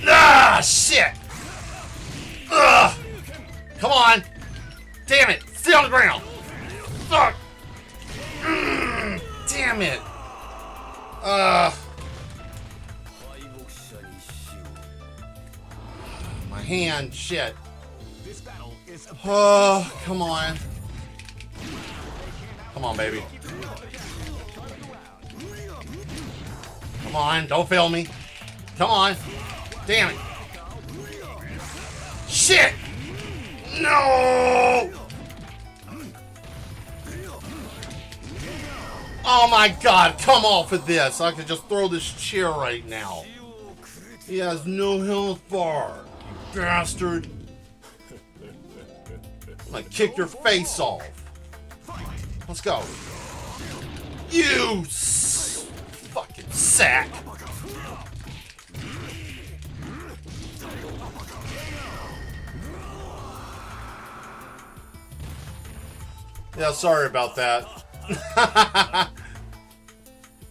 Ah, shit. Ugh. Come on. Damn it. Stay on the ground. Fuck. Damn it. My hand. Shit. Oh, come on. Come on, baby. Come on, don't fail me. Come on. Damn it. Shit! No! Oh my god, come off of this. I could just throw this chair right now. He has no health bar. You bastard. I'm gonna kick your face off. Let's go. You fucking sack. Yeah, sorry about that.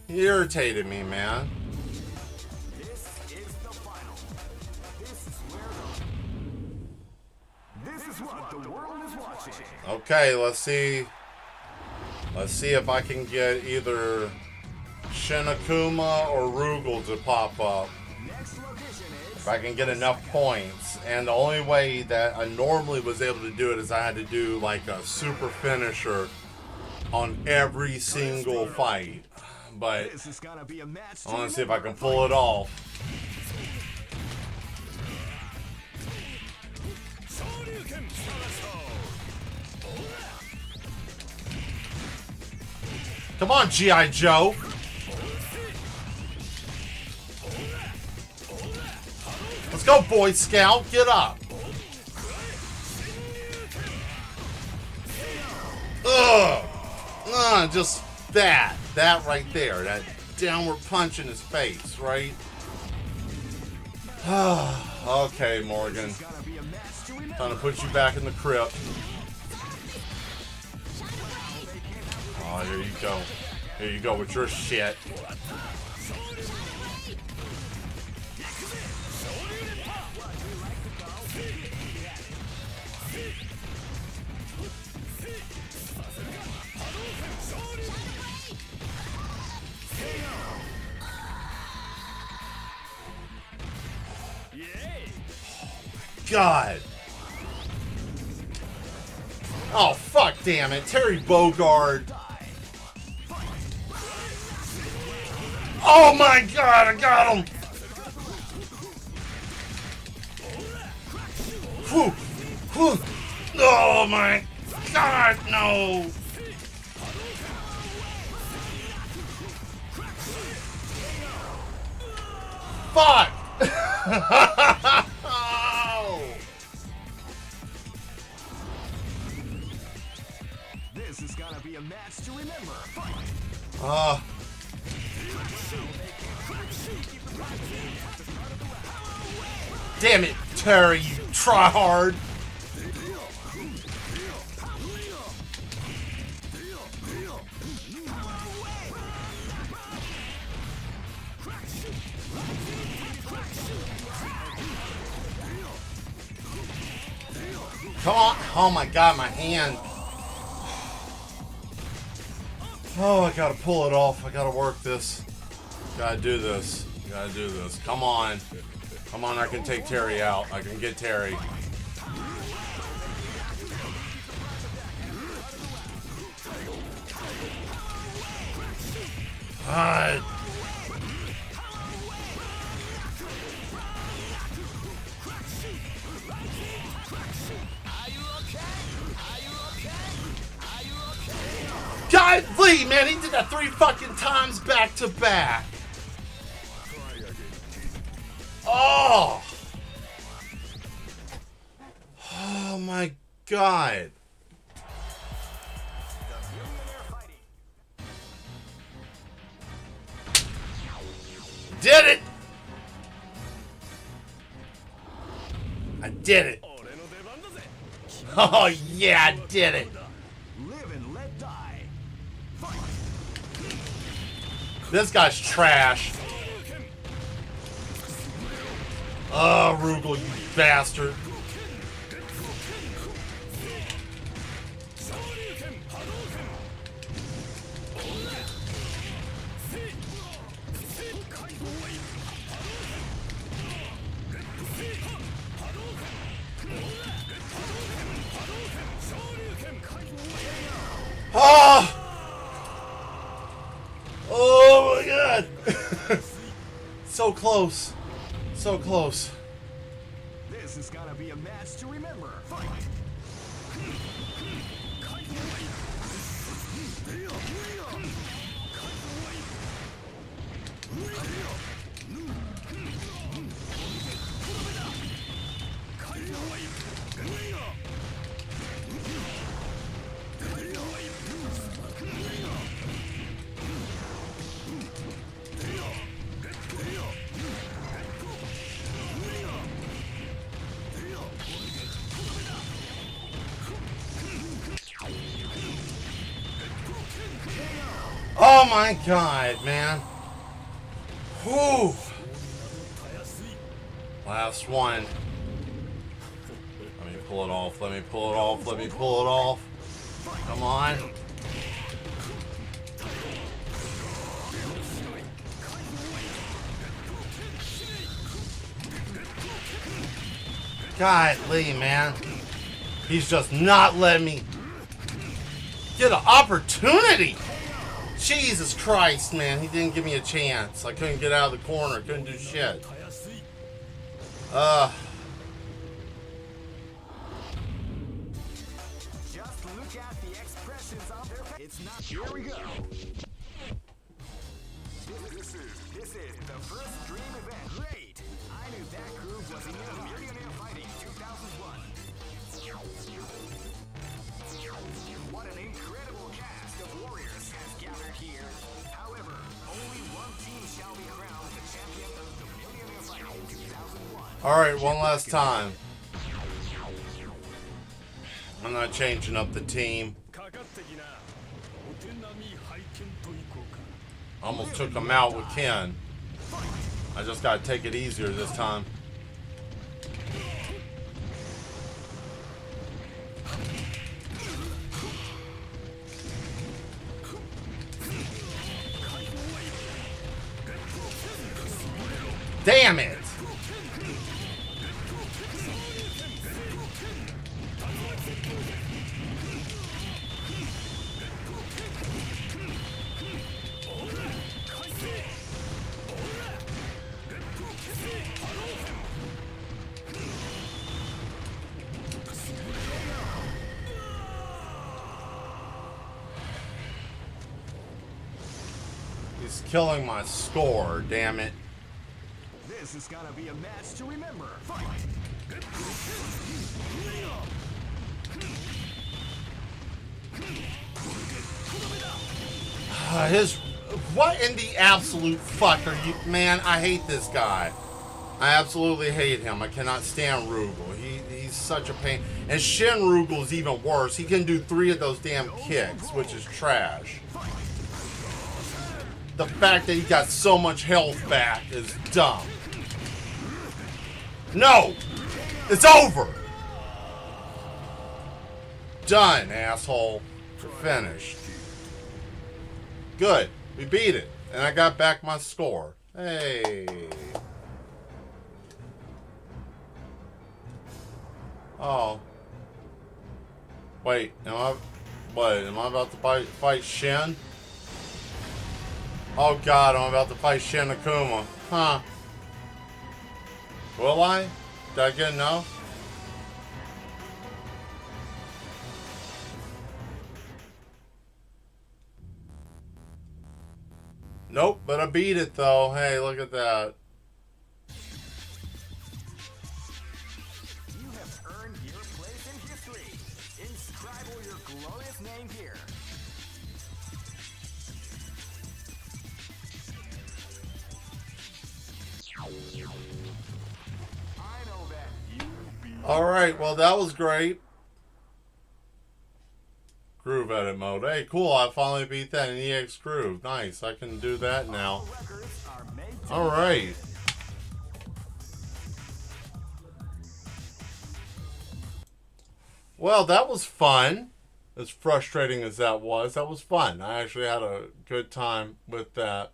He irritated me, man. This is what the world is watching. Okay, let's see. Let's see if I can get either Shinakuma or Rugal to pop up. If I can get enough points. And the only way that I normally was able to do it is I had to do like a super finisher on every single fight. But I want to see if I can pull it off. Come on, G.I. Joe. Let's go, Boy Scout. Get up. Ugh. Just that. That right there. That downward punch in his face, right? Okay, Morgan. Time to put you back in the crypt. Oh, here you go. Here you go with your shit. God. Oh, fuck, damn it. Terry Bogard. Oh, my God. I got him. Whew. Whew. Oh, my God. No. Fuck. This is gonna be a match to remember. Damn it, Terry, you try hard. Come on. Oh my God, my hand. Oh, I gotta pull it off. I gotta work this. Gotta do this. Gotta do this. Come on. Come on, I can take Terry out. I can get Terry. God. God, Lee, man, he did that 3 fucking times back to back. Oh. Oh my God. Did it. I did it. Oh yeah, I did it. Live and let die. This guy's trash. Oh, Rugal, you bastard. Oh! Oh my God! So close. So close. This is gonna be a match to remember. Fight! Oh my God, man. Whew. Last one. Let me pull it off. Let me pull it off. Let me pull it off. Come on. God, Lee, man. He's just not letting me get an opportunity. Jesus Christ, man. He didn't give me a chance. I couldn't get out of the corner. Couldn't do shit. Here we go. This is the first dream event. Great. I knew that groove was in Millionaire Fighting 2001. What an incredible cast of warriors has gathered here. However, only one team shall be crowned the champion of the Millionaire Fighting 2001. All right, one last time. I'm not changing up the team. Almost took him out with Ken. I just gotta take it easier this time. Damn it! He's killing my score, damn it. This is gonna be a match to remember. Fight! What in the absolute fuck are you, man? I hate this guy. I absolutely hate him. I cannot stand Rugal. He's such a pain. And Shin Rugal's even worse. He can do 3 of those damn kicks, which is trash. The fact that he got so much health back is dumb. No! It's over! Done, asshole. We're finished. Good. We beat it. And I got back my score. Hey. Oh. Wait, am I about to fight Shin? Oh god, I'm about to fight Shin Akuma. Huh. Will I? Did I get enough? Nope, but I beat it though. Hey, look at that. You have earned your place in history. Inscribe your glorious name here. I know that you beat. Alright, well that was great. Groove edit mode. Hey, cool, I finally beat that in EX Groove. Nice, I can do that now. Alright. Well, that was fun. As frustrating as that was fun. I actually had a good time with that.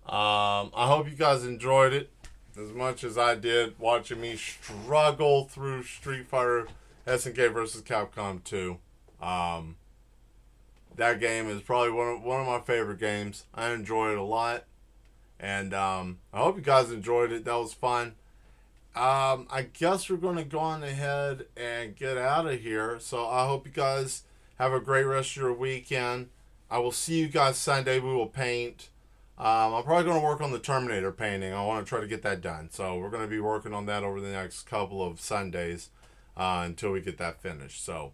I hope you guys enjoyed it as much as I did watching me struggle through Street Fighter SNK vs. Capcom 2. That game is probably one of my favorite games. I enjoyed it a lot. And I hope you guys enjoyed it. That was fun. I guess we're going to go on ahead and get out of here. So I hope you guys have a great rest of your weekend. I will see you guys Sunday. We will paint. I'm probably going to work on the Terminator painting. I want to try to get that done. So we're going to be working on that over the next couple of Sundays until we get that finished. So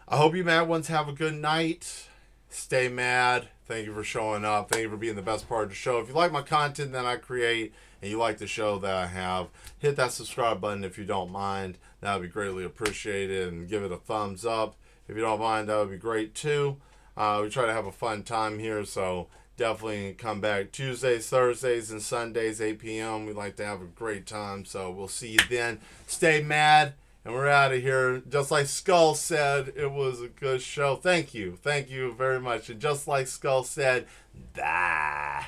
I hope you mad ones have a good night. Stay mad. Thank you for showing up. Thank you for being the best part of the show. If you like my content that I create and you like the show that I have, hit that subscribe button if you don't mind. That would be greatly appreciated. And give it a thumbs up. If you don't mind, that would be great too. We try to have a fun time here, so definitely come back Tuesdays, Thursdays, and Sundays, 8 p.m. We like to have a great time, so we'll see you then. Stay mad. And we're out of here. Just like Skull said, it was a good show. Thank you. Thank you very much. And just like Skull said, bye.